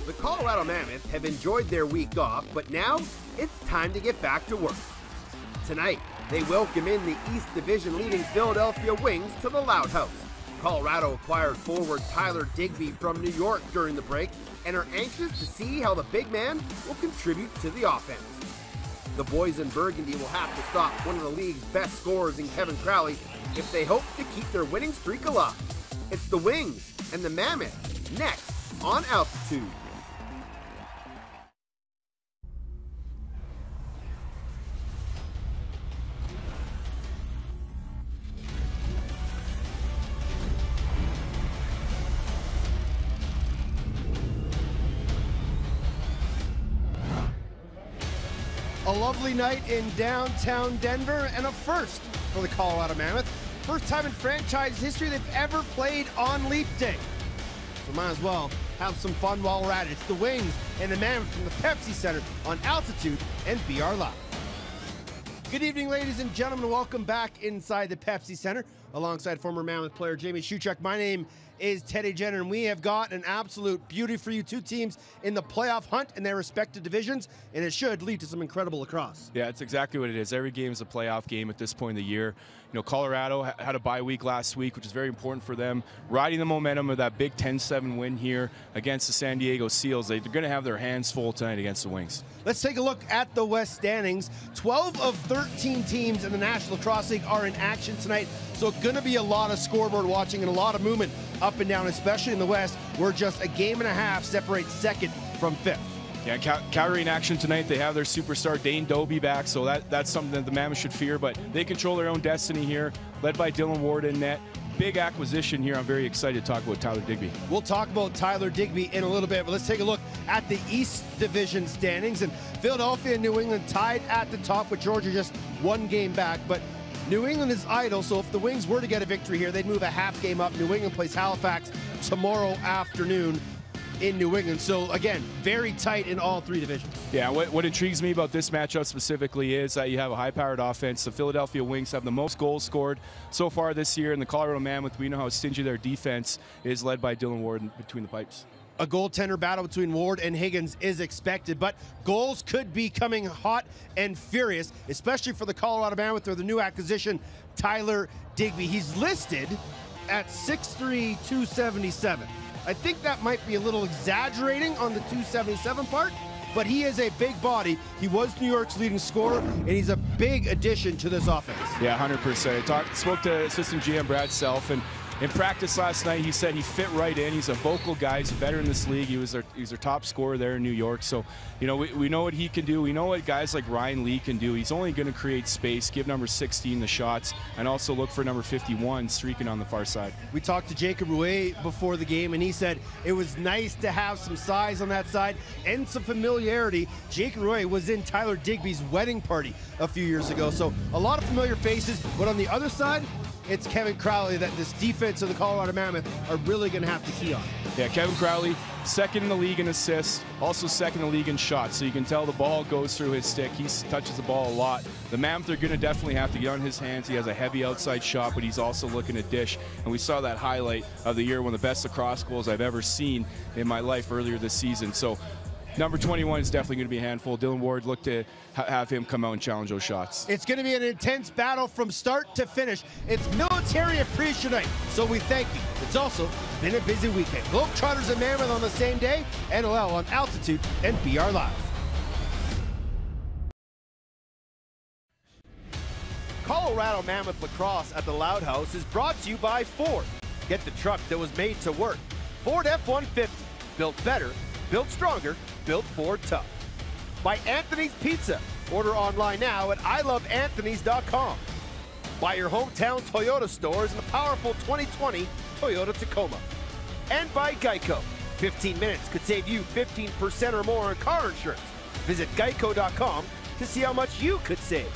The Colorado Mammoth have enjoyed their week off, but now it's time to get back to work. Tonight, they welcome in the East Division leading Philadelphia Wings to the Loud House. Colorado acquired forward Tyler Digby from New York during the break and are anxious to see how the big man will contribute to the offense. The boys in Burgundy will have to stop one of the league's best scorers in Kevin Crowley if they hope to keep their winning streak alive. It's the Wings and the Mammoth next on Altitude. A lovely night in downtown Denver and a first for the Colorado Mammoth. First time in franchise history they've ever played on Leap Day. So might as well have some fun while we're at it. It's the Wings and the Mammoth from the Pepsi Center on Altitude and BR Live. Good evening, ladies and gentlemen. Welcome back inside the Pepsi Center alongside former Mammoth player Jamie Shuchuk. My name is Teddy Jenner, and we have got an absolute beauty for you. Two teams in the playoff hunt in their respective divisions, and it should lead to some incredible lacrosse. Yeah, it's exactly what it is. Every game is a playoff game at this point in the year. You know, Colorado had a bye week last week, which is very important for them. Riding the momentum of that big 10-7 win here against the San Diego Seals, they're going to have their hands full tonight against the Wings. Let's take a look at the West standings. 12 of 13 teams in the National Lacrosse League are in action tonight, so going to be a lot of scoreboard watching and a lot of movement up and down, especially in the West, where just a game and a half separates second from fifth. Yeah, Calgary in action tonight. They have their superstar Dane Doby back, so that's something that the Mammoth should fear, but they control their own destiny here, led by Dylan Ward in net. Big acquisition here. I'm very excited to talk about Tyler Digby. We'll talk about Tyler Digby in a little bit, but let's take a look at the East Division standings. And Philadelphia and New England tied at the top, with Georgia just one game back. But New England is idle, so if the Wings were to get a victory here, they'd move a half game up. New England plays Halifax tomorrow afternoon in New England. So again, very tight in all three divisions. Yeah, what intrigues me about this matchup specifically is that you have a high-powered offense. The Philadelphia Wings have the most goals scored so far this year, and the Colorado Mammoth, we know how stingy their defense is, led by Dylan Ward between the pipes. A goaltender battle between Ward and Higgins is expected, but goals could be coming hot and furious, especially for the Colorado Mammoth or the new acquisition, Tyler Digby. He's listed at 6'3", 277. I think that might be a little exaggerating on the 277 part, but he is a big body. He was New York's leading scorer, and he's a big addition to this offense. Yeah, 100%. I spoke to assistant GM Brad Self, and in practice last night, he said he fit right in. He's a vocal guy. He's a veteran in this league. He's their top scorer there in New York. So, you know, we know what he can do. We know what guys like Ryan Lee can do. He's only going to create space, give number 16 the shots, and also look for number 51 streaking on the far side. We talked to Jacob Rouet before the game, and he said it was nice to have some size on that side and some familiarity. Jacob Rouet was in Tyler Digby's wedding party a few years ago, so a lot of familiar faces. But on the other side, it's Kevin Crowley that this defense of the Colorado Mammoth are really going to have to key on. Yeah, Kevin Crowley, second in the league in assists, also second in the league in shots. So you can tell the ball goes through his stick. He touches the ball a lot. The Mammoth are going to definitely have to get on his hands. He has a heavy outside shot, but he's also looking to dish. And we saw that highlight of the year, one of the best lacrosse goals I've ever seen in my life earlier this season. So number 21 is definitely going to be a handful. Dylan Ward, look to have him come out and challenge those shots. It's going to be an intense battle from start to finish. It's Military Appreciation Night, so we thank you. It's also been a busy weekend. Globetrotters and Mammoth on the same day, NLL on Altitude and BR Live. Colorado Mammoth Lacrosse at the Loud House is brought to you by Ford. Get the truck that was made to work. Ford F-150, built better, built stronger, built Ford tough. By Anthony's Pizza. Order online now at iloveanthonys.com. By your hometown Toyota stores in the powerful 2020 Toyota Tacoma. And by Geico. 15 minutes could save you 15% or more on car insurance. Visit geico.com to see how much you could save.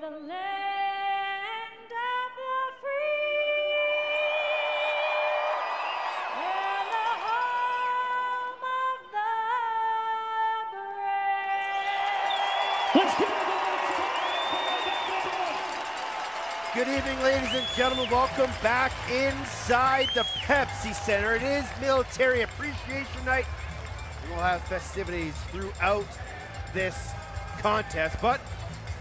The land of the Let's go. Good evening, ladies and gentlemen. Welcome back inside the Pepsi Center. It is Military Appreciation Night. We'll have festivities throughout this contest, but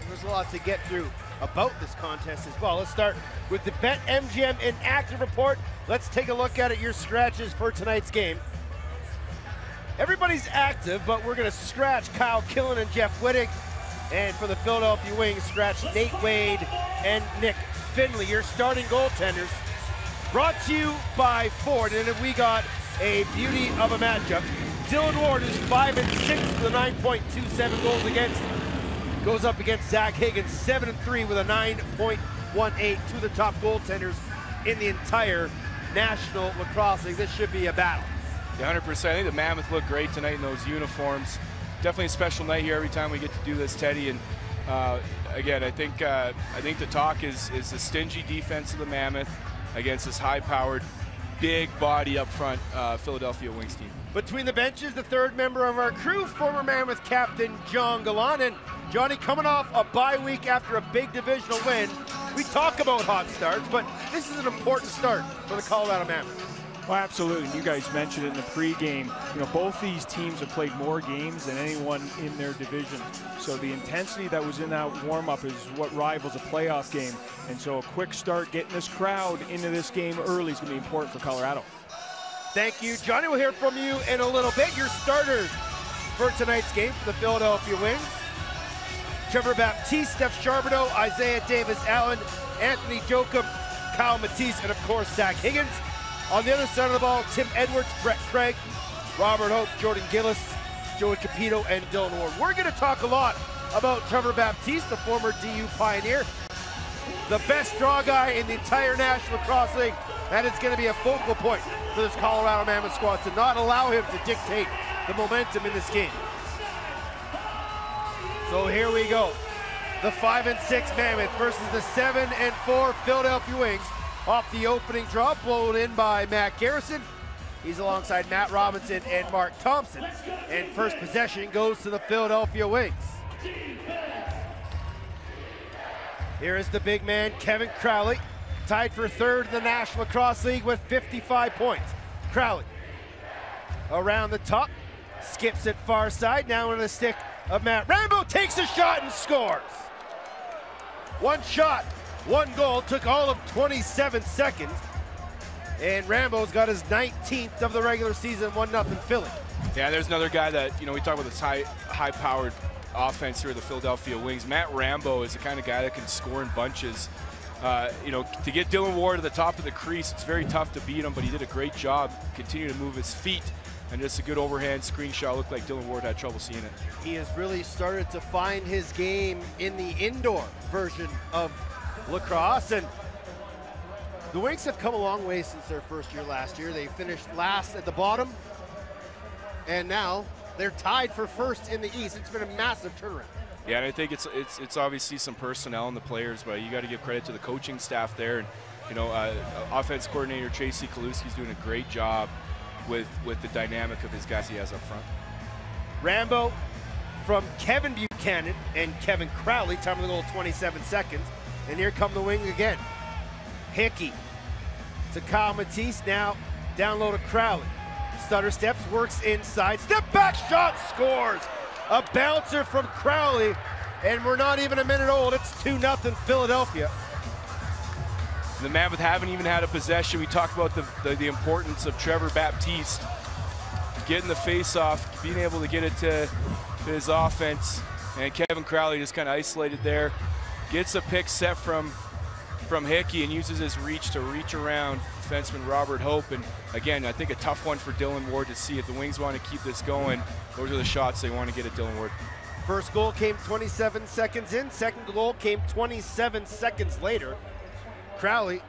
there's a lot to get through about this contest as well. Let's start with the BetMGM Inactive Report. Let's take a look at it, your scratches for tonight's game. Everybody's active, but we're going to scratch Kyle Killen and Jeff Wittig. And for the Philadelphia Wings, scratch Nate Wade and Nick Finley, your starting goaltenders. Brought to you by Ford, and we got a beauty of a matchup. Dylan Ward is 5-6 with a 9.27 goals against. Goes up against Zach Higgins, 7-3 with a 9.18. Two of the top goaltenders in the entire National Lacrosse League. This should be a battle. Yeah, 100%. I think the Mammoth looked great tonight in those uniforms. Definitely a special night here every time we get to do this, Teddy. And again, I think the talk is the stingy defense of the Mammoth against this high-powered, big body up front Philadelphia Wings team. Between the benches, the third member of our crew, former Mammoth captain John Gallant. And Johnny, coming off a bye week after a big divisional win, we talk about hot starts, but this is an important start for the Colorado Mammoth. Well, absolutely. You guys mentioned it in the pregame. You know, both these teams have played more games than anyone in their division. So the intensity that was in that warm-up is what rivals a playoff game. And so a quick start, getting this crowd into this game early is going to be important for Colorado. Thank you, Johnny. We'll hear from you in a little bit. Your starters for tonight's game for the Philadelphia Wings: Trevor Baptiste, Steph Charbonneau, Isaiah Davis-Allen, Anthony Jochum, Kyle Matisse, and of course Zach Higgins. On the other side of the ball, Tim Edwards, Brett Craig, Robert Hope, Jordan Gillis, Joey Capito, and Dylan Ward. We're going to talk a lot about Trevor Baptiste, the former DU Pioneer, the best draw guy in the entire National Lacrosse League. That is going to be a focal point for this Colorado Mammoth squad to not allow him to dictate the momentum in this game. So here we go. The 5-6 Mammoth versus the 7-4 Philadelphia Wings. Off the opening draw, blown in by Matt Garrison. He's alongside Matt Robinson and Mark Thompson. And first possession goes to the Philadelphia Wings. Here is the big man, Kevin Crowley, tied for third in the National Lacrosse League with 55 points. Crowley around the top, skips it far side, now into the stick of Matt Rambo, takes a shot and scores. One shot, one goal, took all of 27 seconds. And Rambo's got his 19th of the regular season, 1-0 Philly. Yeah, there's another guy that, you know, we talk about this high-powered offense here at the Philadelphia Wings. Matt Rambo is the kind of guy that can score in bunches. You know, to get Dylan Ward to the top of the crease, it's very tough to beat him, but he did a great job, continue to move his feet, and just a good overhand screenshot. Looked like Dylan Ward had trouble seeing it. He has really started to find his game in the indoor version of lacrosse, and the Wings have come a long way since their first year last year. They finished last at the bottom, and now they're tied for first in the East. It's been a massive turnaround. Yeah, and I think it's obviously some personnel in the players, but you got to give credit to the coaching staff there. And you know, offense coordinator Tracy Kaluski's doing a great job with the dynamic of his guys he has up front. Rambo from Kevin Buchanan and Kevin Crowley, time of the goal 27 seconds. And here come the Wings again. Hickey to Kyle Matisse, now down low to Crowley. Stutter steps, works inside, step back shot, scores! A bouncer from Crowley, and we're not even a minute old. It's 2-0 Philadelphia. The Mammoth haven't even had a possession. We talked about the importance of Trevor Baptiste getting the face-off, being able to get it to his offense, and Kevin Crowley just kind of isolated there. Gets a pick set from Hickey and uses his reach to reach around defenseman Robert Hope. And again, I think a tough one for Dylan Ward to see. If the Wings want to keep this going, those are the shots they want to get at Dylan Ward. First goal came 27 seconds in. Second goal came 27 seconds later. Crowley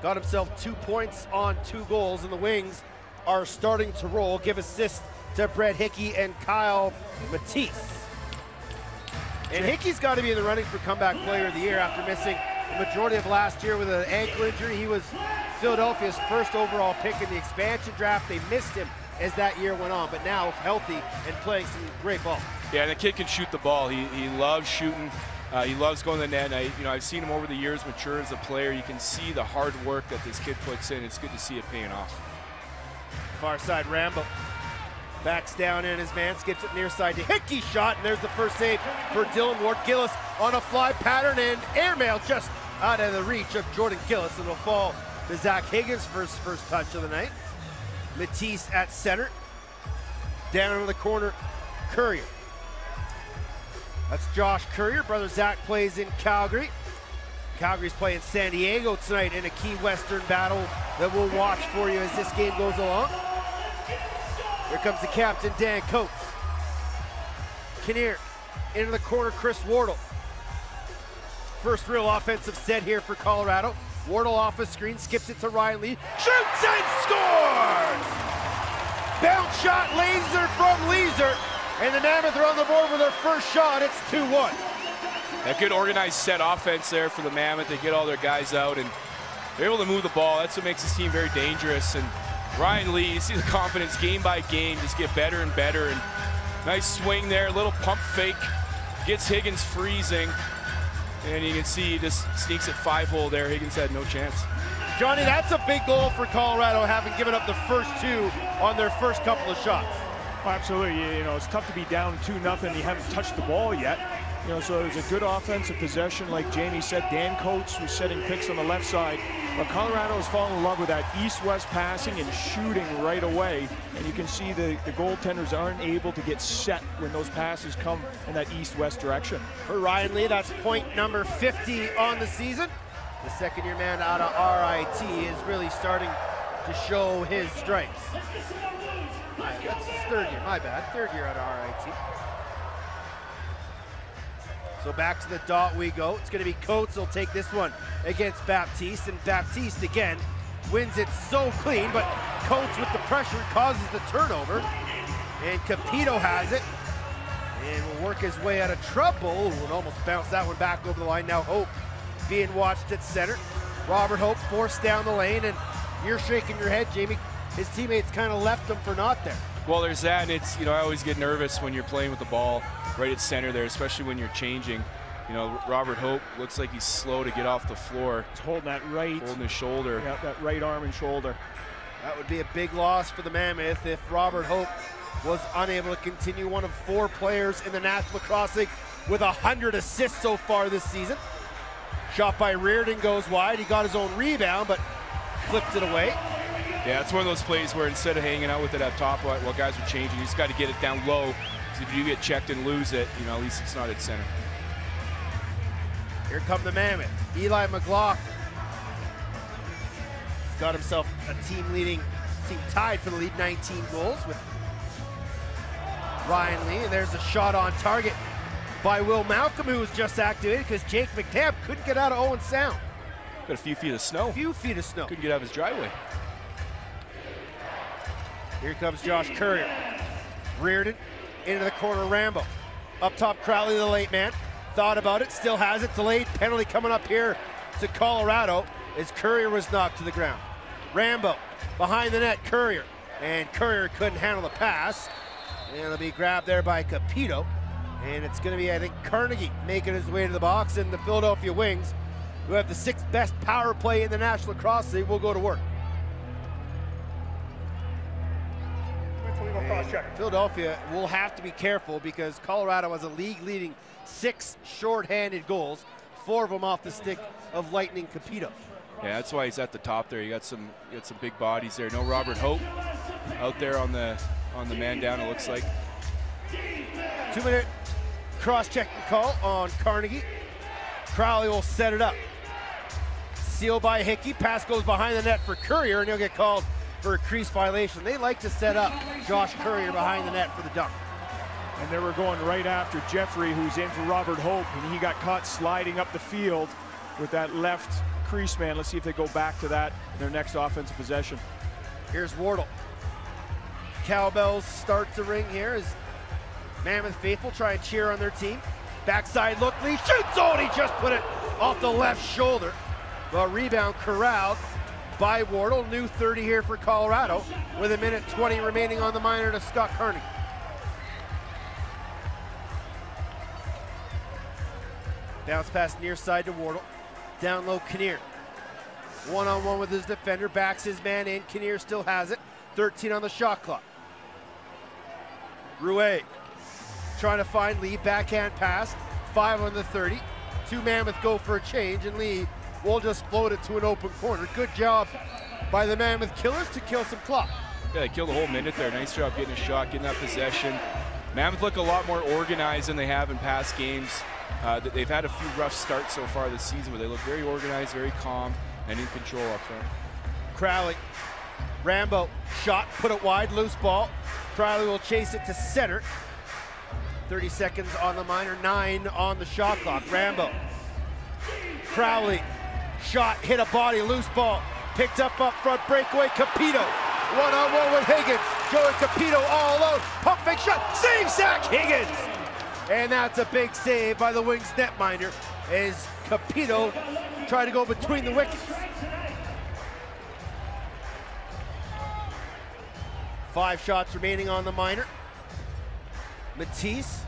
got himself 2 points on 2 goals, and the Wings are starting to roll. Give assists to Brett Hickey and Kyle Matisse. And Hickey's got to be in the running for comeback player of the year after missing the majority of last year with an ankle injury. He was Philadelphia's first overall pick in the expansion draft. They missed him as that year went on, but now healthy and playing some great ball. Yeah, and the kid can shoot the ball. He loves shooting. He loves going to the net. And I've seen him over the years mature as a player. You can see the hard work that this kid puts in. It's good to see it paying off. Far side, Rambo backs down in his man, skips it near side to Hickey, shot, and there's the first save for Dylan Ward. Gillis on a fly pattern and airmail just out of the reach of Jordan Gillis, and it'll fall to Zach Higgins for his first touch of the night. Matisse at center. Down in the corner, Courier. That's Josh Courier. Brother Zach plays in Calgary. Calgary's playing San Diego tonight in a key Western battle that we'll watch for you as this game goes along. Here comes the captain, Dan Coates. Kinnear into the corner, Chris Wardle. First real offensive set here for Colorado. Wardle off a screen, skips it to Ryan Lee, shoots and scores! Bounce shot, laser from Leeser, and the Mammoth are on the board with their first shot. It's 2-1. A good organized set offense there for the Mammoth. They get all their guys out and they're able to move the ball. That's what makes this team very dangerous. And Ryan Lee, you see the confidence game by game, just get better and better. And nice swing there, little pump fake, gets Higgins freezing. And you can see he just sneaks it 5-hole there. Higgins had no chance. Johnny, that's a big goal for Colorado, having given up the first two on their first couple of shots. Oh, absolutely. It's tough to be down 2-0. You haven't touched the ball yet. So it was a good offensive possession, like Jamie said. Dan Coates was setting picks on the left side. But Colorado has fallen in love with that east-west passing and shooting right away. And you can see the goaltenders aren't able to get set when those passes come in that east-west direction. For Ryan Lee, that's point number 50 on the season. The second-year man out of RIT is really starting to show his strengths. That's his third year, my bad. Third year out of RIT. So back to the dot we go. It's going to be Coates who'll take this one against Baptiste, and Baptiste again wins it so clean, but Coates with the pressure causes the turnover, and Capito has it and will work his way out of trouble. Would almost bounce that one back over the line. Now Hope being watched at center. Robert Hope forced down the lane, and you're shaking your head, Jamie. His teammates kind of left him for not there. Well, there's that, and it's, I always get nervous when you're playing with the ball right at center there, especially when you're changing. Robert Hope looks like he's slow to get off the floor. He's holding his shoulder. Yeah, that right arm and shoulder. That would be a big loss for the Mammoth if Robert Hope was unable to continue, one of 4 players in the National Lacrosse League with 100 assists so far this season. Shot by Reardon goes wide. He got his own rebound, but flipped it away. Yeah, it's one of those plays where instead of hanging out with it up top while guys are changing, you just got to get it down low. Because if you get checked and lose it, at least it's not at center. Here come the Mammoth. Eli McLaughlin. He's got himself a team tied for the lead, 19 goals with Ryan Lee. And there's a shot on target by Will Malcolm, who was just activated because Jake McNabb couldn't get out of Owen Sound. Got a few feet of snow. Couldn't get out of his driveway. Here comes Josh Courier. Reardon into the corner, Rambo. Up top, Crowley, the late man. Thought about it, still has it. Delayed penalty coming up here to Colorado as Courier was knocked to the ground. Rambo behind the net, Courier. And Courier couldn't handle the pass. And it'll be grabbed there by Capito. And it's going to be, I think, Carnegie making his way to the box. And the Philadelphia Wings, who have the 6th best power play in the National Lacrosse League, will go to work. Philadelphia will have to be careful because Colorado has a league-leading 6 short-handed goals, 4 of them off the stick of Lightning Capito. Yeah, that's why he's at the top there. You got some big bodies there. No Robert Hope out there on the man down, it looks like. 2-minute cross-checking call on Carnegie. Crowley will set it up. Sealed by Hickey. Pass goes behind the net for Courier, and he'll get called for a crease violation. They like to set up Josh Courier behind the net for the dunk. And they were going right after Jeffrey, who's in for Robert Hope, and he got caught sliding up the field with that left crease man. Let's see if they go back to that in their next offensive possession. Here's Wardle. Cowbells start to ring here as Mammoth faithful try and cheer on their team. Backside look, Lee shoots, he just put it off the left shoulder. But rebound corralled by Wardle. New 30 here for Colorado with 1:20 remaining on the minor to Scott Carnegie. Bounce pass near side to Wardle. Down low, Kinnear. One-on-one with his defender, backs his man in. Kinnear still has it. 13 on the shot clock. Rouet trying to find Lee, backhand pass. 5 on the 30. 2 Mammoth go for a change, and Lee will just float it to an open corner. Good job by the Mammoth Killers to kill some clock. Yeah, they killed the whole minute there. Nice job getting a shot, getting that possession. Mammoth look a lot more organized than they have in past games. They've had a few rough starts so far this season, but they look very organized, very calm, and in control up front. Crowley, Rambo, shot, put it wide, loose ball. Crowley will chase it to center. 30 seconds on the minor, 9 on the shot clock. Rambo, Crowley, shot, hit a body, loose ball, picked up front, breakaway, Capito. One-on-one with Higgins. Joey Capito all alone. Pump fake shot. Save Zach Higgins. And that's a big save by the Wings netminder as Capito tried to go between the wickets. 5 shots remaining on the minor. Matisse.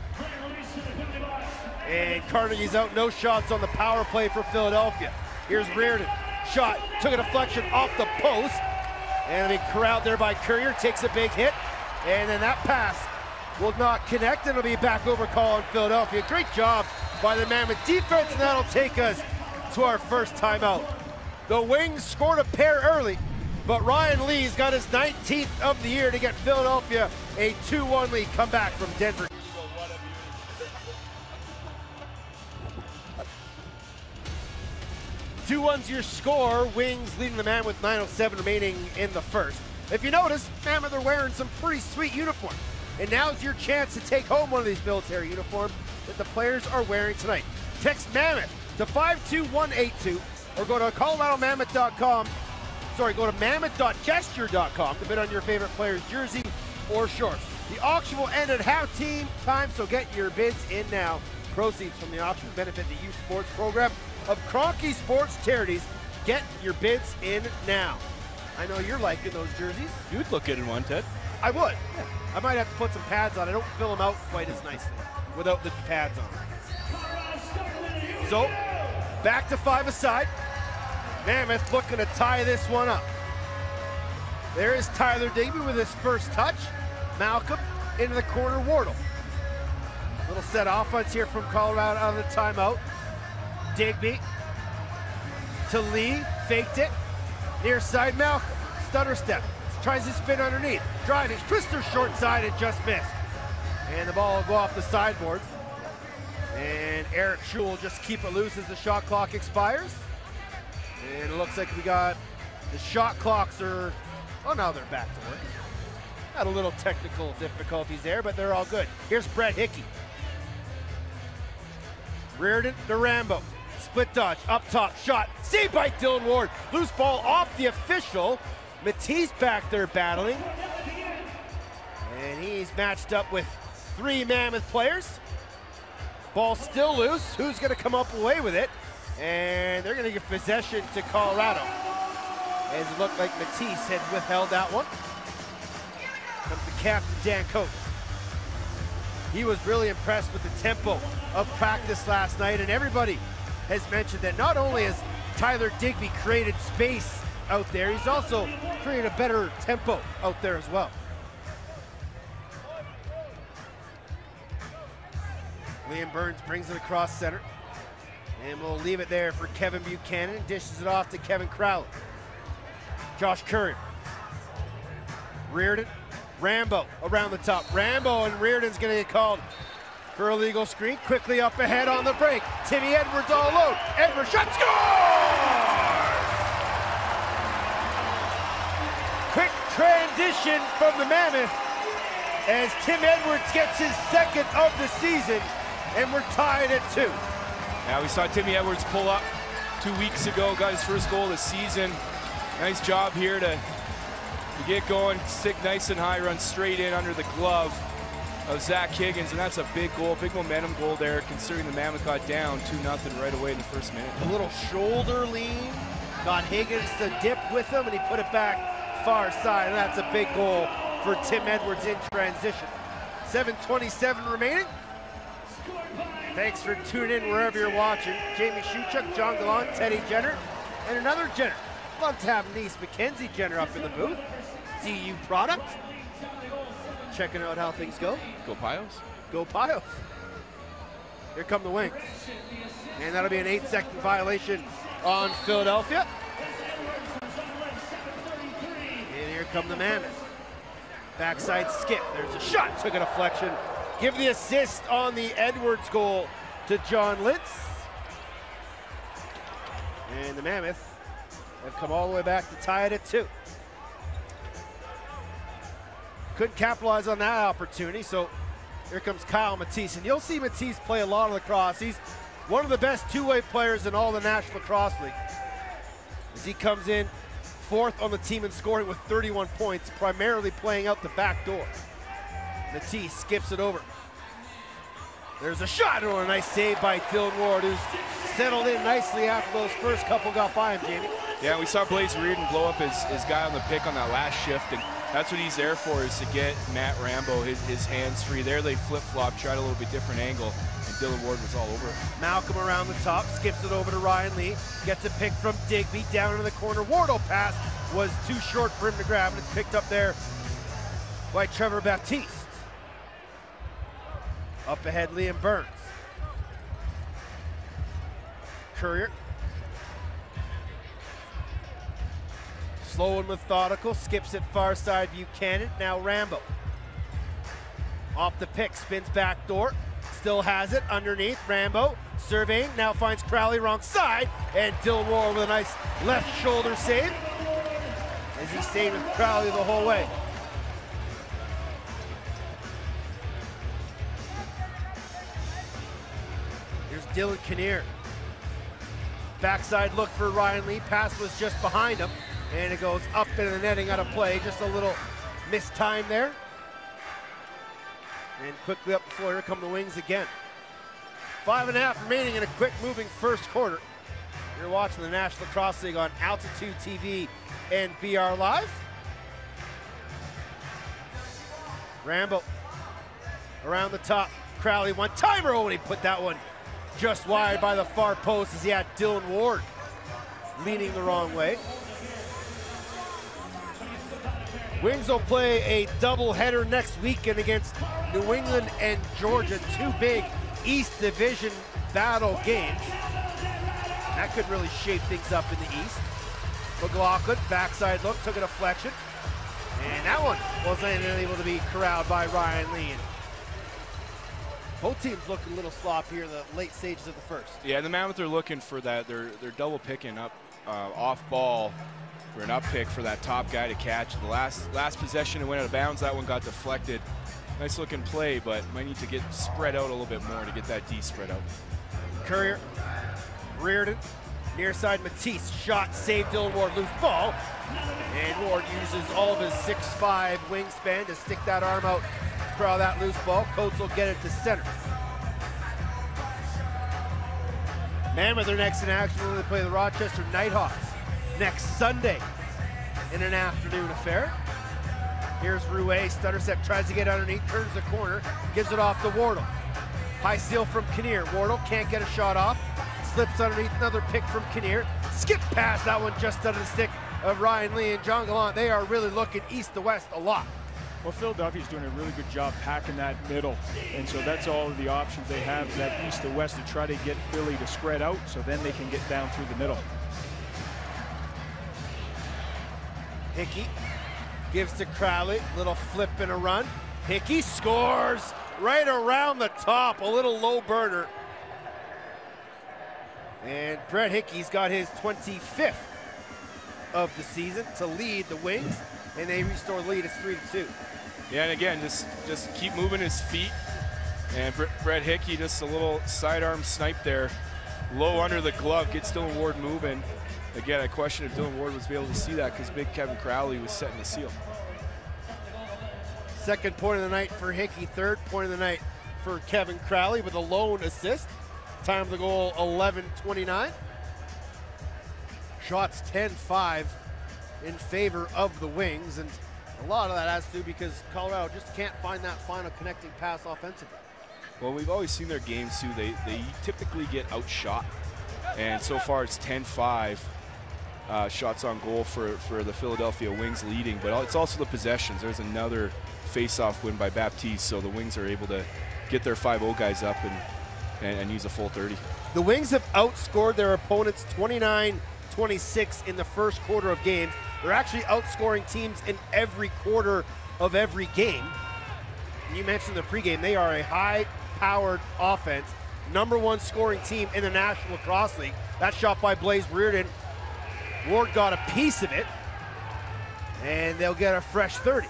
And Carnegie's out. No shots on the power play for Philadelphia. Here's Reardon. Shot. Took a deflection off the post. And be corralled there by Courier, takes a big hit, and then that pass will not connect, and it'll be back over call on Philadelphia. Great job by the Mammoth defense, and that'll take us to our first timeout. The Wings scored a pair early, but Ryan Lee's got his 19th of the year to get Philadelphia a 2-1 lead. Come back from Denver. 2-1's your score. Wings leading the man with 9:07 remaining in the first. If you notice, Mammoth are wearing some pretty sweet uniforms. And now's your chance to take home one of these military uniforms that the players are wearing tonight. Text Mammoth to 52182 or go to coloradomammoth.com. Sorry, go to mammoth.gesture.com to bid on your favorite player's jersey or shorts. The auction will end at half-team time, so get your bids in now. Proceeds from the auction benefit the youth sports program of Kroenke Sports Charities. Get your bids in now. I know you're liking those jerseys. You'd look good in one, Ted. I would. Yeah. I might have to put some pads on. I don't fill them out quite as nicely without the pads on. So, back to 5 aside. Mammoth looking to tie this one up. There is Tyler Digby with his first touch. Malcolm into the corner, Wardle. Little set offense here from Colorado out of the timeout. Digby to Lee, faked it. Near side, Malcolm, stutter step. Tries to spin underneath. Driving, twister short side, and just missed. And the ball will go off the sideboard. And Eric Schul will just keep it loose as the shot clock expires. And it looks like we got the shot clocks are, oh, now they're back to work. Had a little technical difficulties there, but they're all good. Here's Brett Hickey. Reardon to Rambo. Split dodge, up top, shot. Saved by Dylan Ward. Loose ball off the official. Matisse back there battling. And he's matched up with 3 Mammoth players. Ball still loose. Who's going to come up away with it? And they're going to give possession to Colorado. As it looked like Matisse had withheld that one. Comes the captain, Dan Coates. He was really impressed with the tempo of practice last night, and everybody has mentioned that not only has Tyler Digby created space out there, he's also created a better tempo out there as well. Liam Burns brings it across center, and we'll leave it there for Kevin Buchanan. Dishes it off to Kevin Crowley. Josh Curry. Reardon. Rambo around the top. Rambo and Reardon's going to get called for a illegal screen. Quickly up ahead on the break. Timmy Edwards all alone. Edwards shot, score! Quick transition from the Mammoth as Tim Edwards gets his 2nd of the season, and we're tied at 2. Now we saw Timmy Edwards pull up 2 weeks ago, got his first goal of the season. Nice job here to get going, stick nice and high, run straight in under the glove of Zach Higgins, and that's a big goal, big momentum goal there, considering the Mammoth got down 2-0 right away in the first minute. A little shoulder lean, got Higgins to dip with him, and he put it back far side, and that's a big goal for Tim Edwards in transition. 7:27 remaining. Thanks for tuning in wherever you're watching. Jamie Shuchuk, John Gallant, Teddy Jenner, and another Jenner. Love to have niece Mackenzie Jenner up in the booth. CU product. Checking out how things go. Go Pios. Go Pios. Here come the Wings. And that'll be an 8-second violation on Philadelphia. And here come the Mammoth. Backside skip. There's a shot. Took a deflection. Give the assist on the Edwards goal to John Lintz. And the Mammoth have come all the way back to tie it at 2. Couldn't capitalize on that opportunity, so here comes Kyle Matisse. And you'll see Matisse play a lot of lacrosse. He's one of the best two-way players in all the National Lacrosse League. As he comes in 4th on the team in scoring with 31 points, primarily playing out the back door. Matisse skips it over. There's a shot, and a nice save by Dylan Ward, who's settled in nicely after those first couple got by him, Jamie. Yeah, we saw Blaze Reardon blow up his guy on the pick on that last shift, and that's what he's there for, is to get Matt Rambo his hands free. There they flip-flop, tried a little bit different angle, and Dylan Ward was all over it. Malcolm around the top, skips it over to Ryan Lee, gets a pick from Digby down in the corner. Wardle pass was too short for him to grab, and it's picked up there by Trevor Baptiste. Up ahead, Liam Burns. Courier. Slow and methodical, skips it far side Buchanan, now Rambo. Off the pick, spins back door, still has it underneath, Rambo, surveying, now finds Crowley wrong side, and Dylan Ward with a nice left shoulder save, as he stayed with Crowley the whole way. Here's Dylan Kinnear. Backside look for Ryan Lee, pass was just behind him, and it goes up into the netting out of play. Just a little missed time there. And quickly up the floor, here come the Wings again. 5.5 remaining in a quick moving first quarter. You're watching the National Lacrosse League on Altitude TV and BR Live. Rambo around the top. Crowley one-timer. Oh, and he put that one just wide by the far post as he had Dylan Ward leaning the wrong way. Wings will play a doubleheader next weekend against New England and Georgia, 2 big East Division battle games. That could really shape things up in the East. McLaughlin, backside look, took a deflection. And that one wasn't able to be corralled by Ryan Lee. Both teams looking a little sloppy here in the late stages of the first. Yeah, the Mammoth are looking for that. They're double picking up off ball for an up pick for that top guy to catch. The last possession, it went out of bounds. That one got deflected. Nice looking play, but might need to get spread out a little bit more to get that D spread out. Courier, Reardon, near side Matisse, shot, saved Dylan Ward, loose ball. And Ward uses all of his 6'5" wingspan to stick that arm out, corral that loose ball. Coates will get it to center. Mammoth are next in action when they play the Rochester Nighthawks next Sunday in an afternoon affair. Here's Rouet, stutter step, tries to get underneath, turns the corner, gives it off to Wardle. High steal from Kinnear. Wardle can't get a shot off, slips underneath, another pick from Kinnear. Skip past that one just under the stick of Ryan Lee and John Gallant. They are really looking east to west a lot. Well, Philadelphia's doing a really good job packing that middle, and so that's all of the options they have, that east to west, to try to get Philly to spread out so then they can get down through the middle. Hickey gives to Crowley, little flip and a run. Hickey scores right around the top, a little low burner. And Brett Hickey's got his 25th of the season to lead the Wings, and they restore the lead. It's 3-2. Yeah, and again, just keep moving his feet. And Brett Hickey, just a little sidearm snipe there, low under the glove, gets Dylan Ward moving. Again, I question if Dylan Ward was able to see that because big Kevin Crowley was setting the seal. Second point of the night for Hickey, third point of the night for Kevin Crowley with a lone assist. Time of the goal, 11:29. Shots 10-5 in favor of the Wings, and a lot of that has to do because Colorado just can't find that final connecting pass offensively. Well, we've always seen their games too. They typically get outshot, and so far it's 10-5 shots on goal for the Philadelphia Wings leading, but it's also the possessions. There's another face-off win by Baptiste, so the Wings are able to get their 5-0 guys up and use a full 30. The Wings have outscored their opponents 29-26 in the first quarter of games. They're actually outscoring teams in every quarter of every game. You mentioned the pregame, they are a high-powered offense, #1 scoring team in the National Lacrosse League. That shot by Blaze Reardon. Ward got a piece of it, and they'll get a fresh 30.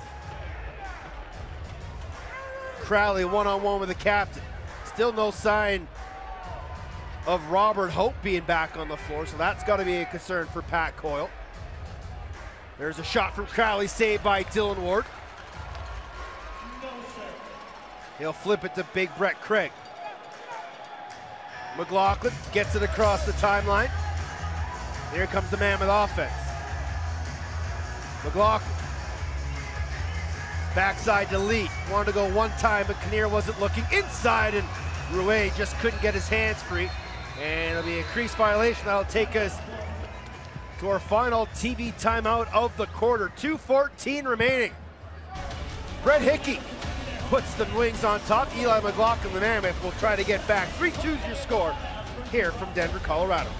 Crowley one-on-one with the captain. Still no sign of Robert Hope being back on the floor, so that's got to be a concern for Pat Coyle. There's a shot from Crowley, saved by Dylan Ward. He'll flip it to big Brett Craig. McLaughlin gets it across the timeline. Here comes the Mammoth offense. McLaughlin. Backside to Lee. Wanted to go one time, but Kinnear wasn't looking inside, and Rouet just couldn't get his hands free. And it'll be a crease violation. That'll take us to our final TV timeout of the quarter. 2:14 remaining. Brett Hickey puts the Wings on top. Eli McLaughlin, the Mammoth, will try to get back. 3-2's your score here from Denver, Colorado.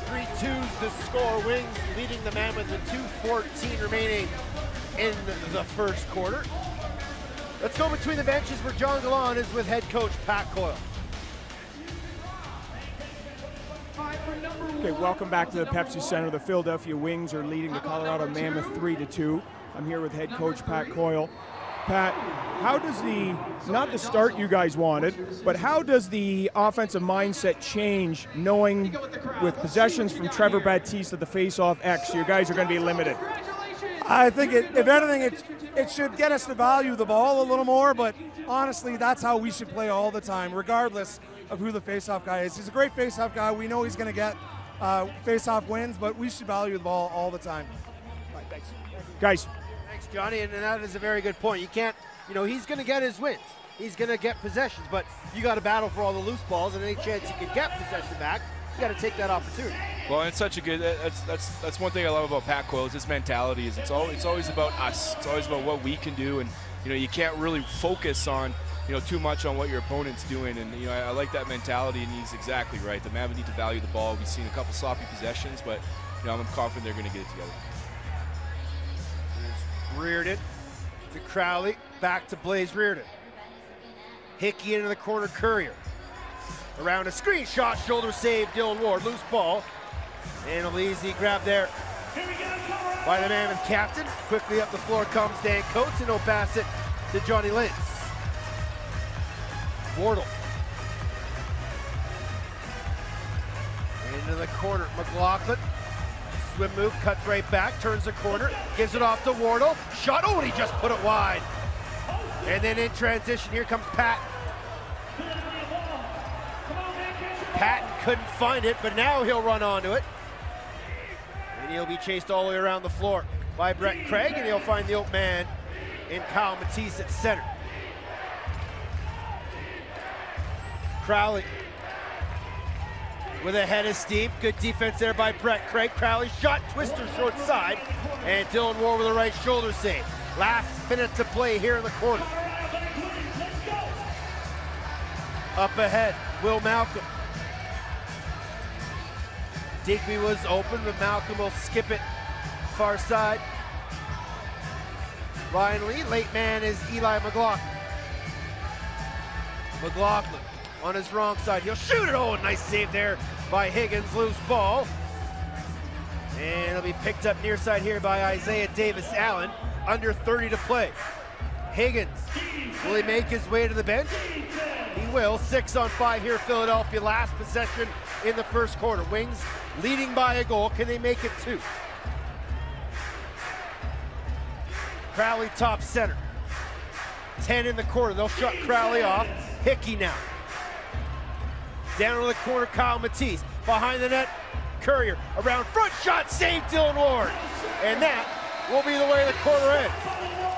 3-2's the score. Wings leading the Mammoth with 2:14 remaining in the first quarter. Let's go between the benches where John Gallant is with head coach Pat Coyle. Okay, welcome back to the Pepsi Center. The Philadelphia Wings are leading the Colorado Mammoth 3-2. I'm here with head coach Pat Coyle. Pat, how does not the start you guys wanted, but how does the offensive mindset change knowing with possessions from Trevor Baptiste at the face-off X, your guys are going to be limited? I think, if anything, it should get us to value the ball a little more, but honestly, that's how we should play all the time, regardless of who the face-off guy is. He's a great face-off guy. We know he's going to get face-off wins, but we should value the ball all the time. All right, thanks. Guys. Thanks, Johnny, and that is a very good point. You can't, he's going to get his wins. He's going to get possessions, but you got to battle for all the loose balls, and any chance you can get possession back, you got to take that opportunity. Well, it's such a good. That's one thing I love about Pat Coyle. Is his mentality is it's always about us. It's always about what we can do, and you can't really focus on too much on what your opponent's doing. And I like that mentality, and he's exactly right. The Mammoth need to value the ball. We've seen a couple sloppy possessions, but I'm confident they're going to get it together. There's Reardon to Crowley, back to Blaze Reardon. Hickey into the corner, Courier. Around a screen shot, shoulder save, Dylan Ward, loose ball. And an easy grab there by the Mammoth captain. Quickly up the floor comes Dan Coates, and he'll pass it to Johnny Lintz. Wardle. Into the corner, McLaughlin. Swim move, cuts right back, turns the corner, gives it off to Wardle. Shot, and he just put it wide. And then in transition, here comes Pat. Patton couldn't find it, but now he'll run onto it. And he'll be chased all the way around the floor by Brett Craig, and he'll find the open man in Kyle Matisse at center. Crowley with a head of steam. Good defense there by Brett Craig. Crowley shot, twister short side, and Dylan Ward with a right shoulder save. Last minute to play here in the quarter. Up ahead, Will Malcolm. Digby was open, but Malcolm will skip it far side. Ryan Lee, late man is Eli McLaughlin. McLaughlin on his wrong side, he'll shoot it. Oh, nice save there by Higgins, loose ball. And it'll be picked up near side here by Isaiah Davis-Allen. Under 30 to play. Higgins, will he make his way to the bench? He will. 6 on 5 here, Philadelphia. Last possession in the first quarter. Wings leading by a goal. Can they make it 2? Crowley top center. 10 in the quarter. They'll shut Crowley off. Hickey now. Down to the corner, Kyle Matisse. behind the net. Courier around front, shot, save Dylan Ward. And that will be the way the quarter ends.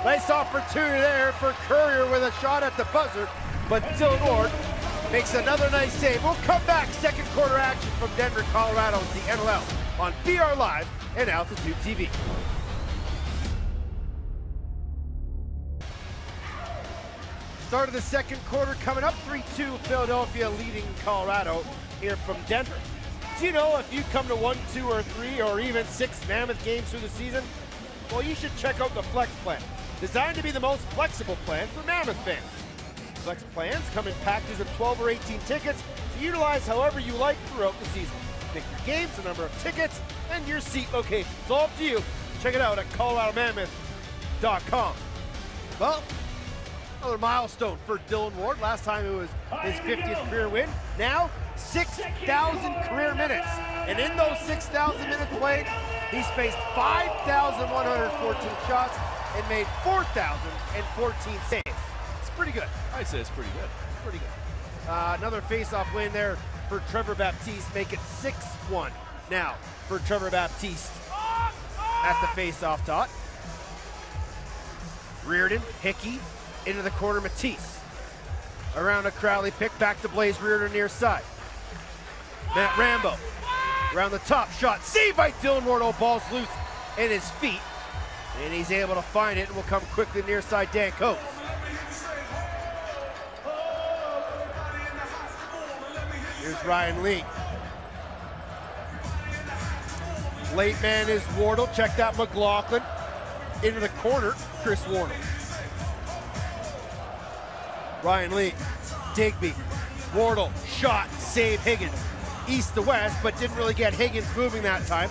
Nice opportunity there for Courier with a shot at the buzzer, but Dylan Ward makes another nice save. We'll come back, second quarter action from Denver, Colorado with the NLL on BR Live and Altitude TV. Start of the second quarter coming up, 3-2 Philadelphia leading Colorado here from Denver. Do you know if you come to 1, 2, or 3, or even 6 Mammoth games through the season? Well, you should check out the Flex Plan, designed to be the most flexible plan for Mammoth fans. Flex plans come in packages of 12 or 18 tickets to utilize however you like throughout the season. Pick your games, the number of tickets, and your seat location. It's all up to you. Check it out at ColoradoMammoth.com. Well, another milestone for Dylan Ward. Last time it was his 50th career win. Now, 6,000 career minutes. And in those 6,000 minutes played, he's faced 5,114 shots and made 4,014 saves. It's pretty good. I'd say it's pretty good. It's pretty good. Another face-off win there for Trevor Baptiste. Make it 6-1 now for Trevor Baptiste at the face-off dot. Reardon, Hickey, into the corner, Matisse. Around a Crowley pick, back to Blaze Reardon near side. Matt Rambo, around the top, shot, saved by Dylan Ward. Oh, ball's loose in his feet. And he's able to find it and will come quickly near side, Dan Coates. Here's Ryan Lee. Late man is Wardle. Check that, McLaughlin. Into the corner, Chris Wardle. Ryan Lee, Digby, Wardle, shot, save Higgins. East to west, but didn't really get Higgins moving that time.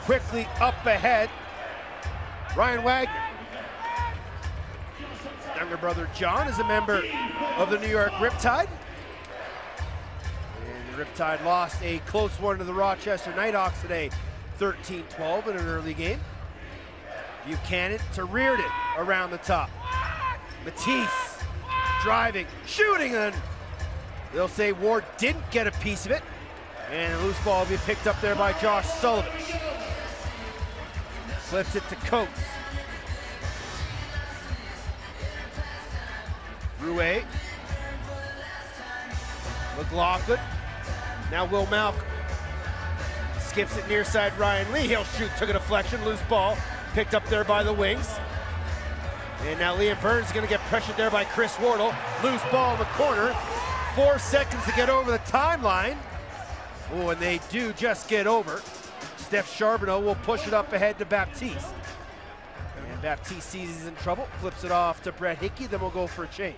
Quickly up ahead, Ryan Wagner. Younger brother John is a member of the New York Riptide. And the Riptide lost a close one to the Rochester Nighthawks today, 13-12 in an early game. Buchanan to Reardon around the top. Matisse driving, shooting, and they'll say Ward didn't get a piece of it. And the loose ball will be picked up there by Josh Sullivan. Flips it to Coates. Rouet. McLaughlin. Now Will Malcolm. Skips it near side Ryan Lee. He'll shoot, took a deflection, loose ball. Picked up there by the wings. And now Liam Burns is going to get pressured there by Chris Wardle. Loose ball in the corner. 4 seconds to get over the timeline. Oh, and they do just get over. Steph Charbonneau will push it up ahead to Baptiste. And Baptiste sees he's in trouble, flips it off to Brett Hickey, then we'll go for a change.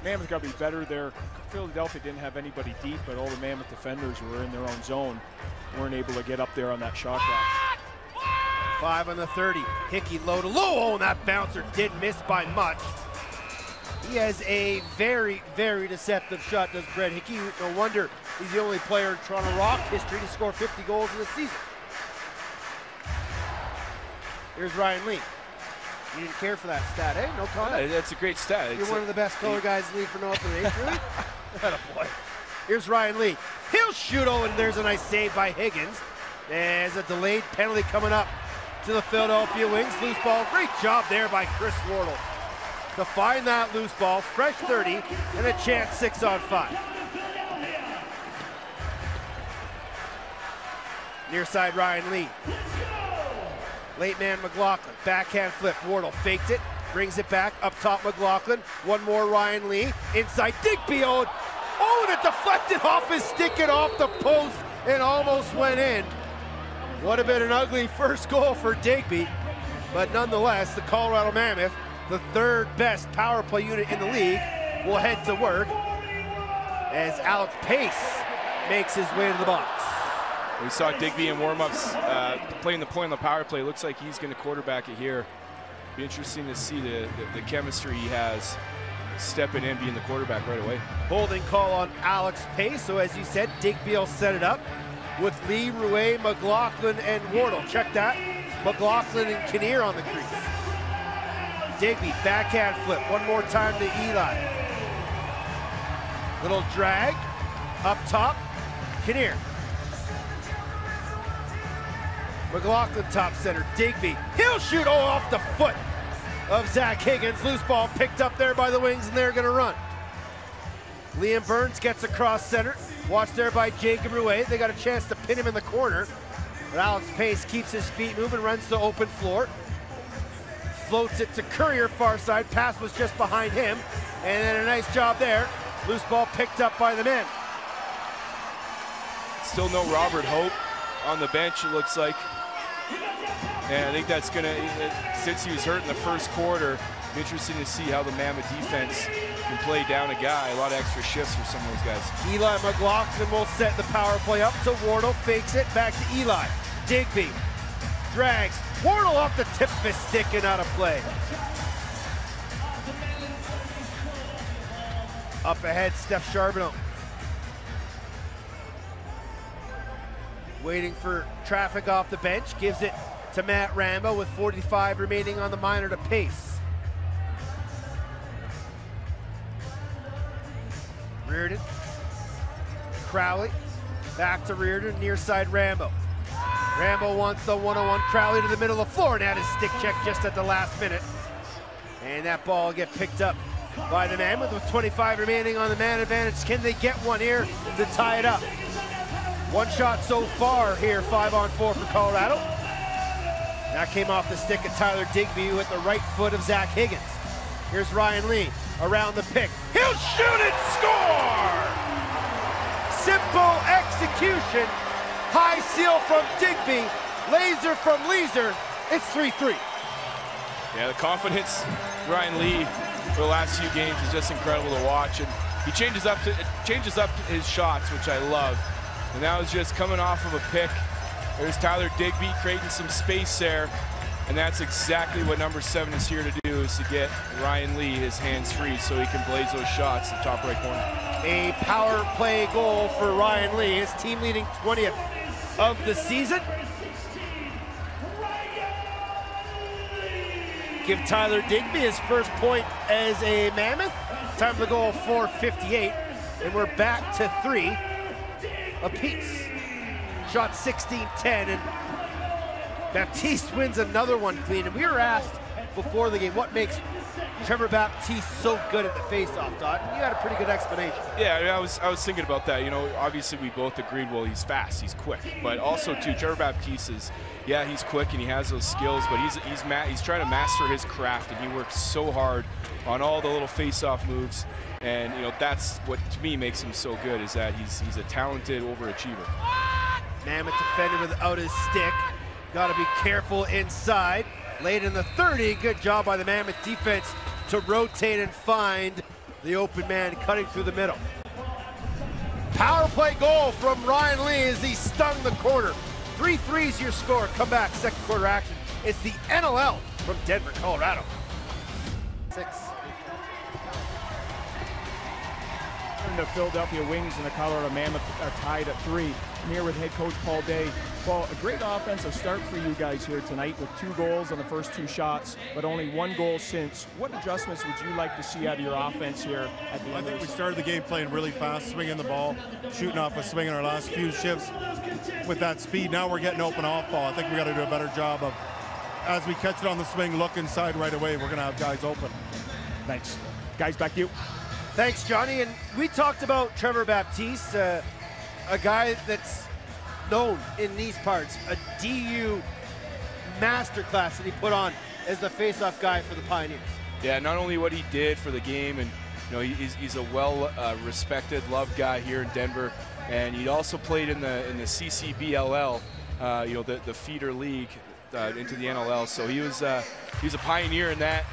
Mammoth got to be better there. Philadelphia didn't have anybody deep, but all the Mammoth defenders were in their own zone. Weren't able to get up there on that shot clock. 5 on the 30. Hickey low to low. Oh, and that bouncer did miss by much. He has a very, very deceptive shot, does Brett Hickey. No wonder he's the only player in Toronto Rock history to score 50 goals in the season. Here's Ryan Lee. You didn't care for that stat, eh? No comment? Yeah, that's a great stat. You're one of the best color guys in the league for no up in the age, really? Attaboy. Here's Ryan Lee. He'll shoot, oh, and there's a nice save by Higgins. There's a delayed penalty coming up to the Philadelphia Wings. Loose ball, great job there by Chris Wardle to find that loose ball, fresh 30, and a chance 6 on 5. Near side Ryan Lee. Late man McLaughlin, backhand flip, Wardle faked it, brings it back, up top McLaughlin, one more Ryan Lee, inside Digby, and it deflected off his stick and off the post and almost went in. Would have been an ugly first goal for Digby, but nonetheless, the Colorado Mammoth, the third best power play unit in the league, will head to work as Alex Pace makes his way to the box. We saw Digby in warm-ups playing the point on the power play. Looks like he's going to quarterback it here. Be interesting to see the chemistry he has stepping in, being the quarterback right away. Holding call on Alex Pace. So as you said, Digby will set it up with Lee, Rouet, McLaughlin, and Wardle. Check that. McLaughlin and Kinnear on the crease. Digby, backhand flip. One more time to Eli. Little drag. Up top, Kinnear. McLaughlin top center, Digby, he'll shoot off the foot of Zach Higgins. Loose ball picked up there by the Wings, and they're gonna run. Liam Burns gets across center, watched there by Jacob Rouet. They got a chance to pin him in the corner, but Alex Pace keeps his feet moving, runs to open floor. Floats it to Courier, far side, pass was just behind him, and then a nice job there. Loose ball picked up by the men. Still no Robert Hope on the bench, it looks like. And I think that's gonna, since he was hurt in the first quarter, interesting to see how the Mammoth defense can play down a guy. A lot of extra shifts for some of those guys. Eli McLaughlin will set the power play up to Wardle, fakes it, back to Eli. Digby drags, Wardle off the tip of his stick and out of play. Up ahead, Steph Charbonneau. Waiting for traffic off the bench, gives it to Matt Rambo with 45 remaining on the minor to Pace. Reardon, Crowley, back to Reardon, near side Rambo. Rambo wants the one-on-one, Crowley to the middle of the floor and had his stick check just at the last minute. And that ball will get picked up by the Mammoth with 25 remaining on the man advantage. Can they get one here to tie it up? One shot so far here, 5-on-4 for Colorado. That came off the stick of Tyler Digby with the right foot of Zach Higgins. Here's Ryan Lee around the pick. He'll shoot and score! Simple execution. High seal from Digby, laser from Leeser. It's 3-3. Yeah, the confidence Ryan Lee for the last few games is just incredible to watch, and he changes up his shots, which I love. And that was just coming off of a pick. There's Tyler Digby creating some space there, and that's exactly what number 7 is here to do, is to get Ryan Lee his hands free so he can blaze those shots in the top right corner. A power play goal for Ryan Lee, his team leading 20th of the season. Give Tyler Digby his first point as a Mammoth. Time to goal 4:58, and we're back to 3 apiece. Shot 16-10, and Baptiste wins another one clean. And we were asked before the game what makes Trevor Baptiste so good at the faceoff, Todd. You had a pretty good explanation. Yeah, I was thinking about that. You know, obviously we both agreed, well, he's fast, he's quick, but also too, Trevor Baptiste is, yeah, he's quick and he has those skills, but he's trying to master his craft, and he works so hard on all the little face-off moves. And you know, that's what to me makes him so good, is that he's a talented overachiever. Mammoth defender without his stick. Got to be careful inside. Late in the 30, good job by the Mammoth defense to rotate and find the open man cutting through the middle. Power play goal from Ryan Lee as he stung the corner. 3-3's your score. Come back, second quarter action. It's the NLL from Denver, Colorado. 6. The Philadelphia Wings and the Colorado Mammoth are tied at 3. I'm here with head coach Paul Day. Paul, a great offensive start for you guys here tonight with 2 goals on the first 2 shots, but only 1 goal since. What adjustments would you like to see out of your offense here at the end? I think we started the game playing really fast, swinging the ball, shooting off a swing in our last few shifts with that speed. Now we're getting open off ball. I think we got to do a better job of, as we catch it on the swing, look inside right away. We're going to have guys open. Thanks. Guys, back to you. Thanks, Johnny. And we talked about Trevor Baptiste, a guy that's known in these parts, a DU masterclass that he put on as the face-off guy for the Pioneers. Yeah, not only what he did for the game, and you know, he's a well respected, loved guy here in Denver, and he also played in the CCBLL, you know, the feeder league into the NLL. So he was a pioneer in that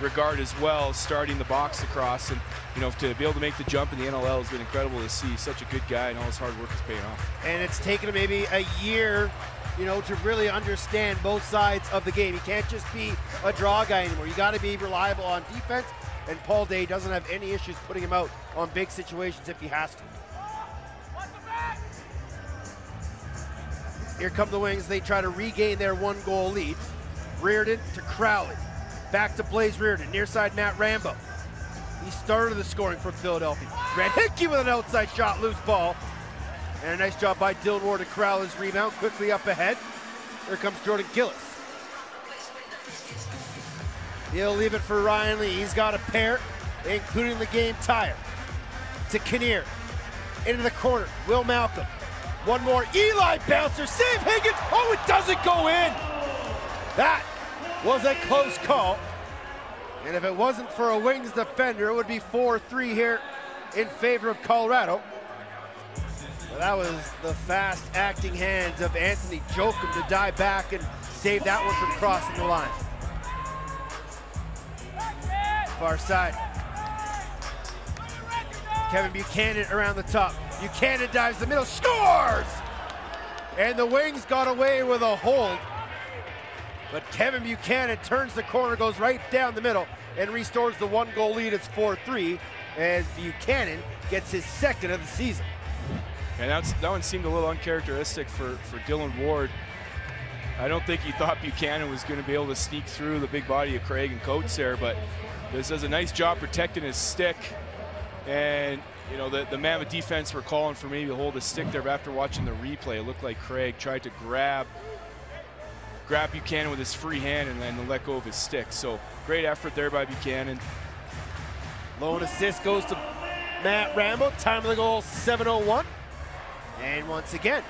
regard as well, starting the box across, and you know, to be able to make the jump in the NLL has been incredible to see. Such a good guy, and all his hard work is paying off. And it's taken him maybe a year, you know, to really understand both sides of the game. He can't just be a draw guy anymore. You got to be reliable on defense, and Paul Day doesn't have any issues putting him out on big situations if he has to. Here come the Wings. They try to regain their 1-goal lead. Reardon to Crowley. Back to Blaze Reardon. Near side, Matt Rambo. He started the scoring from Philadelphia. Red Hickey with an outside shot, loose ball. And a nice job by Dylan Ward to corral his rebound. Quickly up ahead. Here comes Jordan Gillis. He'll leave it for Ryan Lee. He's got a pair, including the game tire. To Kinnear. Into the corner. Will Malcolm. One more. Eli bouncer. Save Higgins. Oh, it doesn't go in. That was a close call. And if it wasn't for a Wings defender, it would be 4-3 here in favor of Colorado. But that was the fast-acting hands of Anthony Jochum to dive back and save that one from crossing the line. Far side. Kevin Buchanan around the top. Buchanan dives the middle, scores! And the Wings got away with a hold. But Kevin Buchanan turns the corner, goes right down the middle, and restores the 1-goal lead. It's 4-3 as Buchanan gets his second of the season. And that one seemed a little uncharacteristic for Dylan Ward. I don't think he thought Buchanan was going to be able to sneak through the big body of Craig and Coates there, but this does a nice job protecting his stick. And you know, the Mammoth defense were calling for maybe to hold his stick there, but after watching the replay, it looked like Craig tried to grab Buchanan with his free hand and then let go of his stick. So great effort there by Buchanan. Lone assist goes to Matt Rambo. Time of the goal, 7:01. And once again,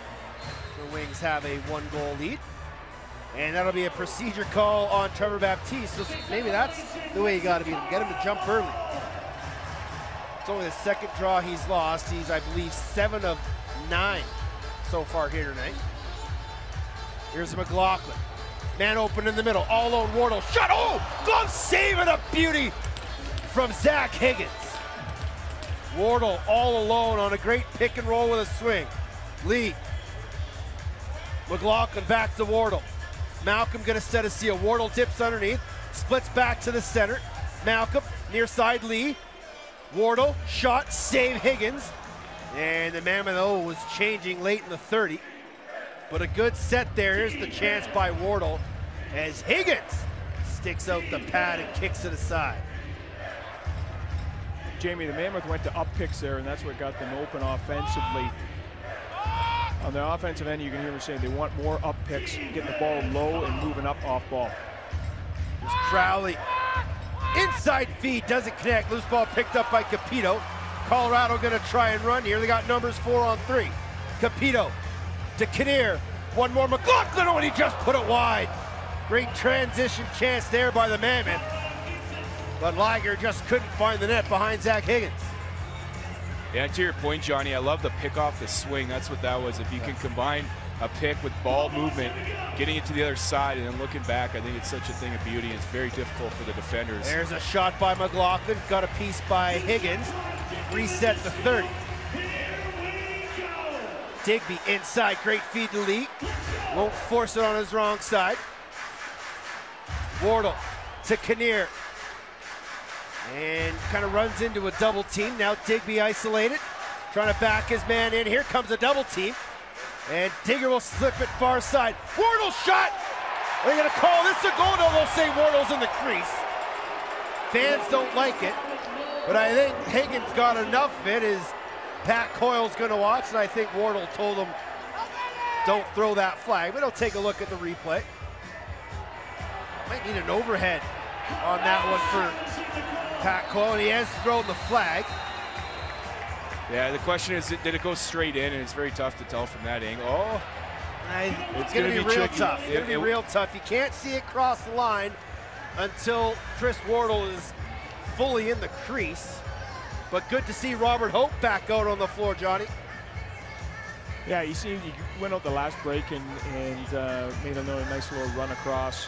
the Wings have a 1-goal lead. And that'll be a procedure call on Trevor Baptiste. So maybe that's the way you got to beat him. Get him to jump early. It's only the second draw he's lost. He's, I believe, 7 of 9 so far here tonight. Here's McLaughlin. Man open in the middle. All alone Wardle. Shot. Oh! Glove save and a beauty from Zach Higgins. Wardle all alone on a great pick and roll with a swing. Lee. McLaughlin back to Wardle. Malcolm gonna set a seal. Wardle dips underneath. Splits back to the center. Malcolm near side Lee. Wardle shot. Save Higgins. And the Mammoth was changing late in the 30. But a good set there. Here's the chance by Wardle as Higgins sticks out the pad and kicks it aside. Jamie, the Mammoth went to up picks there, and that's what got them open offensively. On the offensive end, you can hear them saying they want more up picks, getting the ball low and moving up off ball. There's Crowley. Inside feed, doesn't connect. Loose ball picked up by Capito. Colorado gonna try and run here. They got numbers 4 on 3. Capito to Kinnear. One more McLaughlin, and he just put it wide. Great transition chance there by the Mammoth. But Liger just couldn't find the net behind Zach Higgins. Yeah, to your point, Johnny, I love the pick off the swing. That's what that was. If you can combine a pick with ball movement, getting it to the other side and then looking back, I think it's such a thing of beauty. It's very difficult for the defenders. There's a shot by McLaughlin. Got a piece by Higgins. Reset to 30. Digby inside, great feed to Lee. Won't force it on his wrong side. Wardle to Kinnear. And kind of runs into a double team. Now Digby isolated. Trying to back his man in. Here comes a double team. And Digger will slip it far side. Wardle shot! Are they going to call this a goal? No, they'll say Wardle's in the crease. Fans don't like it. But I think Higgins got enough of it as Pat Coyle's going to watch. And I think Wardle told him, don't throw that flag. But he'll take a look at the replay. Might need an overhead on that one for Pat Coyle, and he has thrown the flag. Yeah, the question is, did it go straight in? And it's very tough to tell from that angle. Oh, it's going to be real tough. It's going to be real tough. You can't see it cross the line until Chris Wardle is fully in the crease. But good to see Robert Hope back out on the floor, Johnny. Yeah, you see, he went out the last break and made a nice little run across.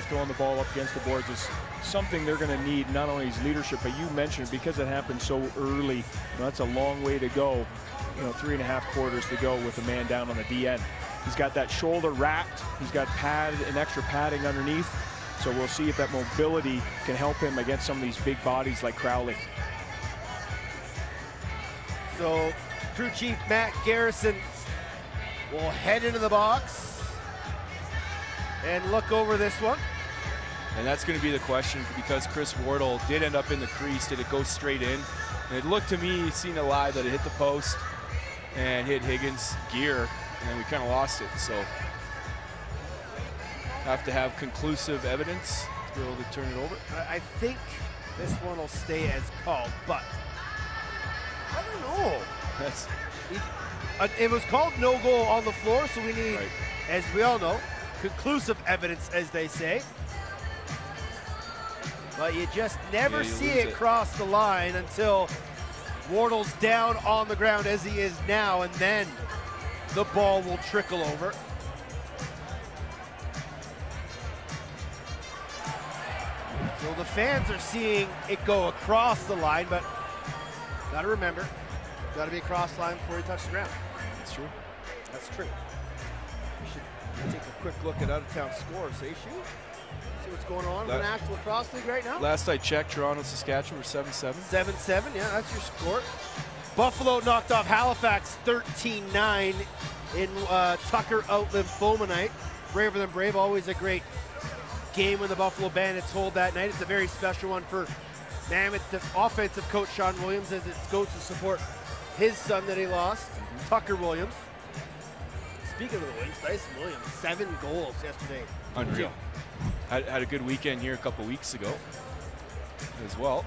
Throwing the ball up against the boards is something they're going to need, not only his leadership, but you mentioned because it happened so early. That's a long way to go. 3.5 quarters to go with a man down on the DN. He's got that shoulder wrapped. He's got extra padding underneath. So we'll see if that mobility can help him against some of these big bodies like Crowley. So crew chief Matt Garrison will head into the box and look over this one. And that's going to be the question, because Chris Wardle did end up in the crease. Did it go straight in? And it looked to me, seen it live, that it hit the post and hit Higgins' gear, and we kind of lost it. So have to have conclusive evidence to be able to turn it over. I think this one will stay as called, but I don't know. It was called no goal on the floor, so we need, as we all know, conclusive evidence, as they say. But you just never see it cross the line until Wardle's down on the ground as he is now, and then the ball will trickle over. So the fans are seeing it go across the line, but gotta remember, gotta be across the line before you touch the ground. That's true. That's true. We should take a quick look at out-of-town scores, eh, Shu? See what's going on in the National Lacrosse League right now? Last I checked, Toronto, Saskatchewan were 7-7. 7-7, yeah, that's your score. Buffalo knocked off Halifax 13-9 in Tucker Out Lymphoma night. Braver than brave, always a great game when the Buffalo Bandits hold that night. It's a very special one for Mammoth offensive coach Sean Williams, as it goes to support his son that he lost, Tucker Williams. Speaking of the Williams, Dyson Williams, 7 goals yesterday. Unreal. Had a good weekend here a couple weeks ago as well.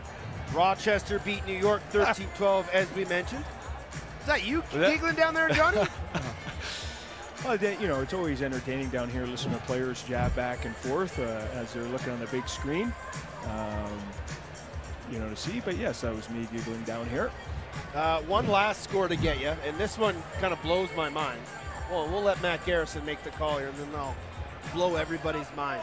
Rochester beat New York 13-12, as we mentioned. Is that you giggling down there, Johnny? Well, you know, it's always entertaining down here listening to players jab back and forth as they're looking on the big screen, you know, to see. But yes, that was me giggling down here. One last score to get you, and this one kind of blows my mind. Well, we'll let Matt Garrison make the call here, and then I'll blow everybody's mind.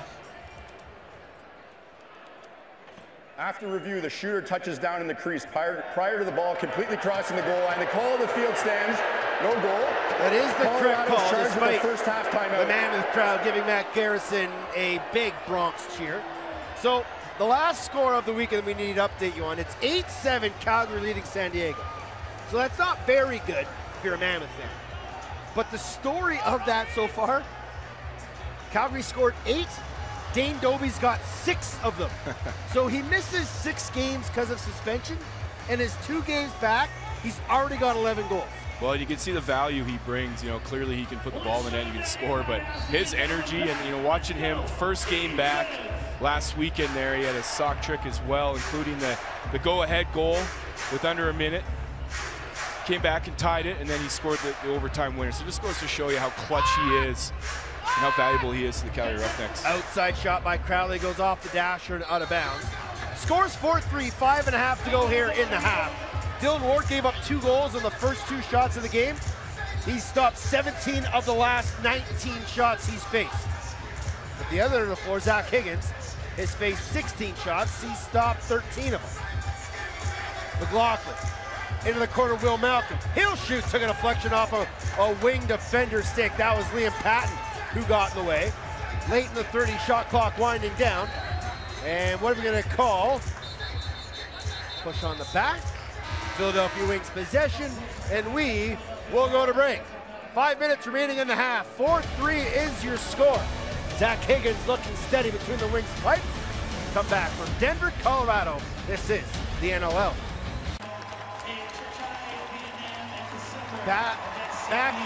After review, the shooter touches down in the crease prior to the ball completely crossing the goal line. The call of the field stands, no goal. That is the correct call, despite the first half timeout. The Mammoth crowd giving Matt Garrison a big Bronx cheer. So the last score of the weekend we need to update you on, it's 8-7 Calgary leading San Diego. So that's not very good if you're a Mammoth fan. But the story of that so far, Calgary scored 8. Dane Doby's got 6 of them. So he misses 6 games because of suspension, and his 2 games back, he's already got 11 goals. Well, you can see the value he brings. You know, clearly he can put the ball in the net, he can score, but his energy and, you know, watching him first game back last weekend there, he had a sock trick as well, including the go-ahead goal with under a minute. Came back and tied it, and then he scored the overtime winner. So it just goes to show you how clutch he is and how valuable he is to the Calgary Roughnecks. Outside shot by Crowley, goes off the dasher and out of bounds. Scores 4-3, 5.5 to go here in the half. Dylan Ward gave up 2 goals on the first 2 shots of the game. He's stopped 17 of the last 19 shots he's faced. At the other end of the floor, Zach Higgins has faced 16 shots. He's stopped 13 of them. McLaughlin into the corner, Will Malcolm. He'll shoot, took a deflection off a wing defender stick. That was Liam Patton who got in the way. Late in the 30 shot clock winding down. And what are we gonna call? Push on the back. Philadelphia Wings possession, and we will go to break. 5 minutes remaining in the half. 4-3 is your score. Zach Higgins looking steady between the Wings pipe. Come back from Denver, Colorado. This is the NLL. Back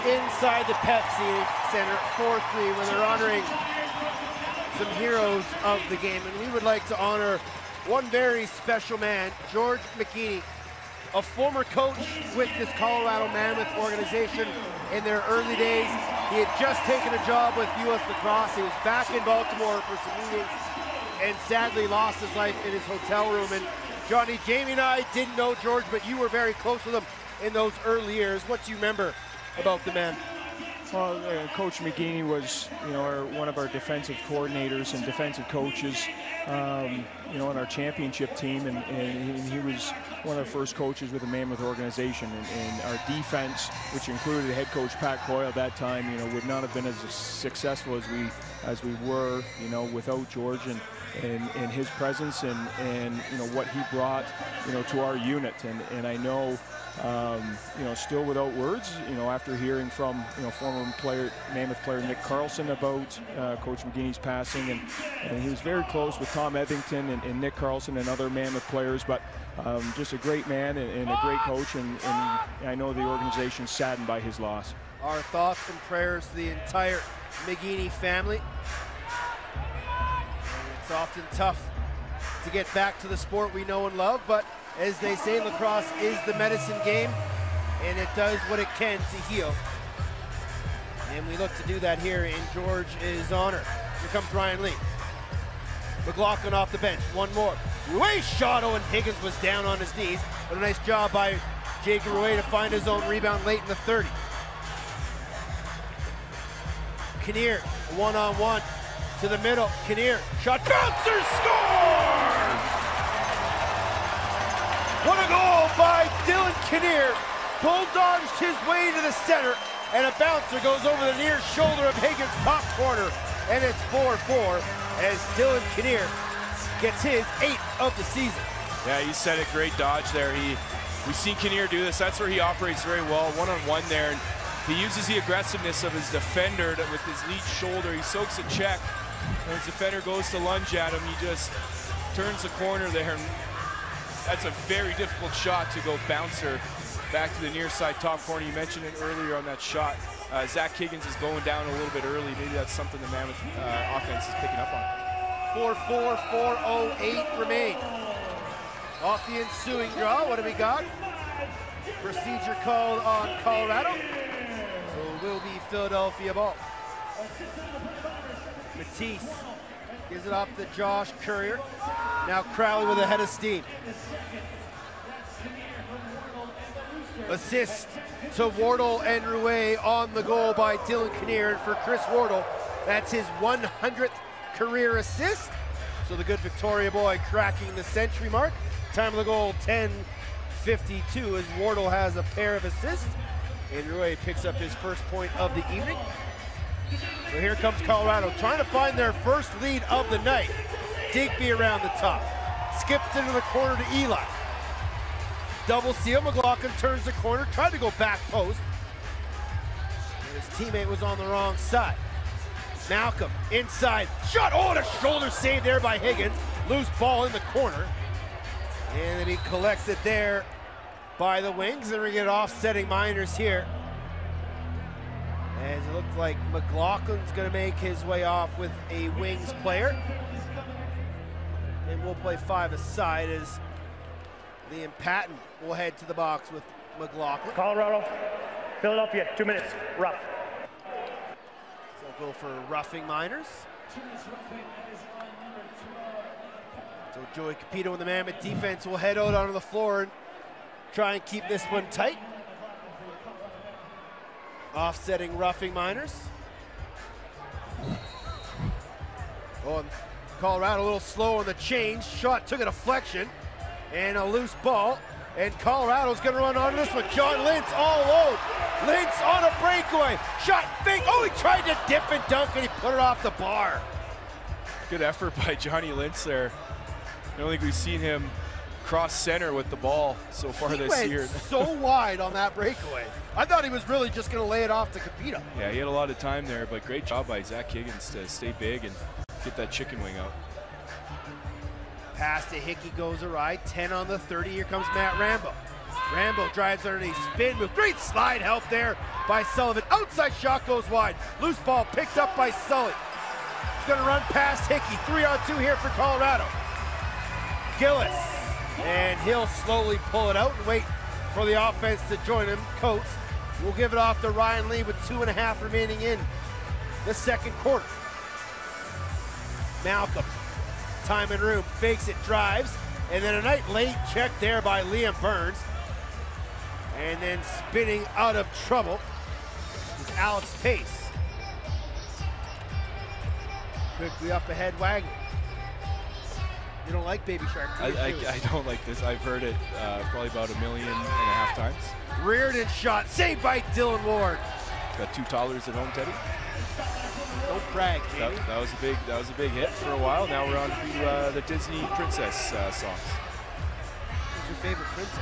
inside the Pepsi Center, 4-3, when they're honoring some heroes of the game. And we would like to honor one very special man, George McGeeney, a former coach with this Colorado Mammoth organization in their early days. He had just taken a job with U.S. Lacrosse. He was back in Baltimore for some meetings and sadly lost his life in his hotel room. And Johnny, Jamie and I didn't know George, but you were very close with him in those early years. What do you remember about the man? Well, Coach McGeeney was, you know, one of our defensive coordinators and defensive coaches, you know, on our championship team, and he was one of the first coaches with the Mammoth organization. And our defense, which included head coach Pat Coyle at that time, you know, would not have been as successful as we were, you know, without George and his presence and you know what he brought, you know, to our unit. And I know, you know, still without words, you know, after hearing from, you know, former Mammoth player Nick Carlson about Coach McGeeney's passing, and he was very close with Tom Ebbington and Nick Carlson and other Mammoth players, but just a great man and a great coach, and I know the organization's saddened by his loss. Our thoughts and prayers to the entire McGeeney family. It's often tough to get back to the sport we know and love, but as they say, lacrosse is the medicine game, and it does what it can to heal. And we look to do that here in George's honor. Here comes Ryan Lee. McLaughlin off the bench, one more. Rouet shot, and Higgins was down on his knees, but a nice job by Jacob Rouet to find his own rebound late in the 30. Kinnear, one-on-one to the middle. Kinnear, shot, bouncer, scores! What a goal by Dylan Kinnear. Bulldoged his way to the center, and a bouncer goes over the near shoulder of Higgins' top corner, and it's 4-4 as Dylan Kinnear gets his 8th of the season. Yeah, you said it, great dodge there. We've seen Kinnear do this. That's where he operates very well, one-on-one there. And he uses the aggressiveness of his defender with his lead shoulder. He soaks a check. When his defender goes to lunge at him, he just turns the corner there. And that's a very difficult shot to go bouncer back to the near side top corner. You mentioned it earlier on that shot. Zach Higgins is going down a little bit early. Maybe that's something the Mammoth offense is picking up on. 4-4, 4:08 remain. Off the ensuing draw, what do we got? Procedure called on Colorado. So it will be Philadelphia ball. Matisse gives it off to Josh Courier. Now Crowley with a head of steam. Assist to Wardle and Rouet on the goal by Dylan Kinnear. And for Chris Wardle, that's his 100th career assist. So the good Victoria boy cracking the century mark. Time of the goal, 10:52, as Wardle has a pair of assists. And Rouet picks up his first point of the evening. So here comes Colorado, trying to find their first lead of the night. Digby around the top. Skips into the corner to Eli. Double seal, McLaughlin turns the corner, tried to go back post. And his teammate was on the wrong side. Malcolm, inside, shot, and a shoulder save there by Higgins. Loose ball in the corner. And then he collected there by the wings, and we get offsetting Miners here. As it looks like McLaughlin's gonna make his way off with a wings player. And we'll play 5 aside as Liam Patton will head to the box with McLaughlin. Colorado, Philadelphia, 2 minutes, rough. So we'll go for roughing Miners. So Joey Capito and the Mammoth defense will head out onto the floor and try and keep this one tight. Offsetting roughing Miners. Oh, and Colorado a little slow on the change. Shot took a deflection and a loose ball. And Colorado's gonna run onto this one. John Lintz all alone. Lintz on a breakaway. Shot fake. Oh, he tried to dip and dunk and he put it off the bar. Good effort by Johnny Lintz there. I don't think we've seen him cross center with the ball so far this year. He went so wide on that breakaway. I thought he was really just going to lay it off to Capito. Yeah, he had a lot of time there, but great job by Zach Higgins to stay big and get that chicken wing out. Pass to Hickey goes awry. 10 on the 30. Here comes Matt Rambo. Rambo drives underneath, spin move. Great slide help there by Sullivan. Outside shot goes wide. Loose ball picked up by Sully. He's going to run past Hickey. 3-on-2 here for Colorado. Gillis. And he'll slowly pull it out and wait for the offense to join him. Coates will give it off to Ryan Lee with 2.5 remaining in the second quarter. Malcolm, time and room, fakes it, drives, and then a nice late check there by Liam Burns. And then spinning out of trouble is Alex Pace. Quickly up ahead, Wagner. You don't like Baby Shark, do you? I don't like this. I've heard it probably about 1.5 million times. Reardon shot, saved by Dylan Ward. Got 2 toddlers at home, Teddy. Don't brag, Jamie. That was a big hit for a while. Now we're on to the Disney princess songs. Who's your favorite princess?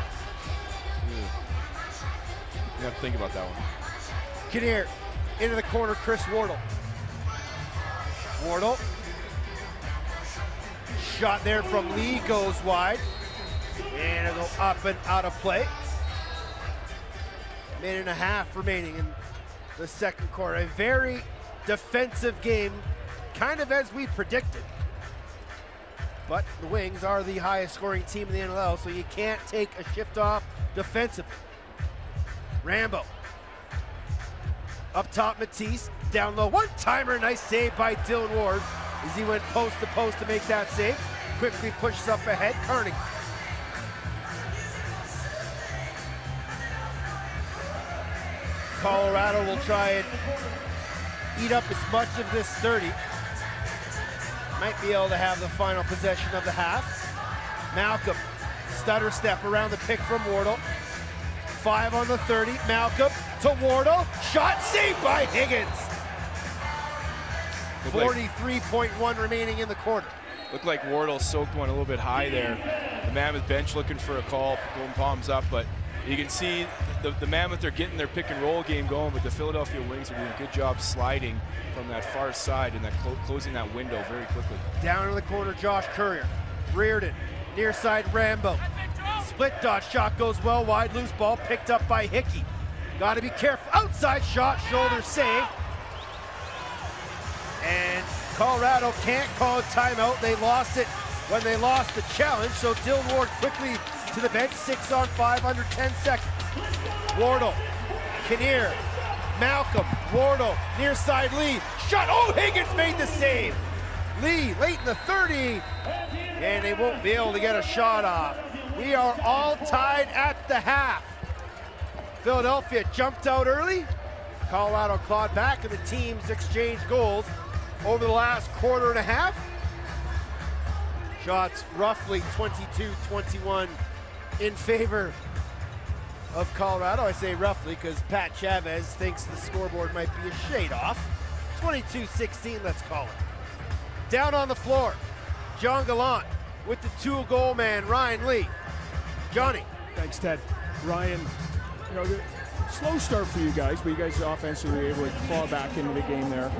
You have to think about that one. Kinnear into the corner, Chris Wardle. Wardle. Shot there from Lee goes wide. And it'll go up and out of play. 1.5 remaining in the second quarter. A very defensive game, kind of as we predicted. But the Wings are the highest scoring team in the NLL, so you can't take a shift off defensively. Rambo. Up top, Matisse. Down low, one-timer. Nice save by Dylan Ward as he went post to post to make that save. Quickly pushes up ahead. Carnegie. Colorado will try and eat up as much of this 30. Might be able to have the final possession of the half. Malcolm, stutter step around the pick from Wardle. 5 on the 30, Malcolm to Wardle. Shot saved by Higgins. 43.1 remaining in the quarter. Looked like Wardle soaked one a little bit high there. The Mammoth bench looking for a call, going palms up, but you can see the Mammoth are getting their pick and roll game going, but the Philadelphia Wings are doing a good job sliding from that far side and that closing that window very quickly. Down in the corner, Josh Courier. Reardon, near side Rambo. Split dot shot goes well wide, loose ball picked up by Hickey. Got to be careful, outside shot, shoulder save. And Colorado can't call a timeout. They lost it when they lost the challenge, so Dylan Ward quickly to the bench, 6 on 5 under 10 seconds. Wardle, Kinnear, Malcolm, Wardle, near side Lee, shot, oh, Higgins made the save. Lee, late in the 30, and they won't be able to get a shot off. We are all tied at the half. Philadelphia jumped out early. Colorado clawed back, and the teams exchanged goals over the last quarter and a half. Shots roughly 22-21 in favor of Colorado. I say roughly because Pat Chavez thinks the scoreboard might be a shade off. 22-16, let's call it. Down on the floor, John Gallant with the 2-goal man, Ryan Lee. Johnny. Thanks, Ted. Ryan, you know, slow start for you guys, but you guys offensively were able to claw back into the game there.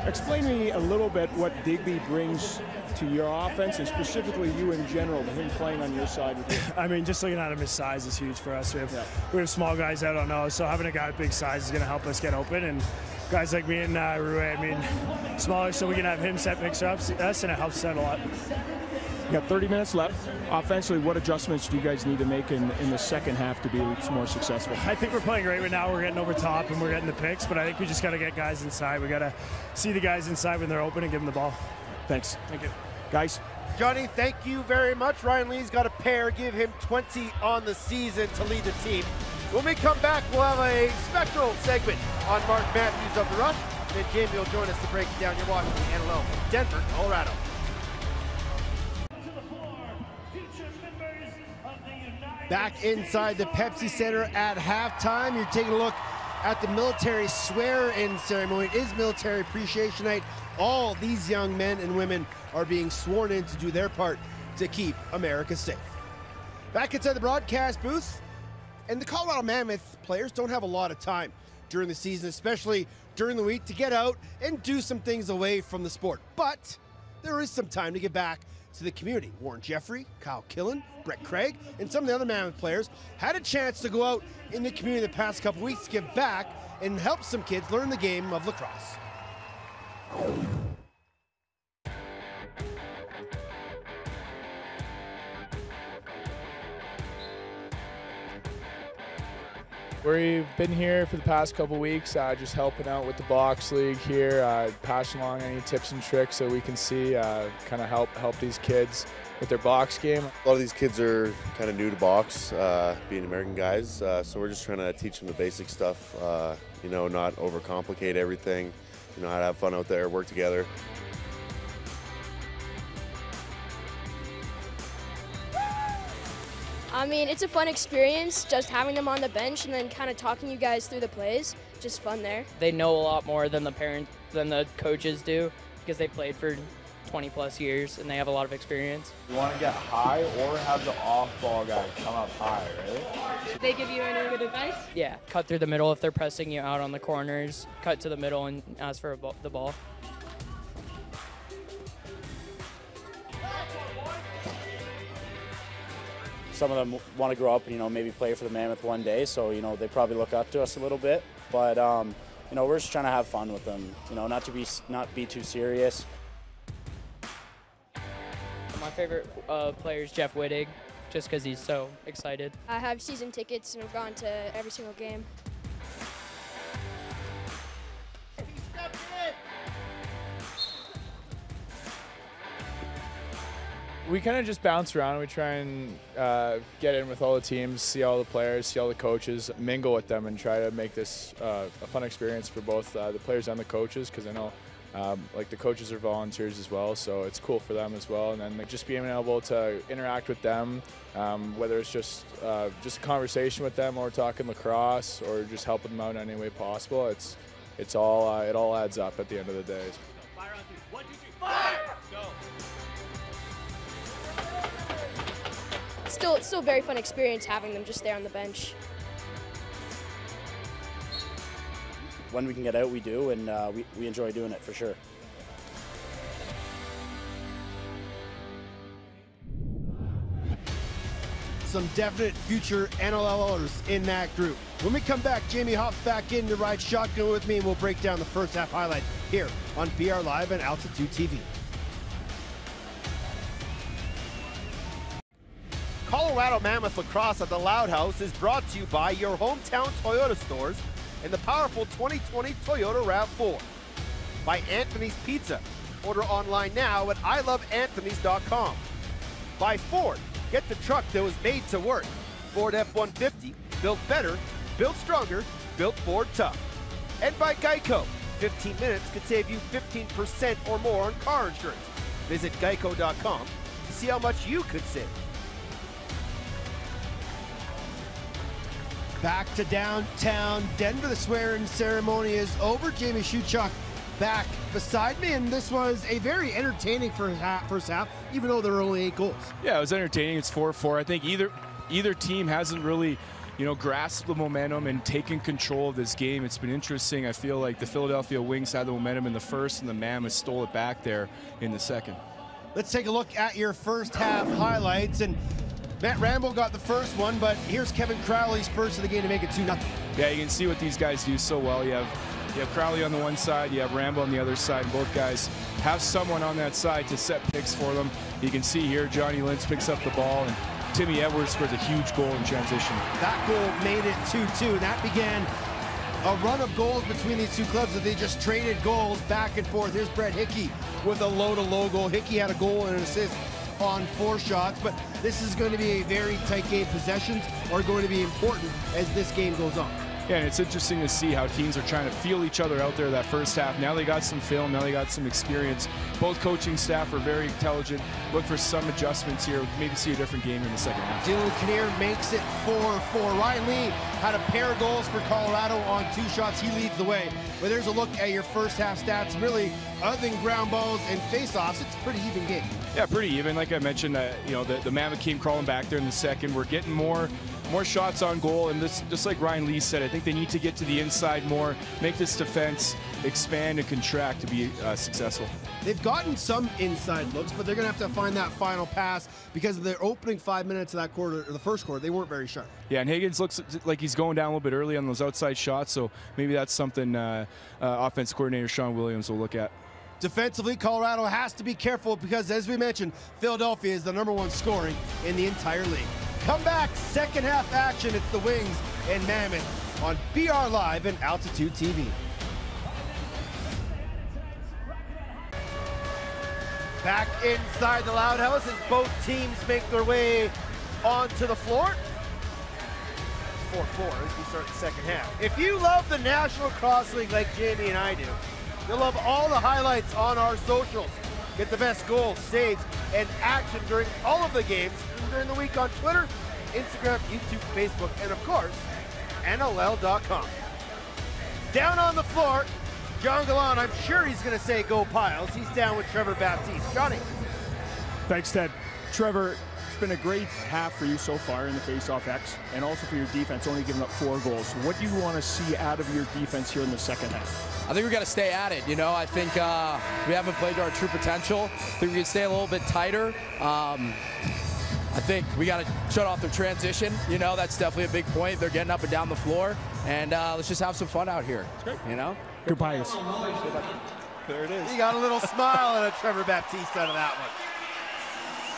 Explain to me a little bit what Digby brings to your offense, and specifically you in general, him playing on your side with you. I mean, just looking at him, his size is huge for us. We have small guys out on nose, so having a guy with big size is going to help us get open. And guys like me and Rue, I mean, smaller, so we can have him set mix-ups, and it helps us out a lot. You got 30 minutes left. Offensively, what adjustments do you guys need to make in the second half to be more successful? I think we're playing great right now. We're getting over top and we're getting the picks, but I think we just got to get guys inside. We got to see the guys inside when they're open and give them the ball. Thanks. Thank you. Guys. Johnny, thank you very much. Ryan Lee's got a pair. Give him 20 on the season to lead the team. When we come back, we'll have a special segment on Mark Matthews of the Rush. Then Jamie will join us to break it down. You're watching the NLL from Denver, Colorado. Back inside the Pepsi Center at halftime. You're taking a look at the military swear-in ceremony. It is Military Appreciation Night. All these young men and women are being sworn in to do their part to keep America safe. Back inside the broadcast booth, and the Colorado Mammoth players don't have a lot of time during the season, especially during the week, to get out and do some things away from the sport. But there is some time to get back to the community. Warren Jeffrey, Kyle Killen, Brett Craig, and some of the other Mammoth players had a chance to go out in the community the past couple weeks to give back and help some kids learn the game of lacrosse. We've been here for the past couple weeks, just helping out with the box league here, passing along any tips and tricks that we can see, kind of help these kids with their box game. A lot of these kids are kind of new to box, being American guys, so we're just trying to teach them the basic stuff, you know, not overcomplicate everything, you know, how to have fun out there, work together. I mean, it's a fun experience just having them on the bench and then kind of talking you guys through the plays. Just fun there. They know a lot more than the coaches do because they played for 20 plus years and they have a lot of experience. You want to get high or have the off-ball guy come up high, right? Did they give you any good advice? Yeah, cut through the middle if they're pressing you out on the corners. Cut to the middle and ask for the ball. Some of them want to grow up and, you know, maybe play for the Mammoth one day, so, you know, they probably look up to us a little bit. But, you know, we're just trying to have fun with them, you know, not be too serious. My favorite player is Jeff Wittig, just because he's so excited. I have season tickets and I've gone to every single game. We kind of just bounce around. We try and get in with all the teams, see all the players, see all the coaches, mingle with them, and try to make this a fun experience for both the players and the coaches, because I know like the coaches are volunteers as well, so it's cool for them as well. And then like, just being able to interact with them, whether it's just a conversation with them or talking lacrosse or just helping them out in any way possible, it all adds up at the end of the day. Fire on 3. 1, 2, 3, fire! Go. It's still a very fun experience having them just there on the bench. When we can get out, we do, and we enjoy doing it for sure. Some definite future NLLers in that group. When we come back, Jamie hops back in to ride shotgun with me, and we'll break down the first half highlights here on BR Live and Altitude TV. Colorado Mammoth Lacrosse at the Loud House is brought to you by your hometown Toyota stores and the powerful 2020 Toyota RAV4. By Anthony's Pizza. Order online now at iloveanthonys.com. By Ford. Get the truck that was made to work. Ford F-150. Built better, built stronger, built Ford tough. And by Geico. 15 minutes could save you 15% or more on car insurance. Visit geico.com to see how much you could save. Back to downtown Denver. The swearing ceremony is over. Jamie Shuchuk back beside me, and this was a very entertaining first half, even though there were only 8 goals. Yeah, it was entertaining. It's 4-4. I think either team hasn't really, grasped the momentum and taken control of this game. It's been interesting. I feel like the Philadelphia Wings had the momentum in the first, and the Mammoths stole it back there in the second. Let's take a look at your first half highlights. And Matt Rambo got the first one, but here's Kevin Crowley's first of the game to make it 2-0. Yeah, you can see what these guys do so well. You have Crowley on the one side, you have Rambo on the other side, and both guys have someone on that side to set picks for them. You can see here Johnny Lynch picks up the ball, and Timmy Edwards scores a huge goal in transition. That goal made it 2-2. That began a run of goals between these two clubs that they just traded goals back and forth. Here's Brett Hickey with a low-to-low goal. Hickey had a goal and an assist on 4 shots, but this is going to be a very tight game. Possessions are going to be important as this game goes on. Yeah, and it's interesting to see how teams are trying to feel each other out there that first half. Now they got some film, now they got some experience. Both coaching staff are very intelligent. Look for some adjustments here. Maybe see a different game in the second half. Dylan Kinnear makes it 4-4. Ryan Lee had a pair of goals for Colorado on 2 shots. He leads the way. But there's a look at your first half stats. Really, other than ground balls and face-offs, it's a pretty even game. Yeah, pretty even. Like I mentioned, the Mammoth came crawling back there in the second. We're getting more shots on goal, and this, just like Ryan Lee said, I think they need to get to the inside more, make this defense expand and contract to be successful. They've gotten some inside looks, but they're going to have to find that final pass because of their opening 5 minutes of that quarter, or the first quarter, they weren't very sharp. Yeah, and Higgins looks like he's going down a little bit early on those outside shots, so maybe that's something offense coordinator Sean Williams will look at. Defensively, Colorado has to be careful because, as we mentioned, Philadelphia is the #1 scoring in the entire league. Come back, second half action. It's the Wings and Mammoth on BR Live and Altitude TV. Back inside the Loud House as both teams make their way onto the floor. 4-4 as we start the second half. If you love the National Cross League like Jamie and I do, you'll love all the highlights on our socials. Get the best goals, saves, and action during all of the games during the week on Twitter, Instagram, YouTube, Facebook, and of course, NLL.com. Down on the floor, John Gallant, I'm sure he's going to say go Piles. He's down with Trevor Baptiste. Johnny. Thanks, Ted. Trevor, it's been a great half for you so far in the face-off X, and also for your defense, only giving up 4 goals. What do you want to see out of your defense here in the second half? I think we got to stay at it. I think we haven't played to our true potential. I think we can stay a little bit tighter. I think we got to shut off their transition. That's definitely a big point. They're getting up and down the floor, and let's just have some fun out here. That's great. Goodbye. There it is. He got a little smile out of Trevor Baptiste out of that one.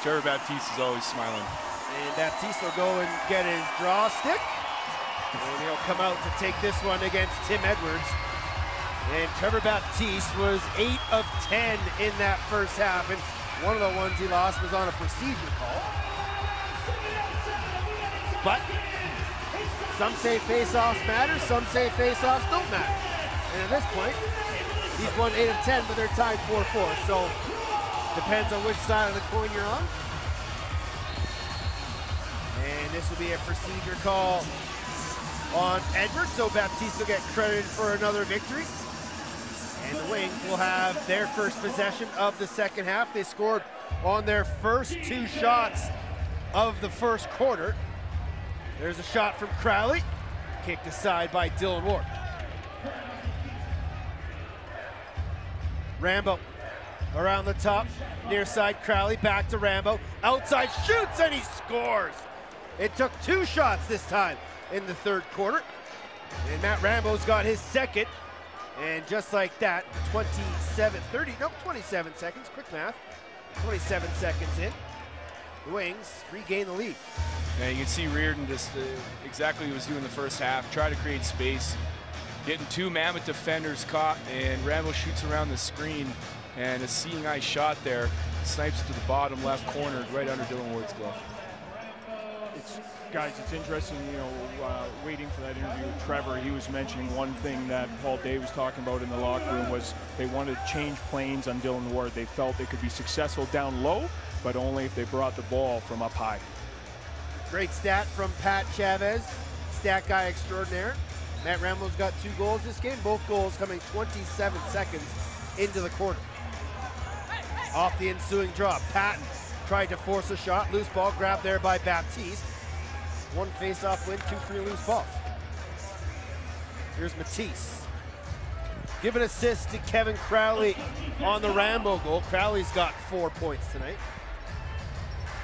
Trevor Baptiste is always smiling. And Baptiste will go and get his draw stick. And he'll come out to take this one against Tim Edwards. And Trevor Baptiste was 8 of 10 in that first half. And one of the ones he lost was on a procedure call. But some say face-offs matter, some say face-offs don't matter. And at this point, he's won 8 of 10, but they're tied 4-4. So depends on which side of the coin you're on. And this will be a procedure call on Edwards, so Baptiste will get credited for another victory. And the Wings will have their first possession of the second half. They scored on their first 2 shots of the first quarter. There's a shot from Crowley, kicked aside by Dylan Ward. Rambo around the top, near side Crowley, back to Rambo, outside shoots and he scores. It took 2 shots this time in the third quarter. And Matt Rambo's got his second. And just like that, 27 seconds, quick math, 27 seconds in, the Wings regain the lead. Yeah, you can see Reardon just exactly what he was doing in the first half, try to create space, getting 2 Mammoth defenders caught, and Rambo shoots around the screen, and a seeing eye shot there, snipes to the bottom left corner, right under Dylan Ward's glove. Guys, it's interesting, you know, waiting for that interview with Trevor, he was mentioning one thing that Paul Day was talking about in the locker room was they wanted to change planes on Dylan Ward. They felt they could be successful down low, but only if they brought the ball from up high. Great stat from Pat Chavez, stat guy extraordinaire. Matt Rambo's got 2 goals this game, both goals coming 27 seconds into the quarter. Off the ensuing draw, Patton tried to force a shot, loose ball grabbed there by Baptiste. 1 face-off win, 2 free loose balls. Here's Matisse. Give an assist to Kevin Crowley on the Rambo goal. Crowley's got 4 points tonight.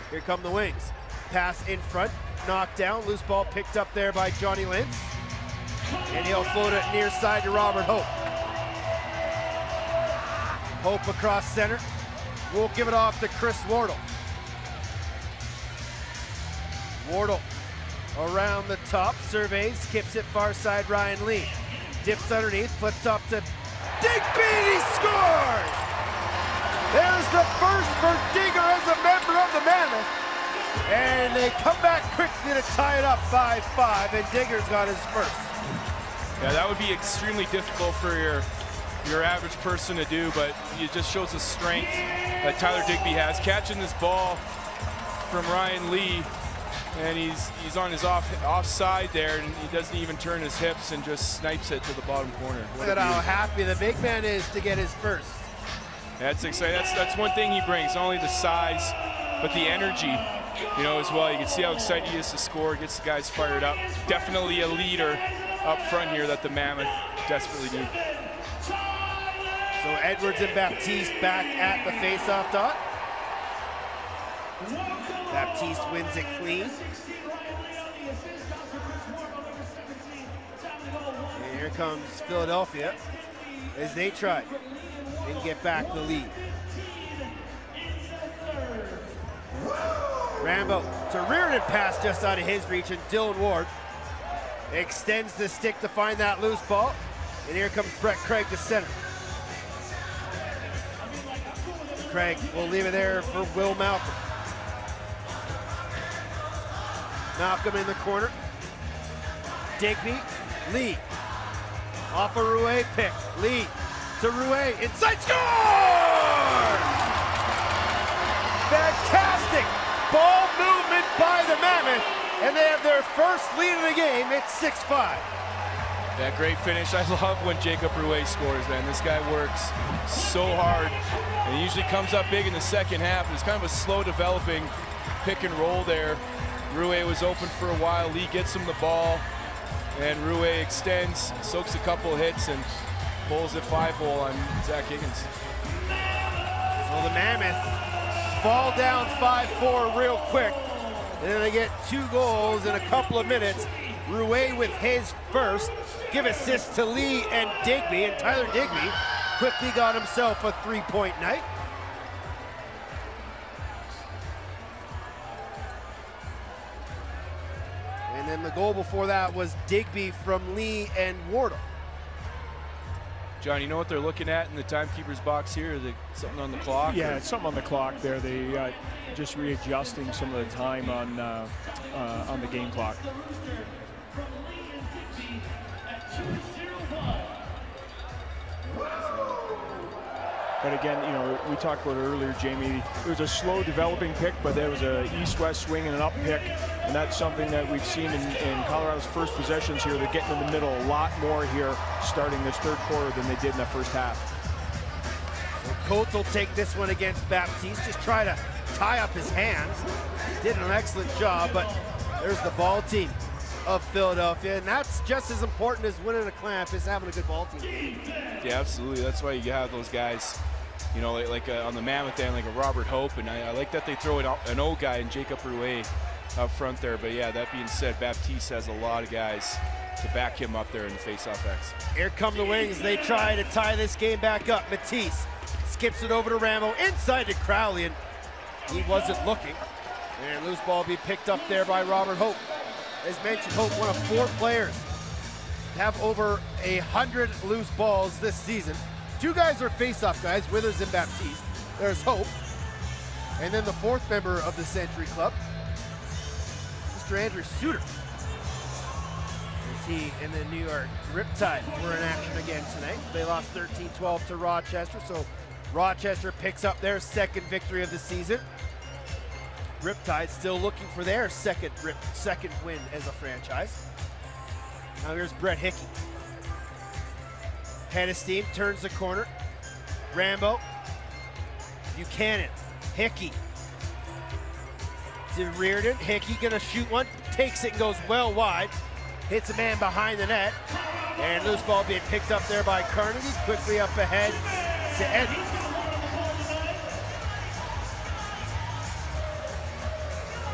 Here come the Wings. Pass in front, knocked down, loose ball picked up there by Johnny Lentz. And he'll float it near side to Robert Hope. Hope across center. We'll give it off to Chris Wardle. Wardle around the top, surveys, skips it far side, Ryan Lee. Dips underneath, flips up to Digby, he scores! There's the first for Digger as a member of the Mammoth. And they come back quickly to tie it up 5-5, and Digger's got his first. Yeah, that would be extremely difficult for your average person to do, but it just shows the strength that Tyler Digby has. Catching this ball from Ryan Lee, and he's on his offside there, and he doesn't even turn his hips and just snipes it to the bottom corner. Look at how happy the big man is to get his first. That's exciting. That's one thing he brings, not only the size, but the energy, you know, as well. You can see how excited he is to score, gets the guys fired up. Definitely a leader up front here that the Mammoth desperately need. So Edwards and Baptiste back at the face-off dot. Baptiste wins it clean. And here comes Philadelphia as they try and get back the lead. Rambo to Reardon, pass just out of his reach, and Dylan Ward extends the stick to find that loose ball. And here comes Brett Craig to center. Craig will leave it there for Will Malcolm. Malcolm in the corner. Digby, Lee. Off a Rouet pick. Lee to Rouet, inside, score! Fantastic ball movement by the Mammoth, and they have their first lead of the game. It's 6-5. Yeah, great finish. I love when Jacob Rouet scores, man. This guy works so hard, and he usually comes up big in the second half. It's kind of a slow developing pick and roll there. Rouet was open for a while. Lee gets him the ball, and Rouet extends, soaks a couple hits, and pulls it 5-hole on Zach Higgins. So the Mammoth fall down 5-4 real quick, and then they get 2 goals in a couple of minutes. Rouet with his first, give assists to Lee and Digby, and Tyler Digby quickly got himself a 3-point night. And then the goal before that was Digby from Lee and Wardle. John, you know what they're looking at in the timekeeper's box here? Is it something on the clock? Yeah, it's something on the clock there. They just readjusting some of the time on the game clock. But again, you know, we talked about it earlier, Jamie. It was a slow developing pick, but there was a east-west swing and an up pick, and that's something that we've seen in Colorado's first possessions here. They're getting in the middle a lot more here, starting this third quarter than they did in that first half. So Coates will take this one against Baptiste, just try to tie up his hands. Did an excellent job, but there's the ball team of Philadelphia, and that's just as important as winning a clamp, is having a good ball team. Yeah, absolutely. That's why you have those guys, you know, like on the Mammoth end, like a Robert Hope, and I like that they throw an old guy in Jacob Rouet up front there. But yeah, that being said, Baptiste has a lot of guys to back him up there in the face-off X. Here come the Wings. They try to tie this game back up. Matisse skips it over to Rambo, inside to Crowley, and he wasn't looking. And loose ball be picked up there by Robert Hope. As mentioned, Hope, one of 4 players to have over 100 loose balls this season. 2 guys are face-off guys, Withers and Baptiste. There's Hope. And then the 4th member of the Century Club, Mr. Andrew Suter. As he and the New York Riptide were in action again tonight. They lost 13-12 to Rochester, so Rochester picks up their 2nd victory of the season. Riptide still looking for their second win as a franchise. Now here's Brett Hickey. Hennestein turns the corner. Rambo. Buchanan. Hickey. To Reardon. Hickey gonna shoot one. Takes it and goes well wide. Hits a man behind the net. And loose ball being picked up there by Carnegie. Quickly up ahead to Edmonds.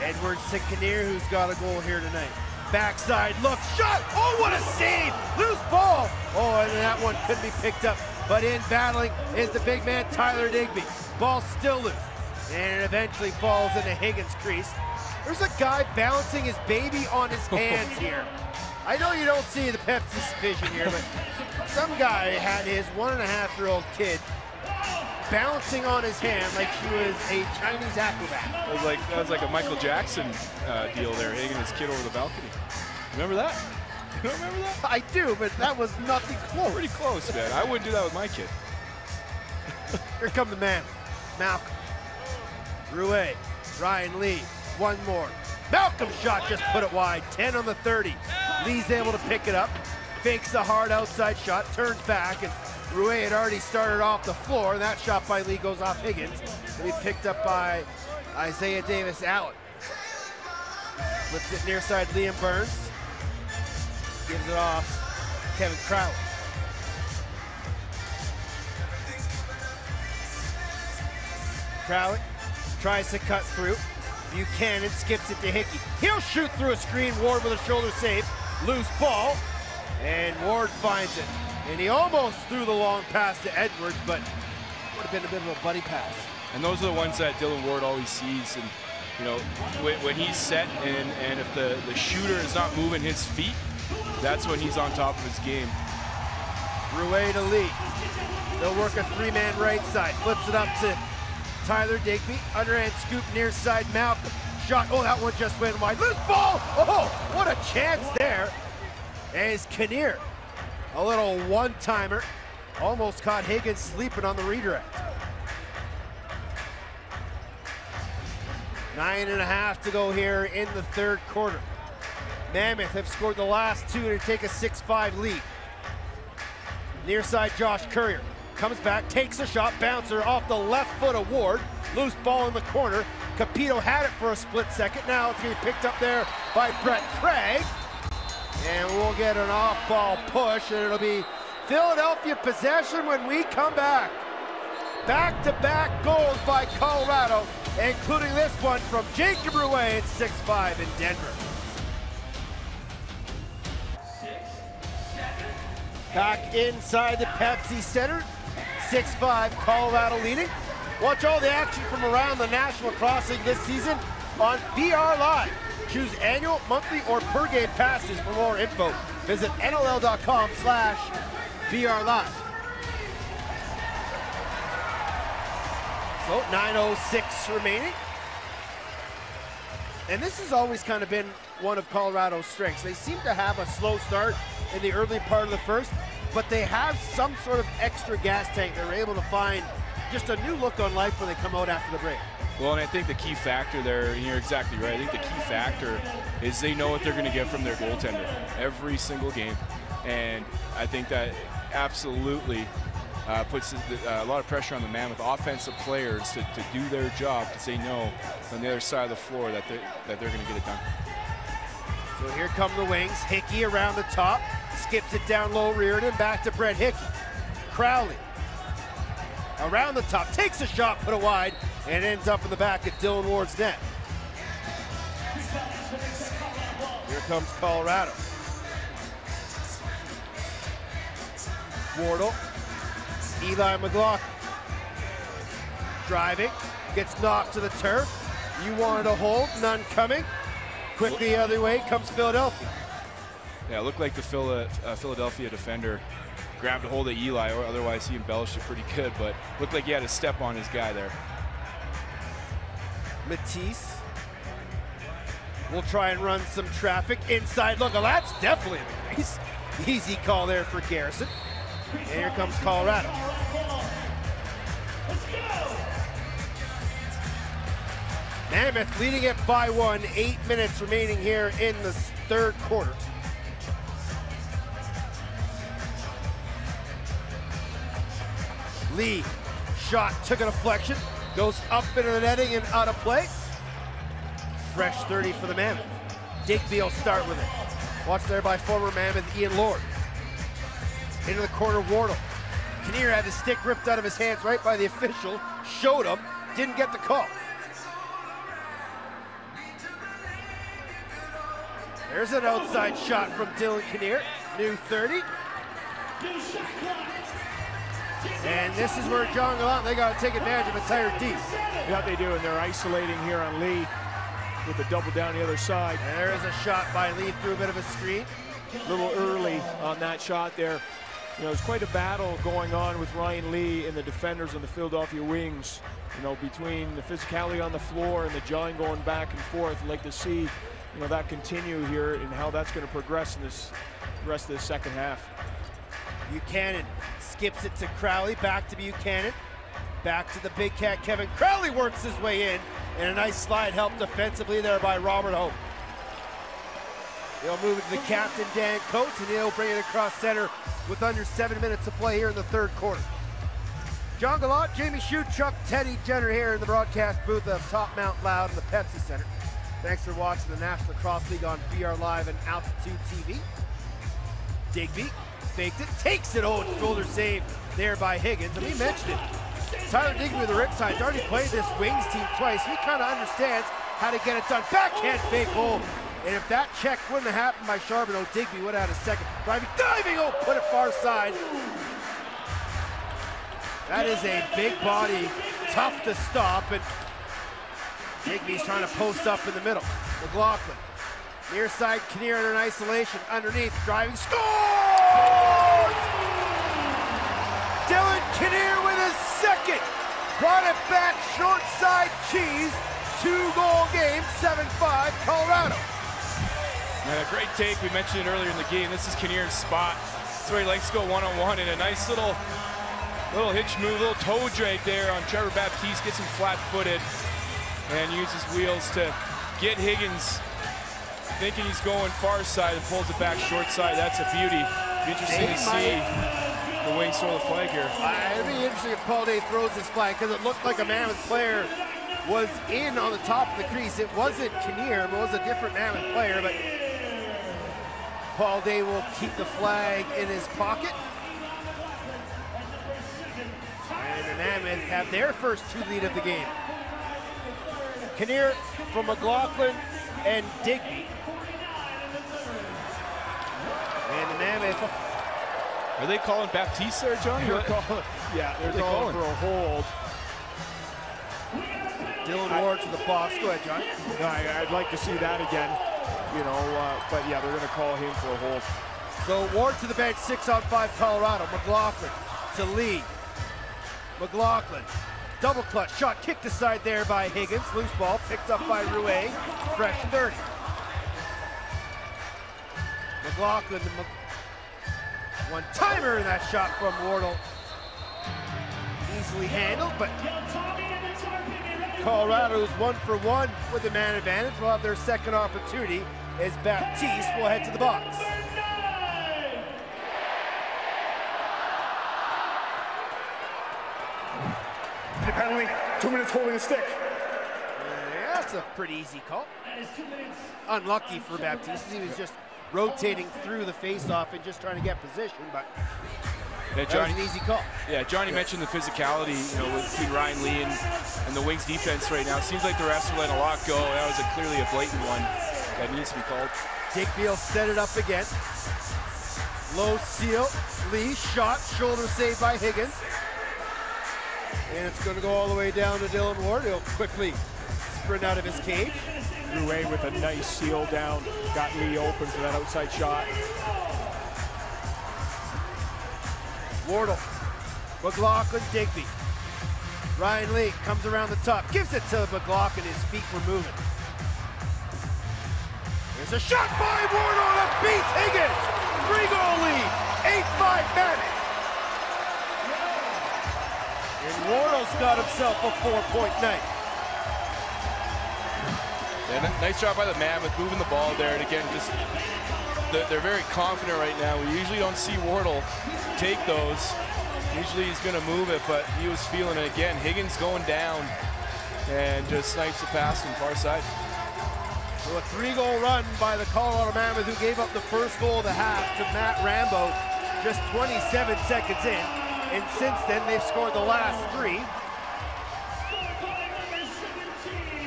Edwards to Kinnear, who's got a goal here tonight. Backside look, shot! Oh, what a save! Loose ball! Oh, and that one couldn't be picked up. But in battling is the big man, Tyler Digby. Ball still loose. And it eventually falls into Higgins' crease. There's a guy balancing his baby on his hands here. I know you don't see the Pepsi's vision here, but some guy had his 1.5-year-old kid bouncing on his hand like she was a Chinese acrobat. That was like a Michael Jackson deal there, hanging his kid over the balcony. Remember that? You don't remember that? I do, but that was nothing close. Pretty close, man. I wouldn't do that with my kid. Here come the man, Malcolm. Rouet, Ryan Lee, one more. Malcolm's shot just put it wide, 10 on the 30. Lee's able to pick it up, fakes a hard outside shot, turns back, and Rouet had already started off the floor, and that shot by Lee goes off Higgins. To be picked up by Isaiah Davis-Allen. Flips it near side, Liam Burns. Gives it off Kevin Crowley. Crowley tries to cut through. Buchanan skips it to Hickey. He'll shoot through a screen. Ward with a shoulder save. Loose ball. And Ward finds it. And he almost threw the long pass to Edwards, but would have been a bit of a buddy pass. And those are the ones that Dylan Ward always sees. And, you know, when he's set and if the shooter is not moving his feet, that's when he's on top of his game. Rouet to Lee. They'll work a 3-man right side. Flips it up to Tyler Digby. Underhand scoop near side, Malcolm. Shot, oh, that one just went wide. Loose ball! Oh, what a chance there. As Kinnear, a little one-timer. Almost caught Higgins sleeping on the redirect. 9.5 to go here in the third quarter. Mammoth have scored the last 2 to take a 6-5 lead. Near side, Josh Courier comes back, takes a shot, bouncer off the left foot of Ward. Loose ball in the corner. Capito had it for a split second. Now it's getting picked up there by Brett Craig. And we'll get an off-ball push, and it'll be Philadelphia possession when we come back. Back-to-back goals by Colorado, including this one from Jacob Rouet. It's 6-5 in Denver. Back inside the Pepsi Center, 6-5, Colorado leading. Watch all the action from around the National Crossing this season on BR Live. Choose annual, monthly, or per game passes. For more info, visit NLL.com/VRLive. So 9:06 remaining. And this has always kind of been one of Colorado's strengths. They seem to have a slow start in the early part of the first, but they have some sort of extra gas tank. They're able to find just a new look on life when they come out after the break. Well, and I think the key factor there, and you're exactly right, I think the key factor is they know what they're going to get from their goaltender every single game. And I think that absolutely puts a lot of pressure on the Mammoth offensive players to do their job, because they know on the other side of the floor that they're going to get it done. So here come the Wings. Hickey around the top, skips it down low, Reardon, back to Brett Hickey. Crowley around the top, takes a shot, put it wide, and ends up in the back at Dylan Ward's net. Here comes Colorado. Wardle, Eli McLaughlin. Driving, gets knocked to the turf. You wanted a hold, none coming. Quickly the other way comes Philadelphia. Yeah, it looked like the Philadelphia defender grabbed a hold of Eli, or otherwise he embellished it pretty good, but looked like he had a step on his guy there. Matisse will try and run some traffic inside. Look, well, that's definitely a nice easy call there for Garrison. And here comes Colorado. Mammoth leading it by 1, 8 minutes remaining here in the third quarter. Lee, shot took a deflection, goes up into the netting and out of play. Fresh 30 for the Mammoth. Digby will start with it. Watched there by former Mammoth Ian Lord. Into the corner, Wardle. Kinnear had the stick ripped out of his hands right by the official, showed him, didn't get the call. There's an outside shot from Dylan Kinnear, new 30. And this is where John Gallant, they got to take advantage of a tired D. Yeah, they do, and they're isolating here on Lee with the double down the other side. And there is a shot by Lee through a bit of a screen. A little early on that shot there. You know, it's quite a battle going on with Ryan Lee and the defenders on the Philadelphia Wings. You know, between the physicality on the floor and the jawing going back and forth. I'd like to see, you know, that continue here and how that's going to progress in this rest of the second half. Buchanan skips it to Crowley, back to Buchanan, back to the big cat Kevin. Crowley works his way in, and a nice slide help defensively there by Robert Hope. They'll move it to the captain, Dan Coates, and he'll bring it across center with under 7 minutes to play here in the third quarter. John Gallant, Jamie Shute, Chuck, Teddy Jenner here in the broadcast booth of Top Mount Loud in the Pepsi Center. Thanks for watching the National Lacrosse League on VR Live and Altitude TV. Digby faked it, takes it, oh, shoulder save there by Higgins, and we mentioned it. Tyler Digby with the riptide, he's already played this Wings team twice. He kind of understands how to get it done. Backhand fake hole, and if that check wouldn't have happened by Charbonneau, Digby would have had a second. Diving, oh, put it far side. That is a big body, tough to stop, and Digby's trying to post up in the middle. McLaughlin, near side, Kinnear under an isolation, underneath, driving, scores! Dylan Kinnear with his second. Brought it back, short side, Cheese. 2-goal game, 7-5, Colorado. Yeah, great take, we mentioned it earlier in the game. This is Kinnear's spot. That's where he likes to go one-on-one, and a nice little hitch move, little toe drag there on Trevor Baptiste, gets him flat-footed and uses wheels to get Higgins thinking he's going far side and pulls it back short side. That's a beauty. Be interesting to see the Wings throw the flag here. It'd be interesting if Paul Day throws this flag, because it looked like a Mammoth player was in on the top of the crease. It wasn't Kinnear, but it was a different Mammoth player, but Paul Day will keep the flag in his pocket. And the Mammoth have their first 2 lead of the game. Kinnear from McLaughlin and Digby. And the Mammoth. Are they calling Baptiste there, John? Yeah, they're calling for a hold. Dylan Ward to the box. Go ahead, John. I'd like to see that again, you know, but yeah, they're going to call him for a hold. So Ward to the bench, 6-on-5 Colorado. McLaughlin to Lee. McLaughlin, double clutch, shot kicked aside there by Higgins. Loose ball picked up by Rouet, fresh 30. McLaughlin, one-timer in that shot from Wardle. Easily handled, but Colorado's 1 for 1 with the man advantage. Will have their second opportunity as Baptiste will head to the box. The penalty, 2 minutes holding the stick. Yeah, that's a pretty easy call. Unlucky for Baptiste. He was just rotating through the face-off and just trying to get position, but yeah, that was an easy call. Yeah, Johnny mentioned the physicality, you know, between Ryan Lee and the Wings defense right now. It seems like the refs are letting a lot go. That was clearly a blatant one that needs to be called. Digby will set it up again. Low seal, Lee, shot, shoulder saved by Higgins. And it's going to go all the way down to Dylan Ward. He'll quickly sprint out of his cage. Rouet with a nice seal down, got Lee open for that outside shot. Wardle, McLaughlin, Digby. Ryan Lee comes around the top, gives it to McLaughlin, his feet were moving. There's a shot by Wardle that beats Higgins. 3-goal lead, 8-5 Mammoth. And Wardle's got himself a 4-point night. Yeah, nice job by the Mammoth moving the ball there, and again, just they're very confident right now. We usually don't see Wardle take those. Usually he's going to move it, but he was feeling it again. Higgins going down and just snipes the pass from far side. So a 3-goal run by the Colorado Mammoth, who gave up the first goal of the half to Matt Rambo just 27 seconds in. And since then, they've scored the last 3.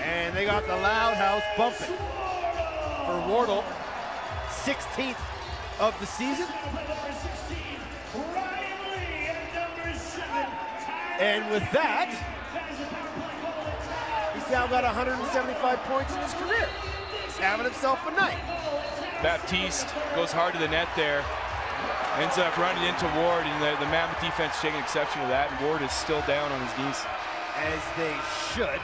And they got the Loud House bumping for Wardle. 16th of the season. And with that, he's now got 175 points in his career. He's having himself a night. Baptiste goes hard to the net there. Ends up running into Ward, and the Mammoth defense taking exception to that, and Ward is still down on his knees. As they should.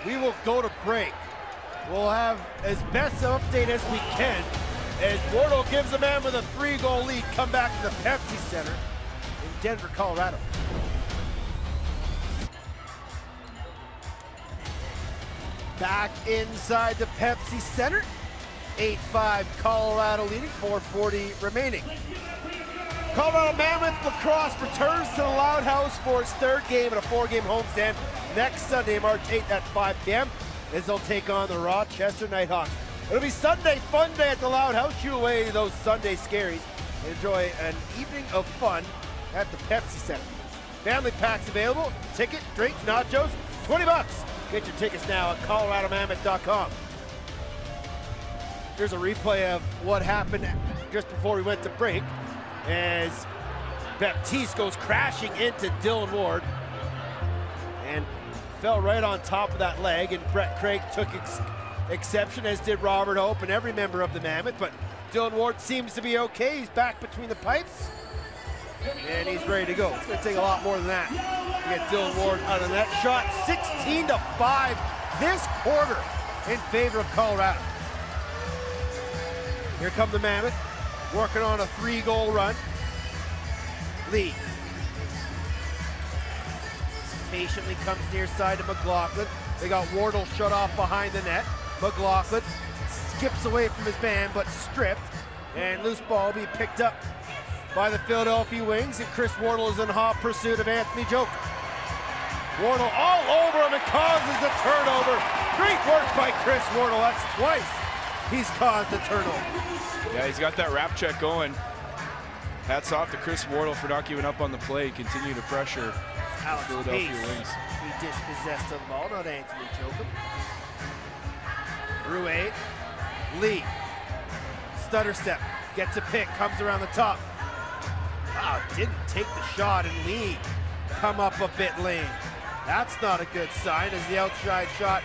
We will go to break. We'll have as best an update as we can as Wardle gives the Mammoth a 3-goal lead. Come back to the Pepsi Center in Denver, Colorado. Back inside the Pepsi Center. 8-5 Colorado leading, 4:40 remaining. Colorado Mammoth lacrosse returns to the Loud House for its 3rd game in a 4-game homestand next Sunday, March 8th at 5 p.m. as they'll take on the Rochester Nighthawks. It'll be Sunday fun day at the Loud House. Shoot away those Sunday scaries and enjoy an evening of fun at the Pepsi Center. Family packs available. Ticket, drink, nachos, $20. Get your tickets now at coloradomammoth.com. Here's a replay of what happened just before we went to break as Baptiste goes crashing into Dylan Ward and fell right on top of that leg, and Brett Craig took exception, as did Robert Hope and every member of the Mammoth, but Dylan Ward seems to be okay. He's back between the pipes and he's ready to go. It's going to take a lot more than that to get Dylan Ward out of that shot. 16-5 this quarter in favor of Colorado. Here come the Mammoth, working on a 3-goal run. Lee patiently comes near side to McLaughlin. They got Wardle shut off behind the net. McLaughlin skips away from his man, but stripped. And loose ball being picked up by the Philadelphia Wings, and Chris Wardle is in hot pursuit of Anthony Joker. Wardle all over him and causes the turnover. Great work by Chris Wardle. That's twice he's caused the turnover. Yeah, he's got that wrap check going. Hats off to Chris Wardle for not giving up on the play. Continue to pressure Alex Philadelphia Pace. Wings. He dispossessed of the ball, not Anthony Joker. Rouet, Lee, stutter step, gets a pick, comes around the top. Wow, didn't take the shot, and Lee come up a bit lame. That's not a good sign as the outside shot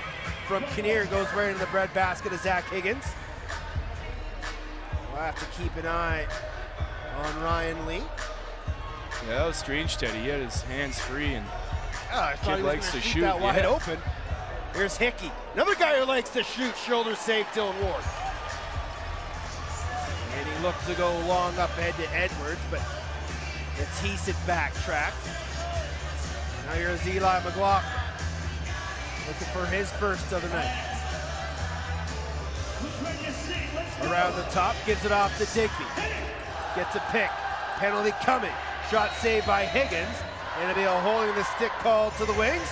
from Kinnear goes right in the breadbasket of Zach Higgins. We'll have to keep an eye on Ryan Lee. Yeah, that was strange, Teddy. He had his hands free, and I thought kid he was likes gonna to shoot shoot. that wide Yeah. open. Here's Hickey, another guy who likes to shoot. Shoulder save, Dylan Ward. And he looked to go long up ahead to Edwards, but Matisse had backtracked. Now here's Eli McLaughlin, looking for his first of the night. Around the top, gives it off to Digby. Gets a pick, penalty coming. Shot saved by Higgins, and it'll be a holding the stick call to the Wings.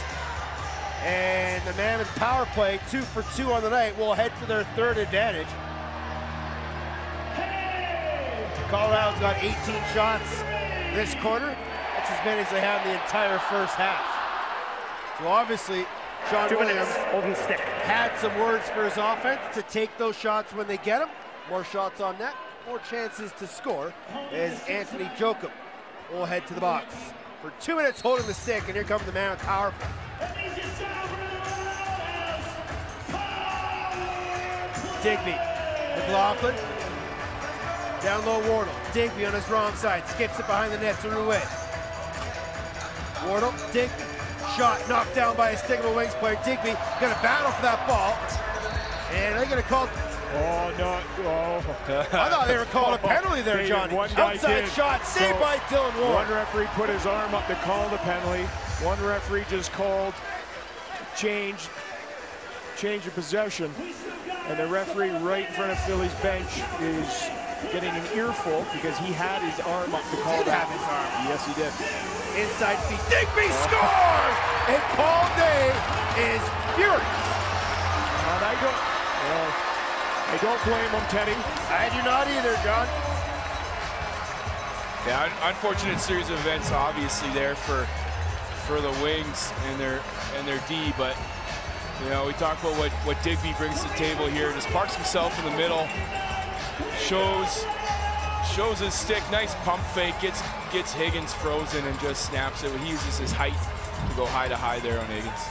And the Mammoth power play, 2 for 2 on the night, will head for their third advantage. Colorado's got 18 shots this quarter. That's as many as they had in the entire first half. So obviously, Sean 2 minutes, Williams holding stick. had some words for his offense to take those shots when they get them. More shots on net, more chances to score as Anthony Jokum will head to the box. For 2 minutes holding the stick, and here comes the Mammoth power play. Digby, McLaughlin, down low Wardle. Digby on his wrong side, skips it behind the net to Rouet. Wardle, Digby, shot knocked down by a Stigma Wings player. Digby gonna battle for that ball, and they're gonna call. Oh, no. Oh. I thought they were calling a penalty there, Johnny. One guy Outside did. shot, saved So, by Dylan Ward. One referee put his arm up to call the penalty. One referee just called change of possession. And the referee right in front of Philly's bench is getting an earful because he had his arm up to call Did that. have his arm. Yes, he did. Inside feed, Digby scores! And Paul Day is furious. And I don't blame him, Teddy. I do not either, John. Yeah, unfortunate series of events, obviously there for the Wings and their D, but you know, we talk about what Digby brings to the table here. Just parks himself in the middle, shows his stick, nice pump fake, gets Higgins frozen and just snaps it. He uses his height to go high to high there on Higgins.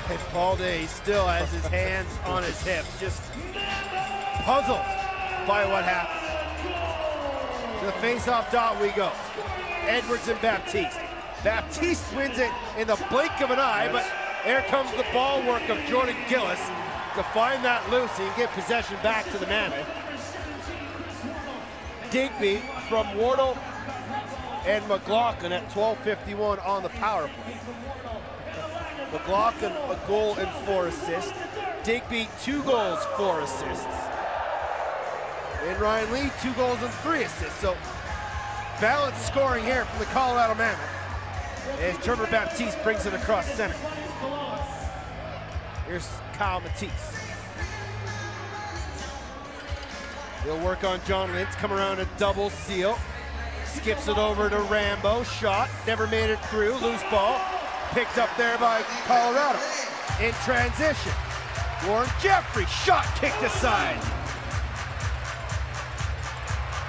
And Paul Day still has his hands on his hips, just puzzled by what happened. To the face-off dot we go. Edwards and Baptiste. Baptiste wins it in the blink of an eye, but there comes the ball work of Jordan Gillis to find that loose and get possession back to the Mammoth. Digby from Wardle and McLaughlin at 12:51 on the power play. McLaughlin a goal and 4 assists. Digby 2 goals, 4 assists. And Ryan Lee 2 goals and 3 assists. So balanced scoring here from the Colorado Mammoth as Trevor Baptiste brings it across center. Here's Kyle Matisse. He'll work on John Lintz, come around a double seal. Skips it over to Rambo, shot, never made it through, loose ball. Picked up there by Colorado. In transition, Warren Jeffrey, shot kicked aside.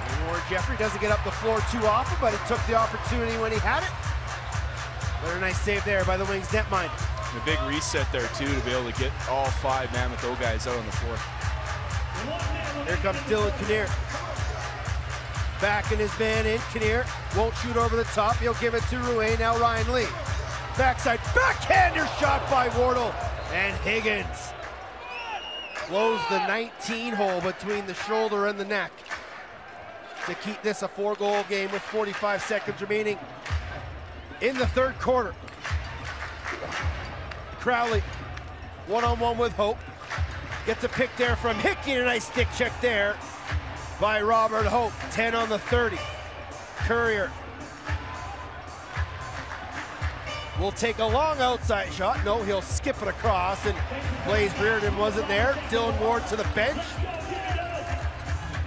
And Warren Jeffrey doesn't get up the floor too often, but he took the opportunity when he had it. But a nice save there by the Wings netminder. A big reset there too to be able to get all 5 Mammoth O guys out on the floor. Here comes Dylan Kinnear. Back in his man in, Kinnear won't shoot over the top. He'll give it to Rouet, now Ryan Lee. Backside, backhander shot by Wardle, and Higgins blows the 19 hole between the shoulder and the neck to keep this a 4-goal game with 45 seconds remaining in the third quarter. Crowley, one-on-one with Hope. Gets a pick there from Hickey, and a nice stick check there by Robert Hope. 10 on the 30. Courier will take a long outside shot. No, he'll skip it across, and Blaze Reardon wasn't there. Dylan Ward to the bench.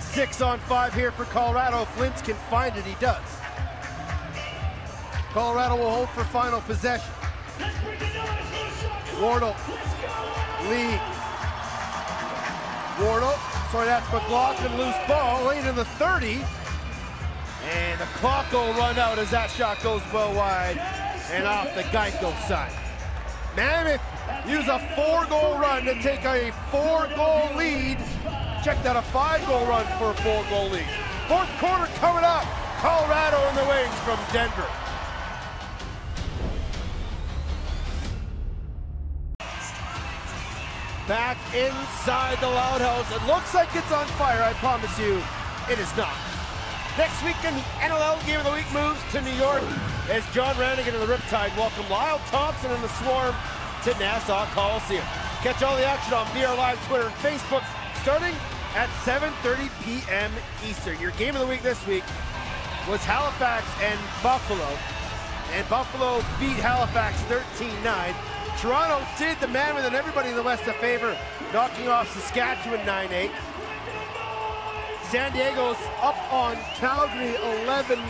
6 on 5 here for Colorado. If Flintz can find it, he does. Colorado will hold for final possession. Wardle, Lee. Wardle, sorry, that's McLaughlin, loose ball, late in the 30. And the clock will run out as that shot goes well wide. and off the Geico side. Mammoth use a 4-goal run to take a 4-goal lead. Check that, a 5-goal run for a 4-goal lead. Fourth quarter coming up. Colorado in the wings from Denver. Back inside the Loud House. It looks like it's on fire. I promise you, it is not. Next weekend, the NLL Game of the Week moves to New York as John Rannigan and the Riptide welcome Lyle Thompson and the Swarm to Nassau Coliseum. Catch all the action on BR Live, Twitter, and Facebook starting at 7:30 p.m. Eastern. Your Game of the Week this week was Halifax and Buffalo. And Buffalo beat Halifax 13-9. Toronto did the Mammoth and everybody in the West a favor, knocking off Saskatchewan 9-8. San Diego's up on Calgary 11-9.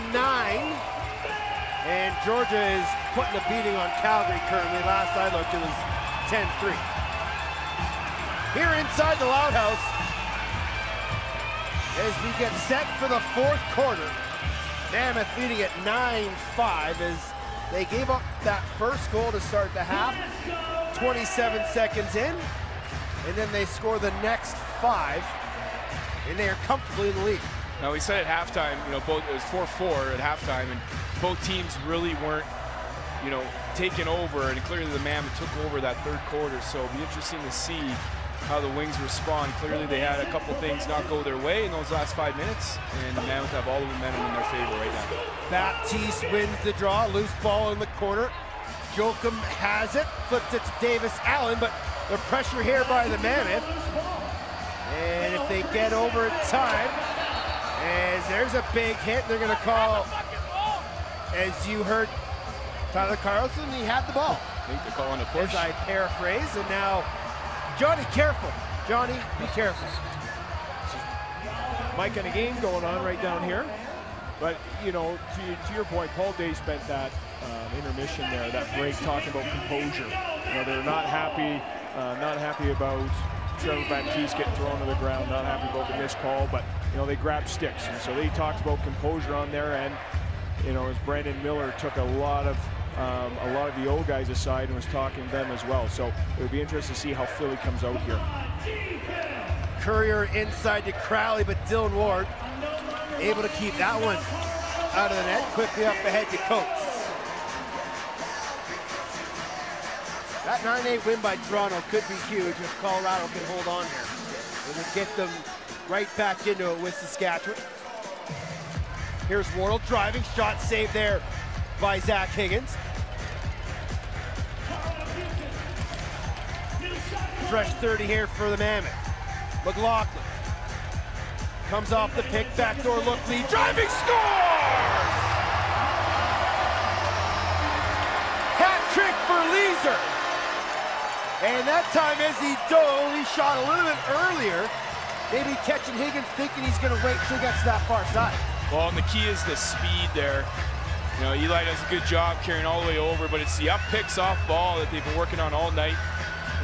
And Georgia is putting a beating on Calgary currently. Last I looked, it was 10-3. Here inside the Loud House, as we get set for the fourth quarter, Mammoth leading at 9-5 as they gave up that first goal to start the half, 27 seconds in, and then they score the next 5, and they are comfortably in the lead. Now we said at halftime, both it was 4-4 at halftime, and both teams really weren't, taking over, and clearly the Mammoth took over that third quarter. So it'll be interesting to see how the Wings respond. Clearly they had a couple things not go their way in those last 5 minutes, and the Mammoth have all the momentum in their favor right now. Baptiste wins the draw, loose ball in the corner. Joachim has it, flips it to Davis Allen, but the pressure here by the Mammoth. And if they get over in time, as there's a big hit, they're gonna call, as you heard Tyler Carlson, he had the ball. I think they're calling a push. As I paraphrase, and now Johnny, careful. Johnny, be careful. Mike and a game going on right down here. But, to your point, Paul Day spent that intermission there, that break, talking about composure. They're not happy about Trevor Baptiste getting thrown to the ground, not happy about the missed call, but, they grabbed sticks. And so they talked about composure on their end. As Brandon Miller took a lot of the old guys aside and was talking to them as well. So it would be interesting to see how Philly comes out here. Courier inside to Crowley, but Dylan Ward able to keep that one out of the net. Quickly up ahead to Coates. That 9-8 win by Toronto could be huge if Colorado can hold on here. It would get them right back into it with Saskatchewan. Here's Wardle driving, shot saved there by Zach Higgins. Fresh 30 here for the Mammoth. McLaughlin comes off the pick, backdoor look lead, driving, scores! Hat trick for Leeser. And that time as he dove, he shot a little bit earlier. Maybe catching Higgins thinking he's gonna wait until he gets to that far side. Well, and the key is the speed there. Eli does a good job carrying all the way over, but it's the up picks off ball that they've been working on all night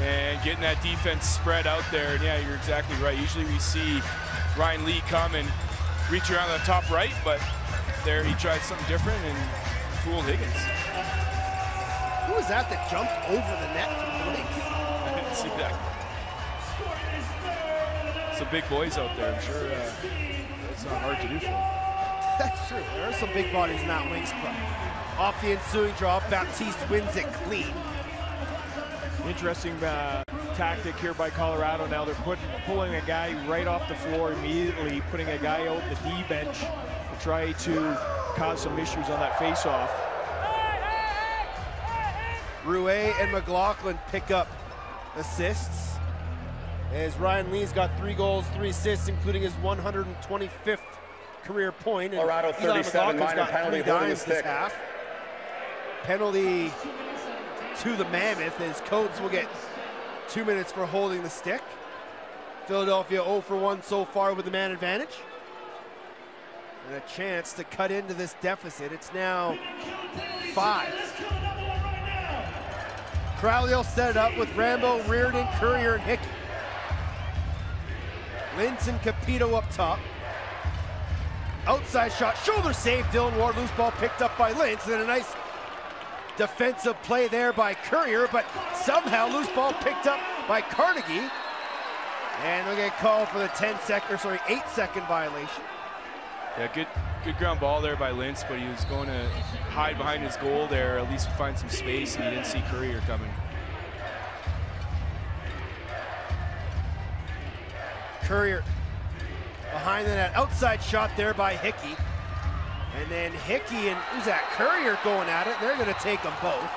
and getting that defense spread out there. And yeah, you're exactly right. Usually we see Ryan Lee come and reach around the top right, but there he tried something different and fooled Higgins. Who was that jumped over the net from the Wings? I didn't see that. Some big boys out there. I'm sure it's not hard to do for them. That's true. There are some big bodies in that Wings club. Off the ensuing draw, Baptiste wins it clean. Interesting tactic here by Colorado. Now they're pulling a guy right off the floor immediately, putting a guy out in the D bench to try to cause some issues on that face-off. Rouet and McLaughlin pick up assists. As Ryan Lee's got 3 goals, 3 assists, including his 125th career point. And Colorado 37, minor penalty holding the stick. Half. Penalty to the Mammoth as Coates will get 2 minutes for holding the stick. Philadelphia 0 for 1 so far with the man advantage. And a chance to cut into this deficit. It's now 5. Crowley will set it up with Rambo, Reardon, Courier, and Hickey. Lintz and Capito up top. Outside shot, shoulder save, Dylan Ward, loose ball picked up by Lintz, and then a nice Defensive play there by Courier, but somehow loose ball picked up by Carnegie. And they'll get called for the 8-second violation. Yeah, good ground ball there by Lintz, but he was going to hide behind his goal there, at least find some space, and he didn't see Courier coming. Courier behind the net, outside shot there by Hickey. And then Hickey and who's that? Courier going at it. They're going to take them both.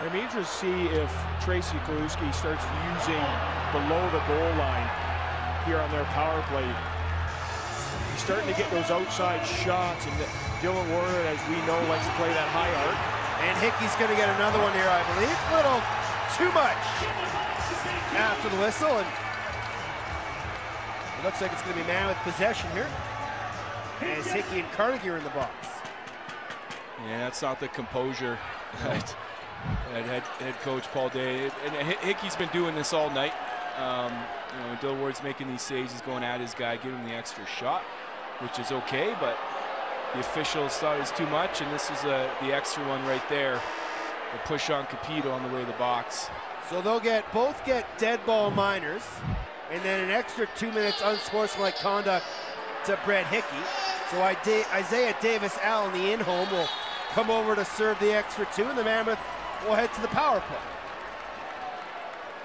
I'm interested to see if Tracy Kaluski starts using below the goal line here on their power play. He's starting to get those outside shots, and Dylan Warner, as we know, likes to play that high arc. And Hickey's going to get another one here, I believe. A little too much after the whistle, and it looks like it's going to be man with possession here, as Hickey and Carnegie are in the box. Yeah, that's not the composure that head coach Paul Day. And Hickey's been doing this all night. Dylan Ward's making these saves. He's going at his guy, giving him the extra shot, which is okay, but the officials thought it was too much, and this is the extra one right there. The push on Capito on the way to the box. So they'll both get dead ball minors, and then an extra 2 minutes unsportsmanlike conduct to Brett Hickey. So Isaiah Davis-Allen, the in-home, will come over to serve the extra 2, and the Mammoth will head to the power play.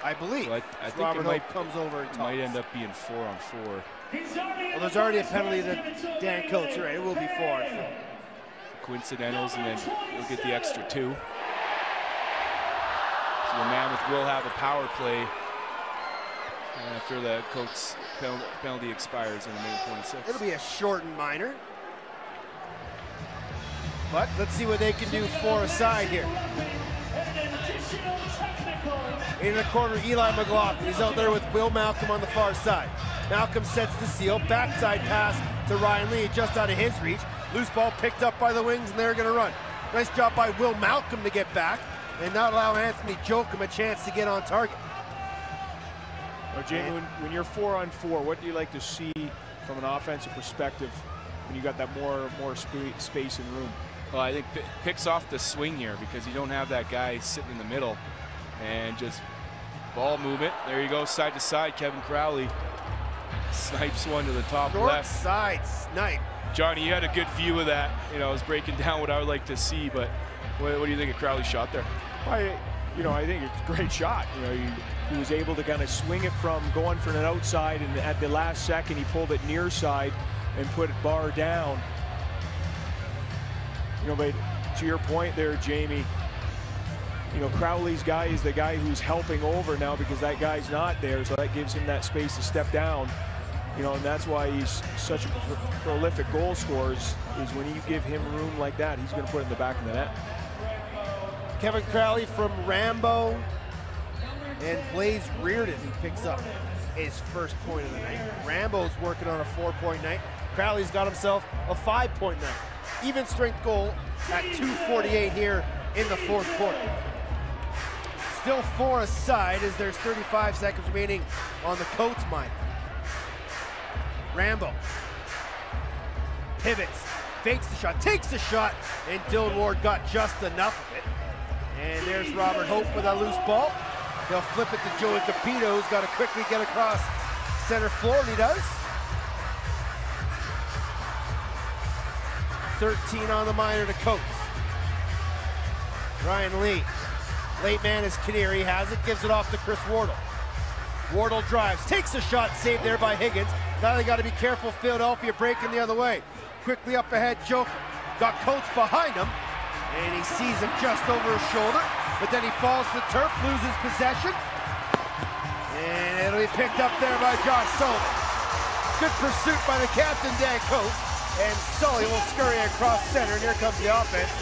I believe. Well, I think Robert it might, Hope comes over and might end up being 4-on-4. Well, there's already a penalty to Dan Coates, right? It will be 4-on-4. Coincidentals, and then we'll get the extra 2. So the Mammoth will have a power play after the Coates penalty expires in the main 26. It'll be a shortened minor. But let's see what they can do for a side here. In the corner, Eli McLaughlin. He's out there with Will Malcolm on the far side. Malcolm sets the seal. Backside pass to Ryan Lee, just out of his reach. Loose ball picked up by the wings, and they're going to run. Nice job by Will Malcolm to get back and not allow Anthony Joachim a chance to get on target. Well, Jamie, when you're 4-on-4, what do you like to see from an offensive perspective when you got that more space and room? Well, I think picks off the swing here because you don't have that guy sitting in the middle, and just ball movement. There you go, side to side. Kevin Crowley snipes one to the top Short left. Side snipe. Johnny, you had a good view of that. I was breaking down what I would like to see, but what do you think of Crowley's shot there? I think it's a great shot. He was able to kind of swing it from going for an outside, and at the last second he pulled it near side and put it bar down. But to your point there, Jamie, Crowley's guy is the guy who's helping over now because that guy's not there, so that gives him that space to step down. And that's why he's such a prolific goal scorer, is when you give him room like that, he's going to put it in the back of the net. Kevin Crowley from Rambo, and Blaze Reardon picks up his first point of the night. Rambo's working on a 4-point night. Crowley's got himself a 5-point night. Even strength goal at 2:48 here in the fourth quarter. Still 4 aside as there's 35 seconds remaining on the Coates minor. Rambo pivots, fakes the shot, takes the shot, and Dylan Ward got just enough of it. And there's Robert Hope with a loose ball. He'll flip it to Joey Capito, who's got to quickly get across center floor, and he does. 13 on the minor to Coates. Ryan Lee. Late man is Kinnear. He has it, gives it off to Chris Wardle. Wardle drives, takes a shot, saved there by Higgins. Now they got to be careful, Philadelphia breaking the other way. Quickly up ahead, Joker. Got Coates behind him, and he sees him just over his shoulder, but then he falls to the turf, loses possession, and it'll be picked up there by Josh Sullivan. Good pursuit by the captain, Dan Coates, and Sully will scurry across center, and here comes the offense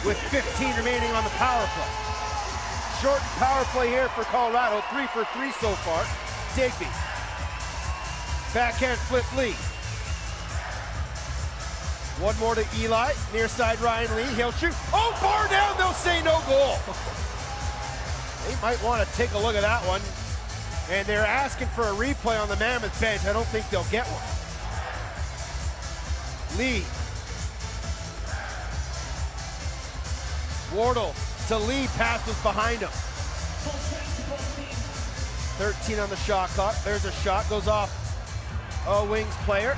with 15 remaining on the power play. Short power play here for Colorado, 3 for 3 so far. Digby. Backhand flip Lee. One more to Eli, near side Ryan Lee, he'll shoot. Oh, bar down, they'll say no goal. They might want to take a look at that one. And they're asking for a replay on the Mammoth bench. I don't think they'll get one. Lee. Wardle to Lee, pass was behind him. 13 on the shot clock. There's a shot, goes off a Wings player.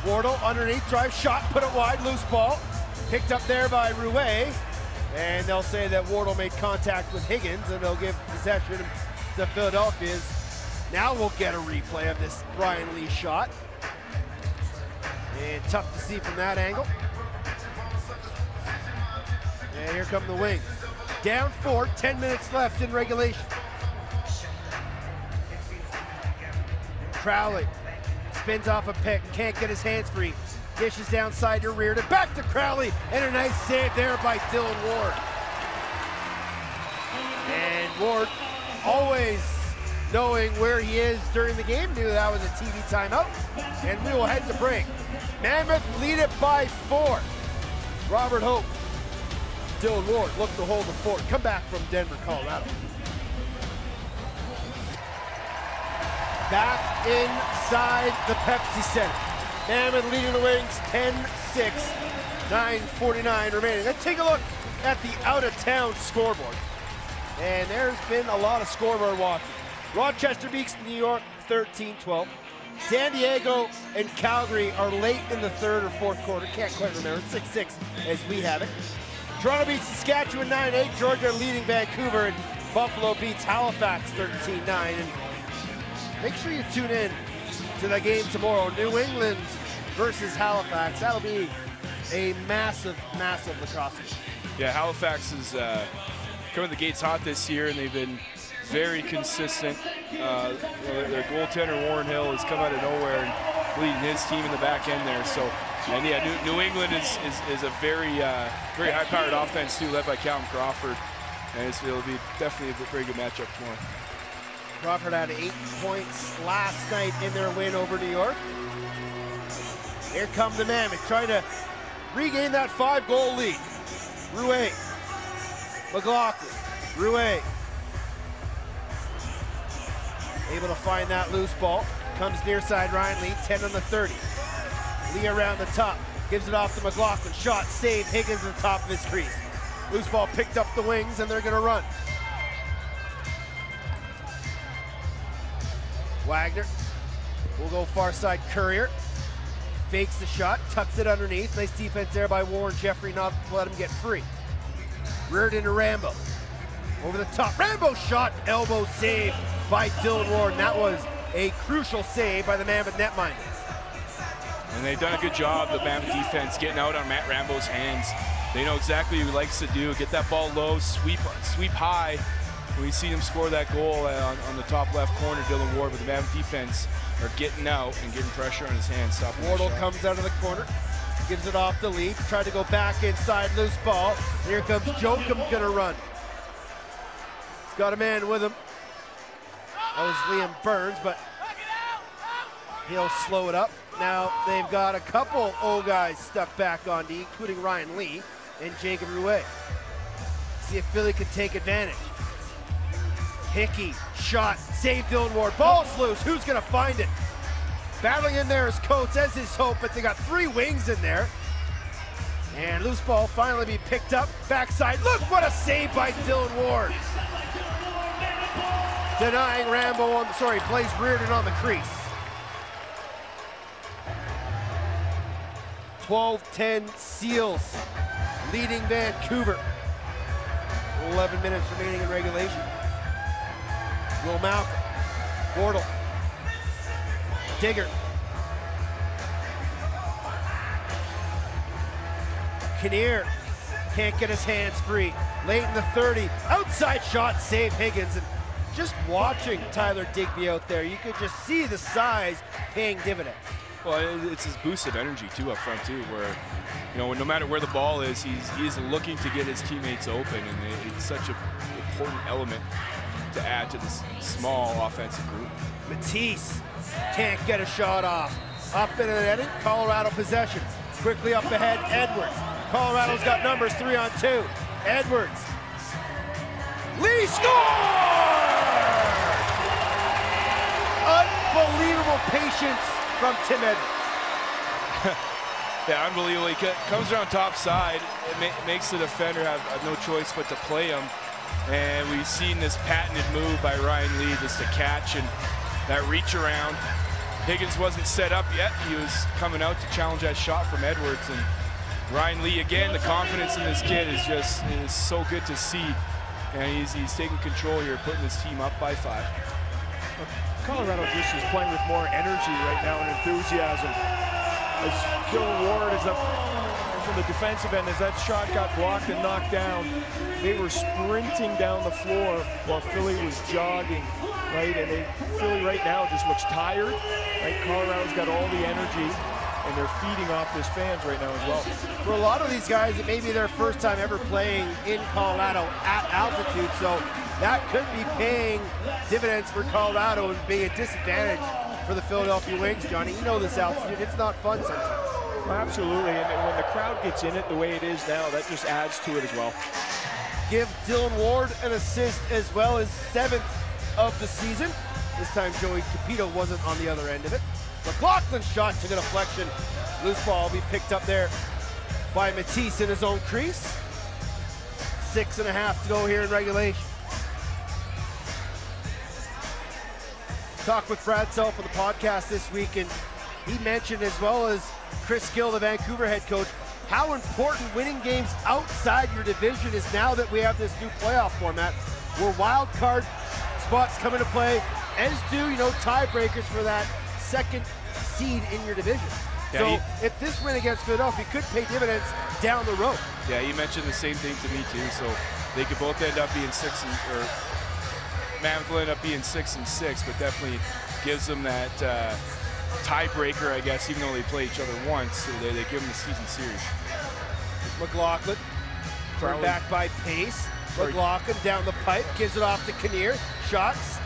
Wardle underneath, drive shot, put it wide, loose ball. Picked up there by Rouet. And they'll say that Wardle made contact with Higgins, and they'll give possession to Philadelphia's. Now we'll get a replay of this Ryan Lee shot. And tough to see from that angle. And here come the Wings. Down 4, 10 minutes left in regulation. Crowley spins off a pick, can't get his hands free. Dishes downside to Reardon, back to Crowley, and a nice save there by Dylan Ward. And Ward, always knowing where he is during the game, knew that was a TV timeout, and we will head to break. Mammoth lead it by 4. Robert Hope, Dylan Ward look to hold the fort. Come back from Denver, Colorado. Back inside the Pepsi Center. Mammoth leading the Wings 10-6, 9:49 remaining. Let's take a look at the out-of-town scoreboard. And there's been a lot of scoreboard watching. Rochester beats New York 13-12. San Diego and Calgary are late in the third or fourth quarter. Can't quite remember. 6-6 as we have it. Toronto beats Saskatchewan 9-8. Georgia leading Vancouver, and Buffalo beats Halifax 13-9. And make sure you tune in to the game tomorrow. New England versus Halifax. That'll be a massive, massive lacrosse game. Yeah, Halifax is coming to the gates hot this year, and they've been very consistent. Their goaltender, Warren Hill, has come out of nowhere and leading his team in the back end there. So, and yeah, New England is a very high-powered offense too, led by Calvin Crawford, and it'll be definitely a very good matchup tomorrow. Crawford had 8 points last night in their win over New York. Here come the Mammoth, trying to regain that 5-goal lead. Rouet, McLaughlin, Rouet. Able to find that loose ball. Comes near side, Ryan Lee, 10 on the 30. Lee around the top, gives it off to McLaughlin. Shot, save, Higgins at the top of his crease. Loose ball picked up the Wings, and they're gonna run. Wagner will go far side. Courier fakes the shot, tucks it underneath. Nice defense there by Warren Jeffrey, not to let him get free. Reardon to Rambo. Over the top, Rambo shot, elbow save by Dylan Ward. And that was a crucial save by the Mammoth netminder. And they've done a good job, the Mammoth defense, getting out on Matt Rambo's hands. They know exactly what he likes to do, get that ball low, sweep high. We see him score that goal on the top left corner, Dylan Ward, but the Mammoth defense are getting out and getting pressure on his hands. Wardle comes out of the corner, gives it off to Lee, tried to go back inside, loose ball. Here comes Jokum, gonna run. He's got a man with him. That was Liam Burns, but he'll slow it up. Now they've got a couple old guys stuck back on D, including Ryan Lee and Jacob Rouet. See if Philly could take advantage. Hickey, shot, save Dylan Ward, ball's loose, who's gonna find it? Battling in there is Coates, as is Hope, but they got 3 Wings in there. And loose ball finally be picked up, backside, look what a save by Dylan Ward. Denying Rambo plays Reardon on the crease. 12-10 Seals leading Vancouver. 11 minutes remaining in regulation. Will Malcolm, Wardle, Digger. Kinnear can't get his hands free. Late in the 30, outside shot, save Higgins. And just watching Tyler Digby out there, you could just see the size paying dividends. Well, it's his boost of energy too up front too, where no matter where the ball is, he's looking to get his teammates open, and it's such an important element to add to this small offensive group. Matisse can't get a shot off. Up in the netting, Colorado possession. Quickly up ahead, Edwards. Colorado's got numbers 3 on 2. Edwards. Lee scores! Unbelievable patience from Tim Edwards. Yeah, unbelievable. He comes around top side. It makes the defender have no choice but to play him. And we've seen this patented move by Ryan Lee just to catch and that reach around. Higgins wasn't set up yet. He was coming out to challenge that shot from Edwards. And Ryan Lee, again, the confidence in this kid is so good to see. And he's taking control here, putting his team up by 5. Colorado just is playing with more energy right now and enthusiasm. As Dylan Ward is up from the defensive end, as that shot got blocked and knocked down, they were sprinting down the floor while Philly was jogging, right? And Philly right now just looks tired, right? Colorado's got all the energy, and they're feeding off his fans right now as well. For a lot of these guys, it may be their first time ever playing in Colorado at altitude, so that could be paying dividends for Colorado and being a disadvantage for the Philadelphia Wings. Johnny, you know this altitude, it's not fun sometimes. Well, absolutely, and when the crowd gets in it the way it is now, that just adds to it as well. Give Dylan Ward an assist as well as 7th of the season. This time Joey Capito wasn't on the other end of it. McLaughlin's shot took a deflection. Loose ball will be picked up there by Matisse in his own crease. 6.5 to go here in regulation. Talked with Brad Self on the podcast this week, and he mentioned, as well as Chris Gill, the Vancouver head coach, how important winning games outside your division is now that we have this new playoff format where wild card spots come into play, as do, tiebreakers for that second seed in your division. Yeah, so if this win against Philadelphia could pay dividends down the road. Yeah, he mentioned the same thing to me too. So they could both end up being Mammoth will end up being 6-6, but definitely gives them that tiebreaker, I guess, even though they play each other once. So they give them the season series. McLaughlin, turned back by Pace. McLaughlin down the pipe, gives it off to Kinnear. Shots.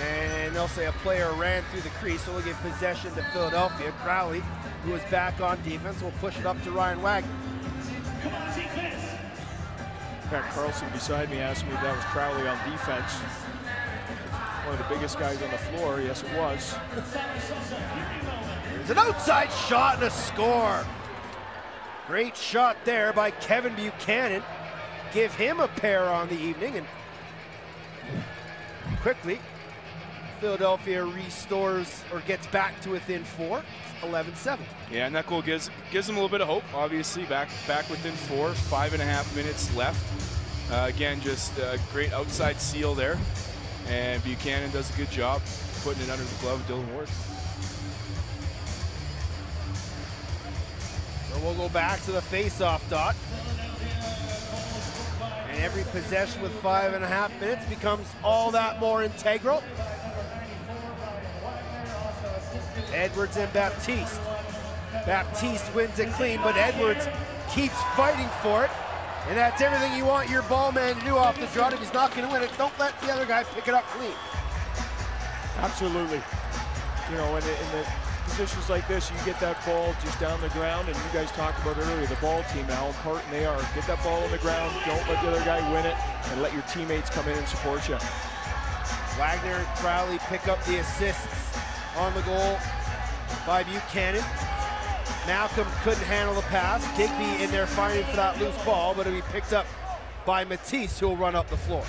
And they'll say a player ran through the crease, so we'll give possession to Philadelphia. Crowley, who is back on defense, will push it up to Ryan Wagner. Pat Carlson beside me asked me if that was Crowley on defense. One of the biggest guys on the floor. Yes, it was. There's an outside shot and a score. Great shot there by Kevin Buchanan. Give him a pair on the evening, and quickly Philadelphia restores or gets back to within 4, 11-7. Yeah, and that goal gives them a little bit of hope. Obviously, back within 4, 5.5 minutes left. Again, just a great outside seal there, and Buchanan does a good job putting it under the glove of Dylan Ward. So we'll go back to the face-off dot. And every possession with 5.5 minutes becomes all that more integral. Edwards and Baptiste. Baptiste wins it clean, but Edwards keeps fighting for it. And that's everything you want your ball man to do off the draw. If he's not going to win it, don't let the other guy pick it up clean. Absolutely. In the positions like this, you get that ball just down the ground, and you guys talked about earlier, the ball team, how important they are. Get that ball on the ground, don't let the other guy win it, and let your teammates come in and support you. Wagner and Crowley pick up the assists on the goal by Buchanan. Malcolm couldn't handle the pass. Digby in there fighting for that loose ball, but it'll be picked up by Matisse, who will run up the floor.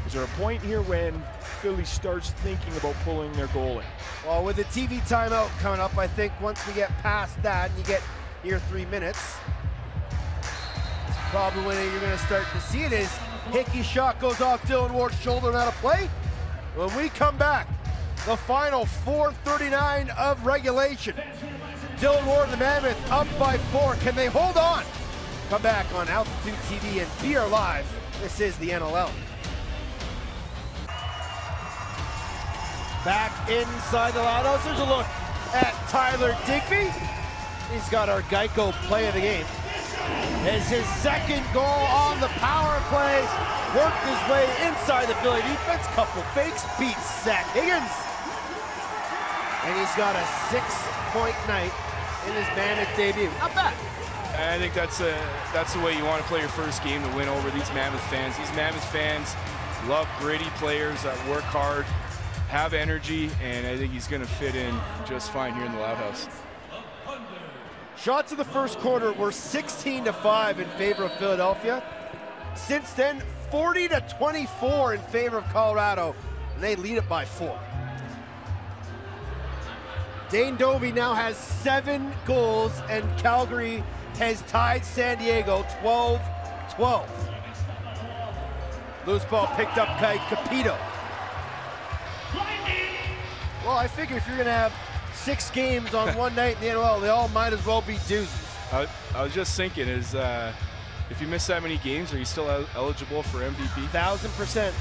Is there a point here when Philly starts thinking about pulling their goalie? Well, with the TV timeout coming up, I think once we get past that and you get near 3 minutes, probably when you're going to start to see it is Hickey's shot goes off Dylan Ward's shoulder and out of play. When we come back, the final 4:39 of regulation. Dylan Ward and the Mammoth up by 4. Can they hold on? Come back on Altitude TV and BR Live. This is the NLL. Back inside the Loud House. There's a look at Tyler Digby. He's got our Geico play of the game. As his second goal on the power play, worked his way inside the Philly defense. Couple fakes, beats Zach Higgins. And he's got a 6-point night in his Mammoth debut. Not bad. I think that's the way you want to play your first game, to win over these Mammoth fans. These Mammoth fans love gritty players that work hard, have energy, and I think he's going to fit in just fine here in the Loud House. Shots in the first quarter were 16-5 in favor of Philadelphia. Since then, 40-24 in favor of Colorado, and they lead it by 4. Dane Dobbie now has 7 goals, and Calgary has tied San Diego 12-12. Loose ball picked up by Capito. Well, I figure if you're going to have 6 games on one night in the NHL, they all might as well be doozies. I was just thinking, is if you miss that many games, are you still eligible for MVP? 1,000%.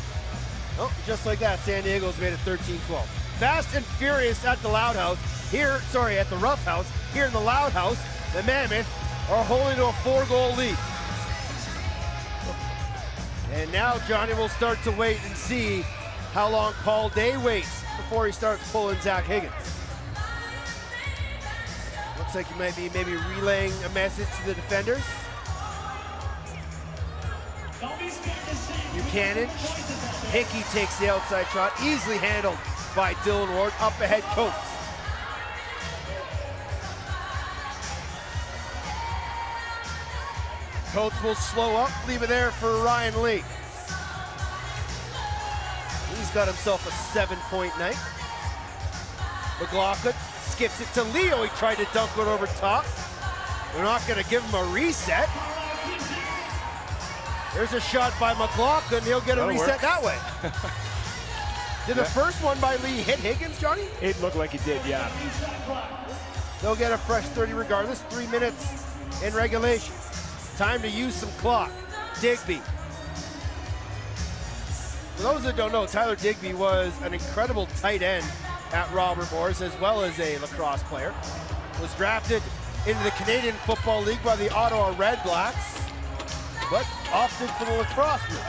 Oh, just like that, San Diego's made it 13-12. Fast and furious at the Loud House. Here, sorry, at the Rough House. Here in the Loud House, the Mammoth are holding to a 4-goal lead. And now Johnny will start to wait and see how long Paul Day waits before he starts pulling Zach Higgins. Looks like he might be maybe relaying a message to the defenders. Buchanan, Hickey takes the outside shot, easily handled by Dylan Ward, up ahead Coates. Coates will slow up, leave it there for Ryan Lee. He's got himself a 7-point night. McLaughlin skips it to Leo. He tried to dunk it over top. They're not going to give him a reset. There's a shot by McLaughlin. He'll get a reset that way. Did the first one by Lee hit Higgins, Johnny? It looked like it did, yeah. They'll get a fresh 30 regardless. 3 minutes in regulation. Time to use some clock. Digby. For those that don't know, Tyler Digby was an incredible tight end at Robert Morris, as well as a lacrosse player. Was drafted into the Canadian Football League by the Ottawa Red Blacks, but opted for the lacrosse group.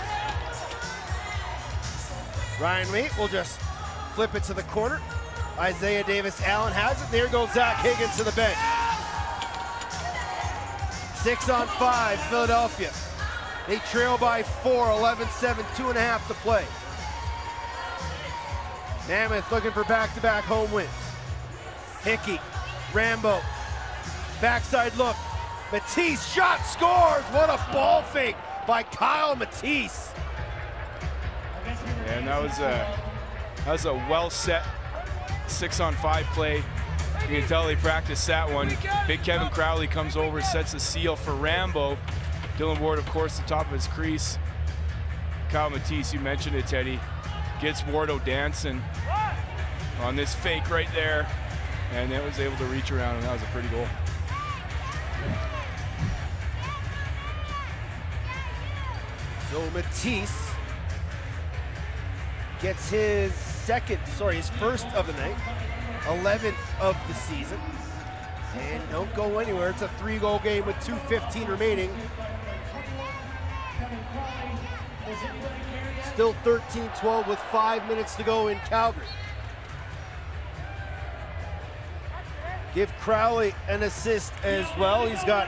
Ryan Lee will just flip it to the corner. Isaiah Davis-Allen has it. There goes Zach Higgins to the bench. 6-on-5, Philadelphia. They trail by 4, 11-7, 2.5 to play. Mammoth looking for back-to-back home wins. Hickey, Rambo, backside look. Matisse, shot, scores! What a ball fake by Kyle Matisse. And that was a well-set 6-on-5 play. You can tell they practiced that one. Big Kevin Crowley comes over, sets a seal for Rambo. Dylan Ward, of course, the top of his crease. Kyle Matisse, you mentioned it, Teddy, gets Wardo dancing on this fake right there, and then was able to reach around, and that was a pretty goal. So Matisse gets his first of the night, 11th of the season. And don't go anywhere. It's a 3-goal game with 2:15 remaining. Still 13-12 with 5 minutes to go in Calgary. Give Crowley an assist as well. He's got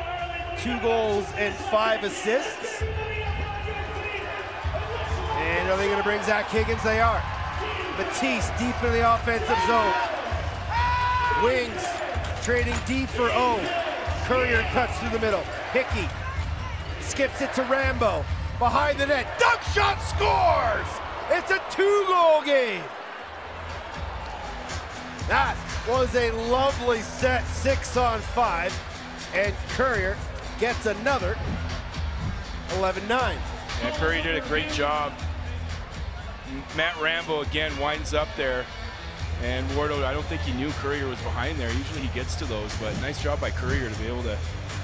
2 goals and 5 assists. And are they going to bring Zach Higgins? They are. Matisse deep in the offensive zone. Wings trading deep for O. Courier cuts through the middle. Hickey skips it to Rambo. Behind the net. Dunk shot, scores! It's a 2-goal game. That was a lovely set, 6-on-5. And Courier gets another 11-9. Yeah, Courier did a great job. Matt Rambo again winds up there. And Wardo, I don't think he knew Courier was behind there. Usually he gets to those, but nice job by Courier to be able to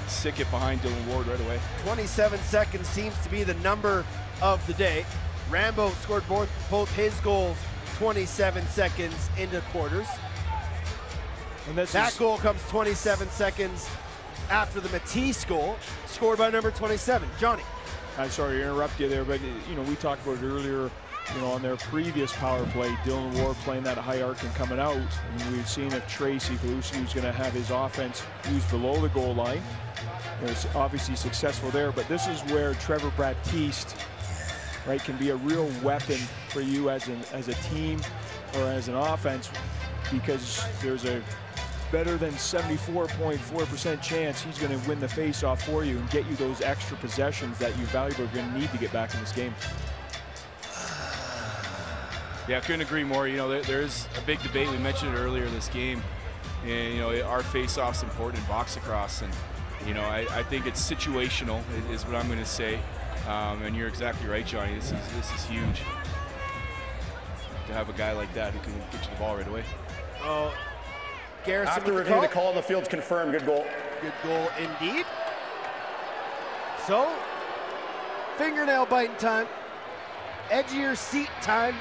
stick it behind Dylan Ward right away. 27 seconds seems to be the number of the day. Rambo scored both his goals 27 seconds into quarters. And that goal comes 27 seconds after the Matisse goal, scored by number 27, Johnny. I'm sorry to interrupt you there, but we talked about it earlier. On their previous power play, Dylan Ward playing that high arc and coming out. And we've seen if Tracy Galuski was going to have his offense used below the goal line. It's obviously successful there, but this is where Trevor Baptiste, right, can be a real weapon for you as a team. or as an offense, because there's a better than 74.4% chance he's going to win the face-off for you and get you those extra possessions that you valuably are going to need to get back in this game. Yeah, I couldn't agree more. You know, there's a big debate. We mentioned it earlier this game. And, you know, our face-off's important in box across. And, you know, I think it's situational is what I'm going to say. And you're exactly right, Johnny. This is huge to have a guy like that who can get you the ball right away. Oh, Garrison after reviewing the call on the field's confirmed. Good goal. Good goal indeed. So, fingernail biting time. Edge of your seat time.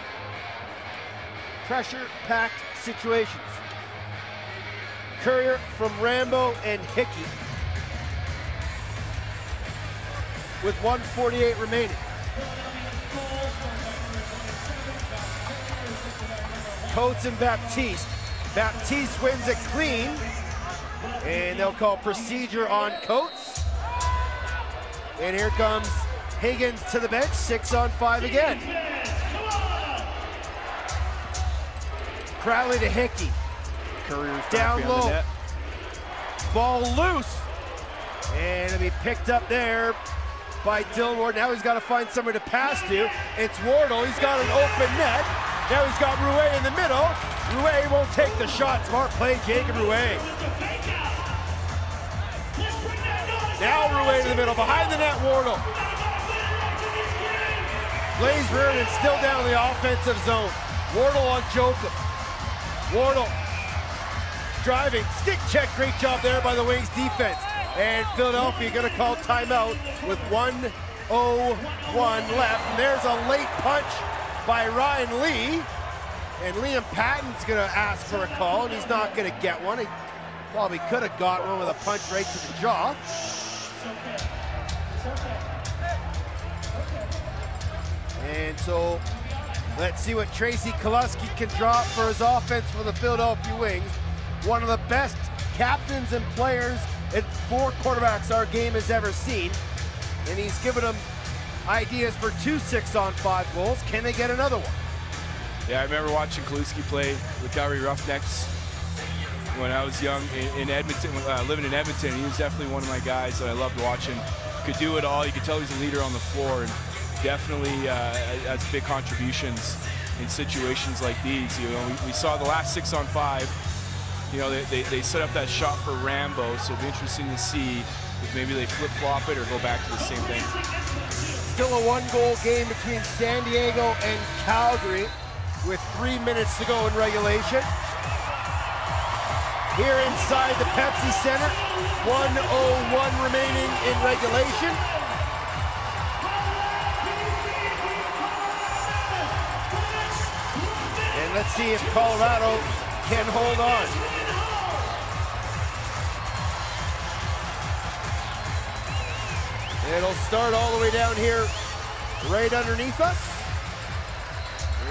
Pressure-packed situations. Courier from Rambo and Hickey with 1:48 remaining. Coates and Baptiste. Baptiste wins it clean, and they'll call procedure on Coates. And here comes Higgins to the bench, 6-on-5 again. Crowley to Hickey. Courier's down low. The net. Ball loose. And it'll be picked up there by Dylan Ward. Now he's got to find somebody to pass to. It's Wardle. He's got an open net. Now he's got Rouet in the middle. Rouet won't take the shot. Smart play, Jacob Rouet. Now Rouet in the middle. Behind the net, Wardle. Blaze Reardon still down in the offensive zone. Wardle on Jokum. Wardle driving, stick check, great job there by the Wings defense. And Philadelphia gonna call timeout with 1:01 left. And there's a late punch by Ryan Lee. And Liam Patton's gonna ask for a call, and he's not gonna get one. He probably could have got one with a punch right to the jaw. And so, let's see what Tracy Kelusky can drop for his offense for the Philadelphia Wings. One of the best captains and players at 4 quarterbacks our game has ever seen. And he's given them ideas for 2 6-on-5 goals. Can they get another one? Yeah, I remember watching Kelusky play with Calgary Roughnecks when I was young in Edmonton, living in Edmonton. He was definitely one of my guys that I loved watching. Could do it all. You could tell he's a leader on the floor. And definitely has big contributions in situations like these. You know, we saw the last 6-on-5. You know, they set up that shot for Rambo, so it'll be interesting to see if maybe they flip-flop it or go back to the same thing. Still a 1-goal game between San Diego and Calgary with 3 minutes to go in regulation. Here inside the Pepsi Center, 1:01 remaining in regulation. And let's see if Colorado can hold on. It'll start all the way down here, right underneath us.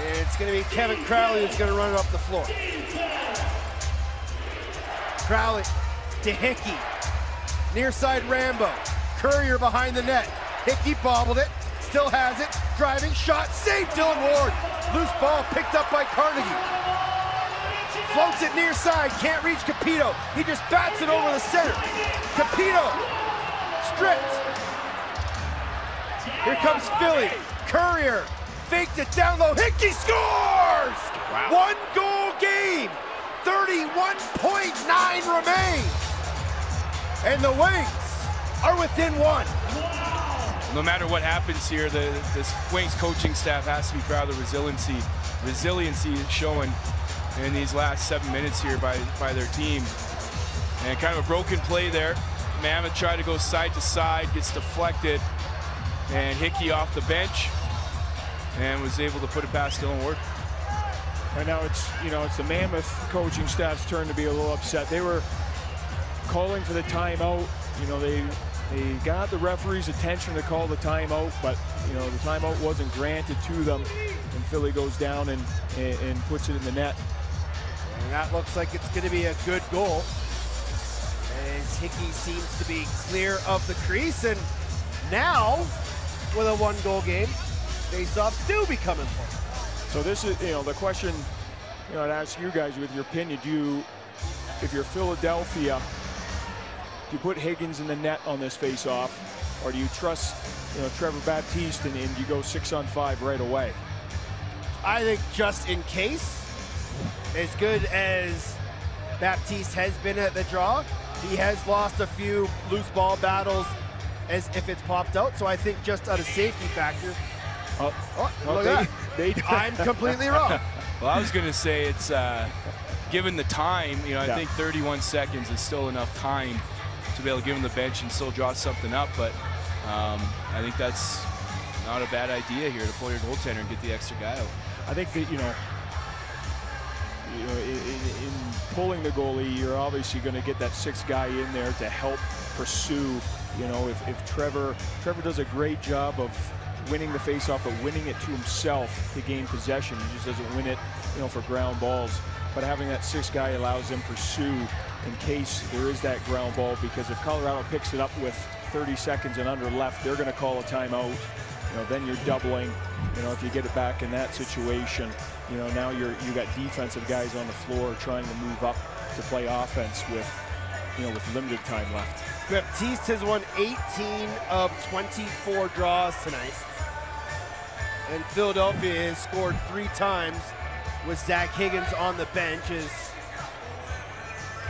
And it's going to be Kevin Crowley who's going to run it up the floor. Crowley to Hickey. Near side Rambo. Courier behind the net. Hickey bobbled it. Still has it. Driving shot. Saved Dylan Ward. Loose ball picked up by Carnegie. Floats it near side. Can't reach Capito. He just bats it over the center. Capito. Stripped. Here comes Philly. Courier faked it down low. Hickey scores! Wow. 1-goal game. 31.9 remains. And the Wings are within 1. No matter what happens here, this Wings coaching staff has to be proud of the resiliency showing in these last 7 minutes here by their team. And kind of a broken play there. Mammoth tried to go side to side, gets deflected, and Hickey off the bench and was able to put it past Dylan Ward. Right now it's the Mammoth coaching staff's turn to be a little upset. They were calling for the timeout. You know, they got the referee's attention to call the timeout, but you know, the timeout wasn't granted to them, and Philly goes down and puts it in the net. And that looks like it's going to be a good goal, as Hickey seems to be clear of the crease. And now, with a 1-goal game, face-offs do become important. So this is, you know, the question you know, I'd ask you guys with your opinion, if you're Philadelphia, do you put Higgins in the net on this face-off, or do you trust, you know, Trevor Baptiste and you go 6-on-5 right away? I think just in case, as good as Baptiste has been at the draw, he has lost a few loose ball battles as if it's popped out. So I think just out of safety factor. Look at that. I'm completely wrong. Well, I was going to say it's given the time, you know, I think 31 seconds is still enough time to be able to give him the bench and still draw something up. But I think that's not a bad idea here to pull your goaltender and get the extra guy out. I think that, you know, in pulling the goalie, you're obviously going to get that sixth guy in there to help pursue. You know, if Trevor does a great job of winning the faceoff, but winning it to himself to gain possession. He just doesn't win it, you know, for ground balls. But having that sixth guy allows him to pursue in case there is that ground ball, because if Colorado picks it up with 30 seconds and under left, they're going to call a timeout. You know, then you're doubling. You know, if you get it back in that situation, you know, now you got defensive guys on the floor trying to move up to play offense with, you know, with limited time left. Baptiste has won 18 of 24 draws tonight. And Philadelphia has scored 3 times with Zach Higgins on the bench, as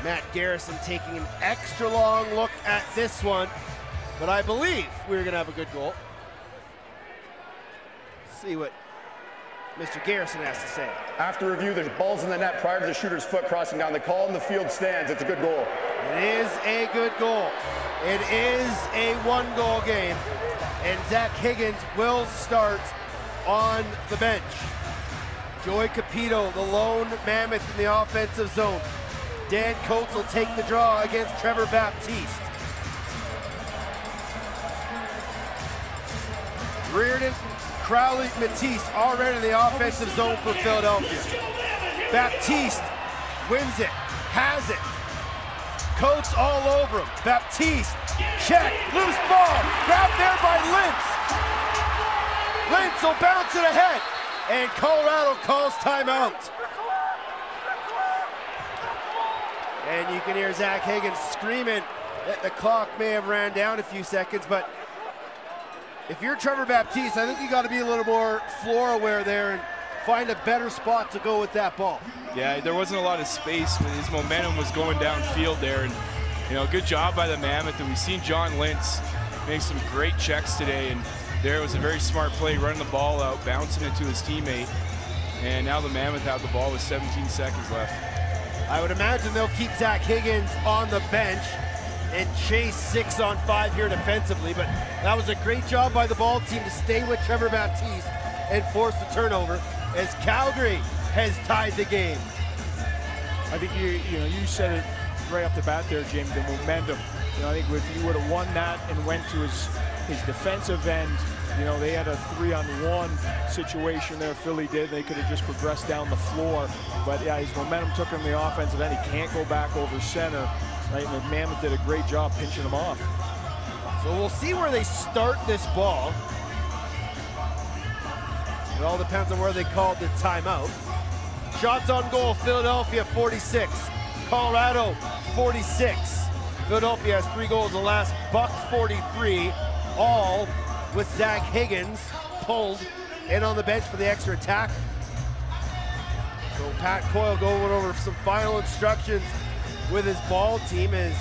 Matt Garrison taking an extra long look at this one. But I believe we're going to have a good goal. See what Mr. Garrison has to say. After review, there's balls in the net prior to the shooter's foot crossing down. The call in the field stands. It's a good goal. It is a good goal. It is a 1-goal game. And Zach Higgins will start on the bench. Joey Capito, the lone mammoth in the offensive zone. Dan Coates will take the draw against Trevor Baptiste. Reardon, Crowley, Matisse already in the offensive zone for Philadelphia. Baptiste wins it, has it. Coates all over him. Baptiste, check, loose ball, grabbed there by Lintz. Lintz will bounce it ahead, and Colorado calls timeout. And you can hear Zach Higgins screaming that the clock may have ran down a few seconds, but if you're Trevor Baptiste, I think you got to be a little more floor aware there and find a better spot to go with that ball. Yeah, there wasn't a lot of space, but his momentum was going downfield there, and you know, good job by the Mammoth. And we've seen John Lintz make some great checks today, and there was a very smart play, running the ball out, bouncing it to his teammate, and now the Mammoth have the ball with 17 seconds left. I would imagine they'll keep Zach Higgins on the bench and chase 6-on-5 here defensively, but that was a great job by the ball team to stay with Trevor Baptiste and force the turnover, as Calgary has tied the game. I think you said it right off the bat there, Jamie, the momentum. You know, I think if you would have won that and went to his defensive end, you know, they had a 3-on-1 situation there, Philly did. They could have just progressed down the floor. But yeah, his momentum took him the offensive end. He can't go back over center. Right, and the Mammoth did a great job pinching him off. So we'll see where they start this ball. It all depends on where they called the timeout. Shots on goal, Philadelphia 46, Colorado 46. Philadelphia has 3 goals in the last buck 43, all with Zach Higgins pulled and on the bench for the extra attack. So Pat Coyle going over some final instructions with his ball team, as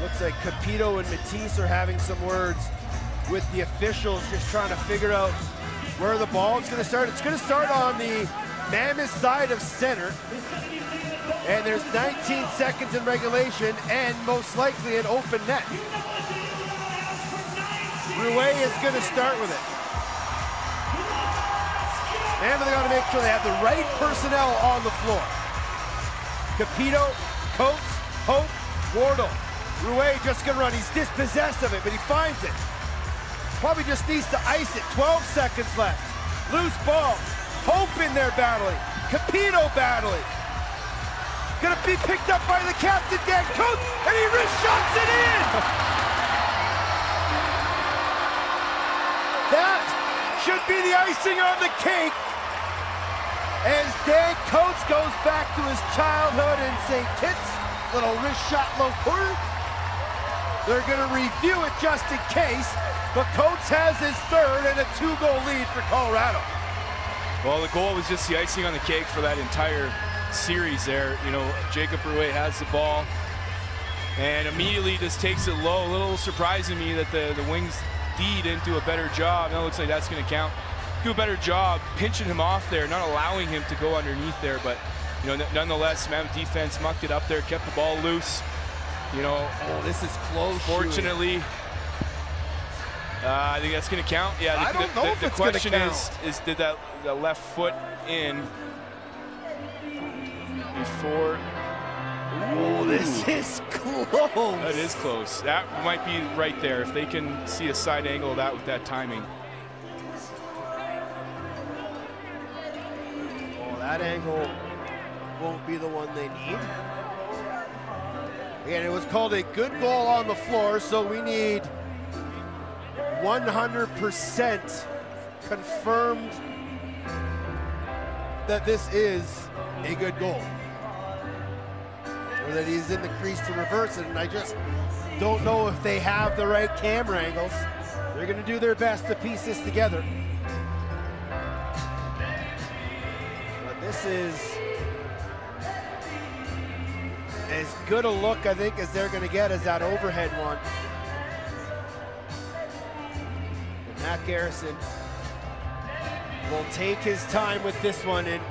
looks like Capito and Matisse are having some words with the officials, just trying to figure out where the ball is going to start. It's going to start on the Mammoth side of center, and there's 19 seconds in regulation and most likely an open net. Rouet is going to start with it. Mammoth are going to make sure they have the right personnel on the floor. Capito, Coates, Hope, Wardle. Rouet just gonna run. He's dispossessed of it, but he finds it. Probably just needs to ice it. 12 seconds left. Loose ball. Hope in there battling. Capito battling. Gonna be picked up by the captain, Dan Coates, and he wrist shots it in! That should be the icing on the cake As Dan Coates goes back to his childhood in St. Kitts, little wrist shot low corner. They're going to review it just in case, but Coates has his third and a 2-goal lead for Colorado. Well, the goal was just the icing on the cake for that entire series there. You know, Jacob Rouet has the ball and immediately just takes it low. A little surprising me that the Wings D didn't do a better job. Now it looks like that's going to count. Do a better job pinching him off there, not allowing him to go underneath there. But, you know, nonetheless, Mammoth defense mucked it up there, kept the ball loose. You know, oh, this is close. Fortunately, I think that's going to count. Yeah, I don't know if the it's gonna question count. is did that left foot in before? Oh, this is close. That is close. That might be right there if they can see a side angle of that with that timing. Oh, that angle won't be the one they need. And it was called a good goal on the floor, so we need 100% confirmed that this is a good goal. Or that he's in the crease to reverse it, and I just don't know if they have the right camera angles. They're gonna do their best to piece this together. But this is as good a look, I think, as they're gonna get as that overhead one. And Matt Garrison will take his time with this one and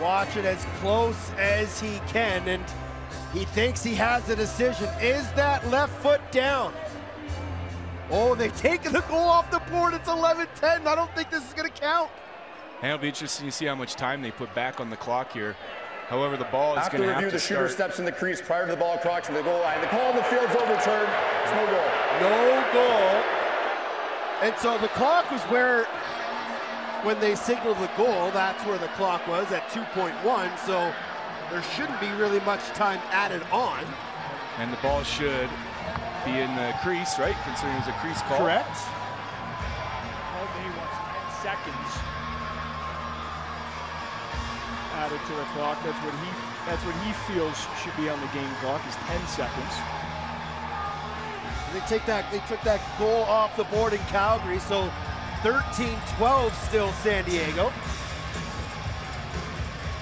watch it as close as he can, and he thinks he has a decision. Is that left foot down? Oh, they've taken the goal off the board. It's 11-10. I don't think this is gonna count. And it'll be interesting to see how much time they put back on the clock here. However, the ball is going to have to After review, the shooter start. steps in the crease prior to the ball crossing the goal line. The call on the field's overturned. It's no goal. No goal. And so the clock was where, when they signaled the goal, that's where the clock was at 2.1. So there shouldn't be really much time added on. And the ball should be in the crease, right? Considering it's a crease call. Correct. Albany wants 10 seconds added to the clock. That's what he feels should be on the game clock, is 10 seconds. They took that goal off the board in Calgary, so 13-12 still San Diego.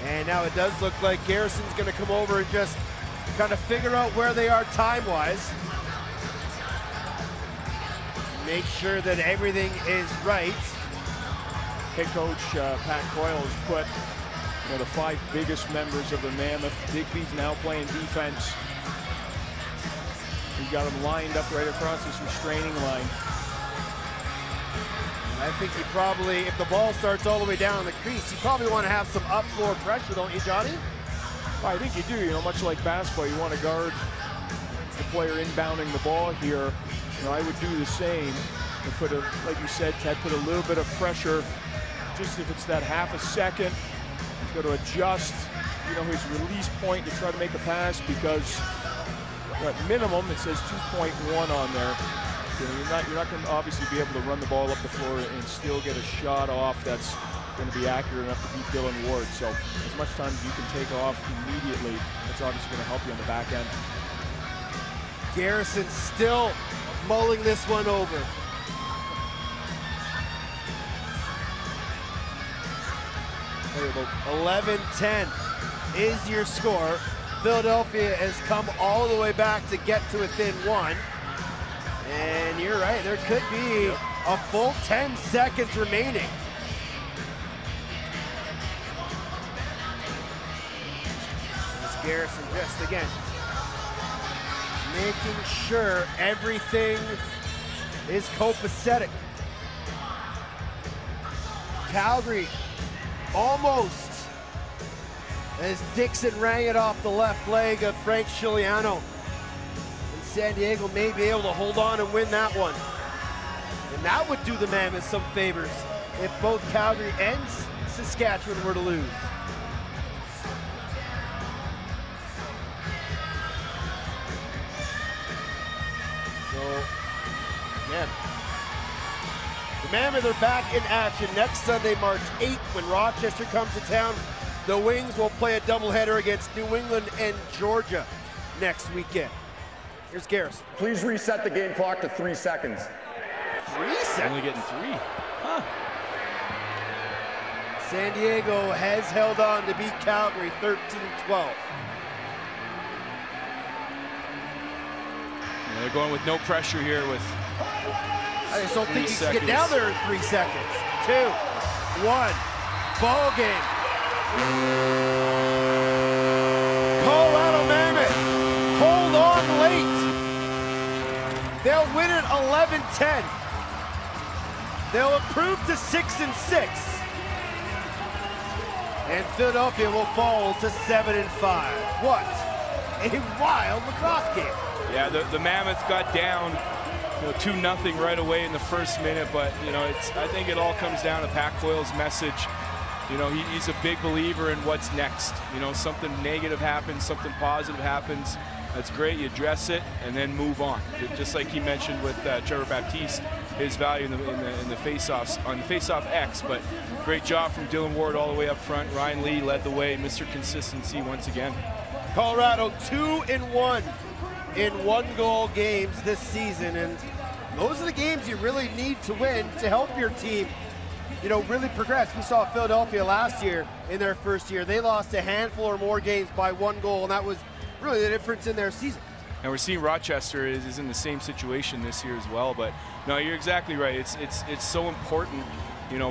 And now it does look like Garrison's going to come over and just kind of figure out where they are time-wise. Make sure that everything is right. Head coach Pat Coyle has put the 5 biggest members of the Mammoth. Digby's now playing defense. He got them lined up right across this restraining line. I think you probably, if the ball starts all the way down the crease, you probably want to have some up-floor pressure, don't you, Johnny? I think you do. You know, much like basketball, you want to guard the player inbounding the ball here. You know, I would do the same. And put a, like you said, Ted, put a little bit of pressure, just if it's that half a second. He's got to adjust, you know, his release point to try to make a pass, because at minimum it says 2.1 on there. You know, you're not going to obviously be able to run the ball up the floor and still get a shot off that's going to be accurate enough to beat Dylan Ward. So as much time as you can take off immediately, that's obviously going to help you on the back end. Garrison still mulling this one over. There you go. 11-10 is your score. Philadelphia has come all the way back to get to within 1. And you're right, there could be a full 10 seconds remaining. As Garrison just again making sure everything is copacetic. Calgary almost, as Dixon rang it off the left leg of Frank Chiliano. And San Diego may be able to hold on and win that one. And that would do the Mammoths some favors if both Calgary and Saskatchewan were to lose. So, again, Mammoth are back in action next Sunday, March 8th, when Rochester comes to town. The Wings will play a doubleheader against New England and Georgia next weekend. Here's Garrison. Please reset the game clock to 3 seconds. 3 seconds? Only getting 3. Huh. San Diego has held on to beat Calgary 13-12. They're going with no pressure here with I just don't think you can get seconds. down there in 3 seconds. 2, 1, ball game. Colorado Mammoth, hold on late. They'll win it 11-10. They'll improve to 6-6. And Philadelphia will fall to 7-5. What a wild lacrosse game. Yeah, the Mammoth got down 2-0 right away in the first minute, but I think it all comes down to Pat Coyle's message. He's a big believer in what's next. Something negative happens, something positive happens. That's great. You address it and then move on. Just like he mentioned with Trevor Baptiste, his value in the face-offs on the face-off X. But great job from Dylan Ward all the way up front. Ryan Lee led the way, Mr. Consistency once again. Colorado 2-1 in 1-goal games this season, and those are the games you really need to win to help your team, really progress. We saw Philadelphia last year in their first year. They lost a handful or more games by 1 goal, and that was really the difference in their season. And we're seeing Rochester is in the same situation this year as well. But no, you're exactly right. It's so important,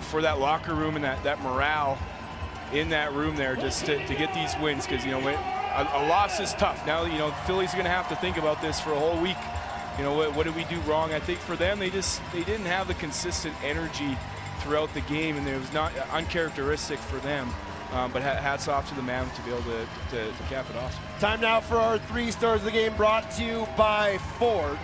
for that locker room and that morale in that room there, just to get these wins, because a loss is tough. Now Philly's going to have to think about this for a whole week. What did we do wrong? I think for them, they didn't have the consistent energy throughout the game, and it was not uncharacteristic for them. But hats off to the Mammoth to be able to cap it off. Time now for our 3 stars of the game, brought to you by Ford.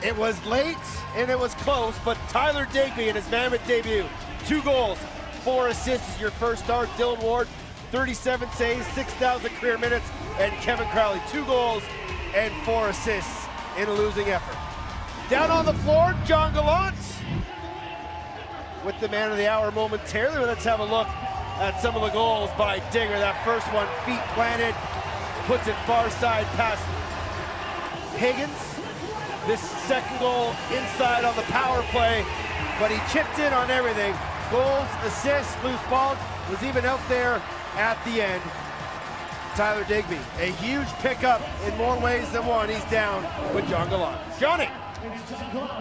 It was late and it was close, but Tyler Digby in his Mammoth debut, 2 goals, 4 assists is your first star. Dylan Ward, 37 saves, 6,000 career minutes, and Kevin Crowley, 2 goals and 4 assists in a losing effort. Down on the floor, John Gallant with the man of the hour momentarily. Let's have a look at some of the goals by Digger. That first one, feet planted, puts it far side past Higgins. This second goal inside on the power play, but he chipped in on everything. Goals, assists, loose balls, was even out there at the end. Tyler Digby, a huge pickup in more ways than one. He's down with John Gallant. Johnny.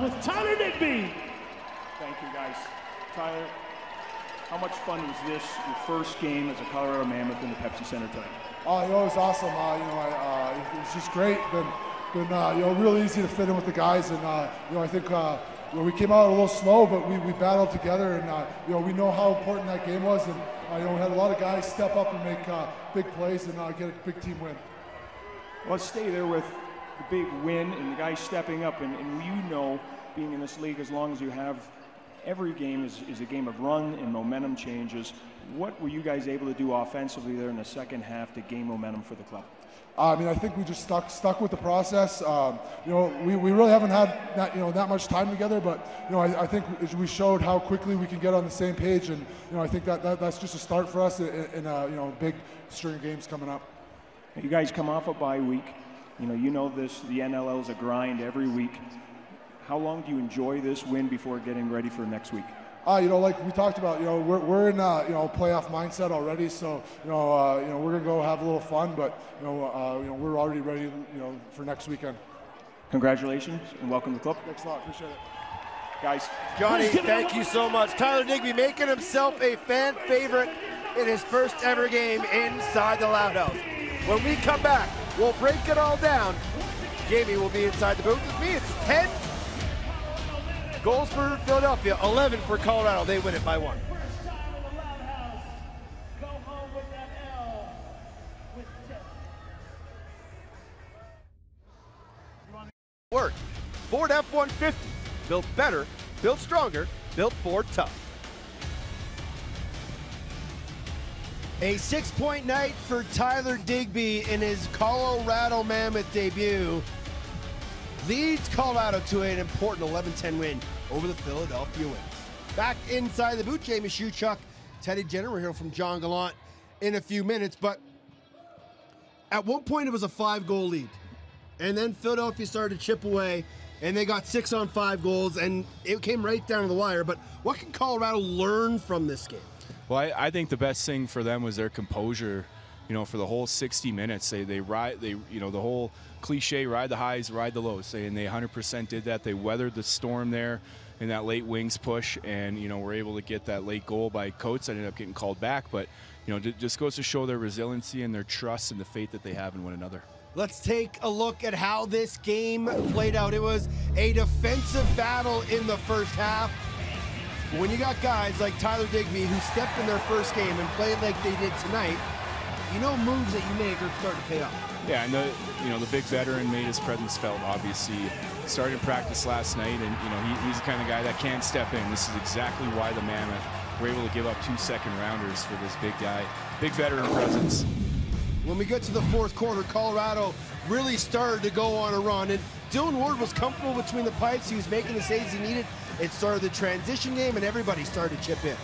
With Tyler Digby. Thank you, guys. Tyler, how much fun was this, your first game as a Colorado Mammoth in the Pepsi Center tonight? It was awesome. It was just great. Been really easy to fit in with the guys, and I think we came out a little slow, but we battled together, and we know how important that game was, and we had a lot of guys step up and make big plays and get a big team win. Well, let's stay there with the big win and the guys stepping up, and being in this league as long as you have, every game is a game of run and momentum changes. What were you guys able to do offensively there in the second half to gain momentum for the club? I think we just stuck with the process. We really haven't had that much time together, but I think we showed how quickly we can get on the same page, and I think that's just a start for us in big string of games coming up. You guys come off a bye week. The NLL is a grind every week. How long do you enjoy this win before getting ready for next week? Like we talked about, we're in playoff mindset already, so we're gonna go have a little fun, but we're already ready, for next weekend. Congratulations and welcome to the club. Thanks a lot, appreciate it, guys. Johnny, thank you so much. Tyler Digby making himself a fan favorite in his first ever game inside the Loud House. When we come back, we'll break it all down. Jamie will be inside the booth with me. It's 10 goals for Philadelphia, 11 for Colorado. They win it by 1. Work. Ford F-150. Built better, built stronger, built Ford tough. A 6-point night for Tyler Digby in his Colorado Mammoth debut. Leads Colorado to an important 11-10 win over the Philadelphia Wings. Back inside the booth, Jamie Shuchuk, Teddy Jenner. We're here from John Gallant in a few minutes, but at one point it was a 5-goal lead. And then Philadelphia started to chip away, and they got 6 on 5 goals, and it came right down to the wire. But what can Colorado learn from this game? Well, I think the best thing for them was their composure. You know, for the whole 60 minutes, they ride, the whole cliche, ride the highs, ride the lows, and they 100% did that. They weathered the storm there in that late Wings push, and, you know, were able to get that late goal by Coates. Ended up getting called back, but, you know, just goes to show their resiliency and their trust and the faith that they have in one another. Let's take a look at how this game played out. It was a defensive battle in the first half. When you got guys like Tyler Digby who stepped in their first game and played like they did tonight, you know moves that you make are starting to pay off. Yeah, and the big veteran made his presence felt. Obviously, started practice last night, and he's the kind of guy that can step in. This is exactly why the Mammoth were able to give up 2 second-rounders for this big guy, big veteran presence. When we get to the fourth quarter, Colorado really started to go on a run, and Dylan Ward was comfortable between the pipes. He was making the saves he needed. It started the transition game, and everybody started to chip in.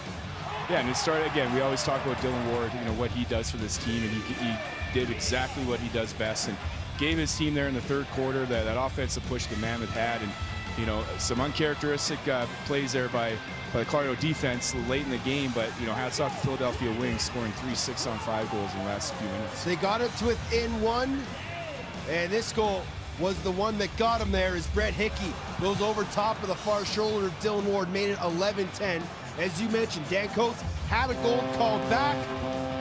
Yeah, and it started, again, we always talk about Dylan Ward, what he does for this team, and he did exactly what he does best and gave his team there in the third quarter that offensive push the Mammoth had, and, some uncharacteristic plays there by the Colorado defense late in the game, but, hats off to Philadelphia Wings scoring 3 6-on-5 goals in the last few minutes. They got it to within 1, and this goal was the one that got him there as Brett Hickey goes over top of the far shoulder of Dylan Ward, made it 11-10. As you mentioned, Dan Coates had a goal called back,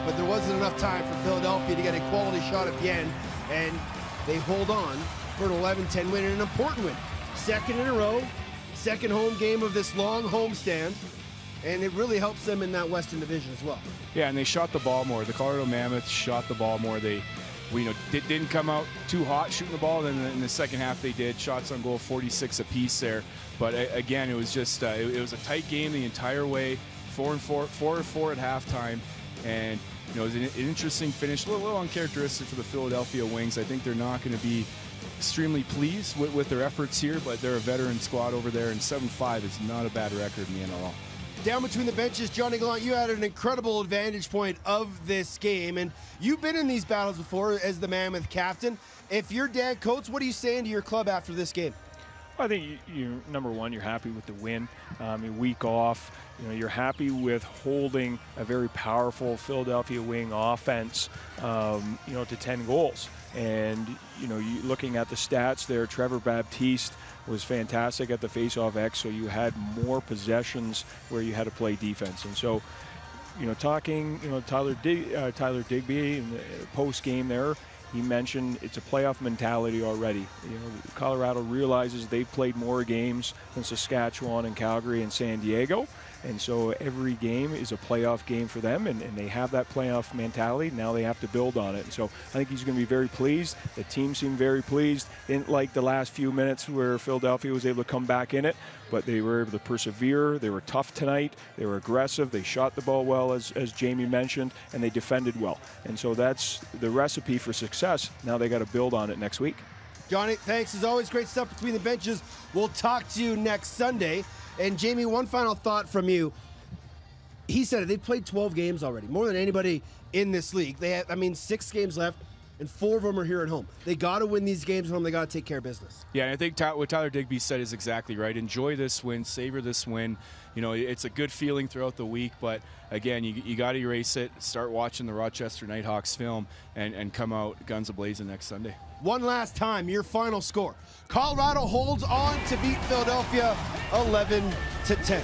but there wasn't enough time for Philadelphia to get a quality shot at the end, and they hold on for an 11-10 win and an important win. Second in a row, second home game of this long homestand, and it really helps them in that Western Division as well. Yeah, and they shot the ball more. The Colorado Mammoth shot the ball more. They didn't come out too hot shooting the ball. Then in the second half they did. Shots on goal 46 apiece there. But again, it was just it was a tight game the entire way. 4-4 at halftime, and it was an interesting finish. A little uncharacteristic for the Philadelphia Wings. I think they're not going to be extremely pleased with their efforts here, but they're a veteran squad over there, and 7-5 is not a bad record in the NLL. Down between the benches, Johnny Gallant, you had an incredible advantage point of this game, and you've been in these battles before as the Mammoth captain. If you're Dan Coates, what are you saying to your club after this game? I think number one, you're happy with the win. A week off, you're happy with holding a very powerful Philadelphia Wing offense, to 10 goals. And you looking at the stats there, Trevor Baptiste was fantastic at the face-off X, so you had more possessions where you had to play defense. And so, talking, Tyler Digby in the post game there, he mentioned it's a playoff mentality already. Colorado realizes they've played more games than Saskatchewan and Calgary and San Diego. And so every game is a playoff game for them, and they have that playoff mentality. Now they have to build on it. And so I think he's going to be very pleased. The team seemed very pleased. Didn't like the last few minutes where Philadelphia was able to come back in it, but they were able to persevere. They were tough tonight. They were aggressive. They shot the ball well, as Jamie mentioned, and they defended well. And so that's the recipe for success. Now they got to build on it next week. Johnny, thanks. As always, great stuff between the benches. We'll talk to you next Sunday. And Jamie, one final thought from you. He said it, they've played 12 games already, more than anybody in this league. They have, 6 games left, and 4 of them are here at home. They got to win these games at home. They got to take care of business. Yeah, and I think what Tyler Digby said is exactly right. Enjoy this win, savor this win. It's a good feeling throughout the week, but again, you got to erase it. Start watching the Rochester Nighthawks film and come out guns a-blazing next Sunday. One last time, your final score. Colorado holds on to beat Philadelphia 11-10.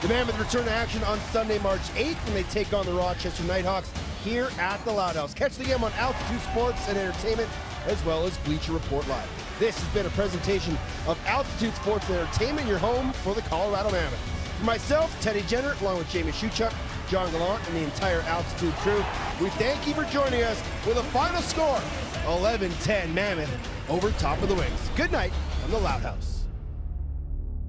The Mammoth return to action on Sunday, March 8th when they take on the Rochester Nighthawks here at the Loud House. Catch the game on Altitude Sports and Entertainment as well as Bleacher Report Live. This has been a presentation of Altitude Sports and Entertainment, your home for the Colorado Mammoth. For myself, Teddy Jenner, along with Jamie Shuchuk, John Gallant, and the entire Altitude crew, we thank you for joining us with a final score, 11-10 Mammoth over top of the Wings. Good night from the Loud House.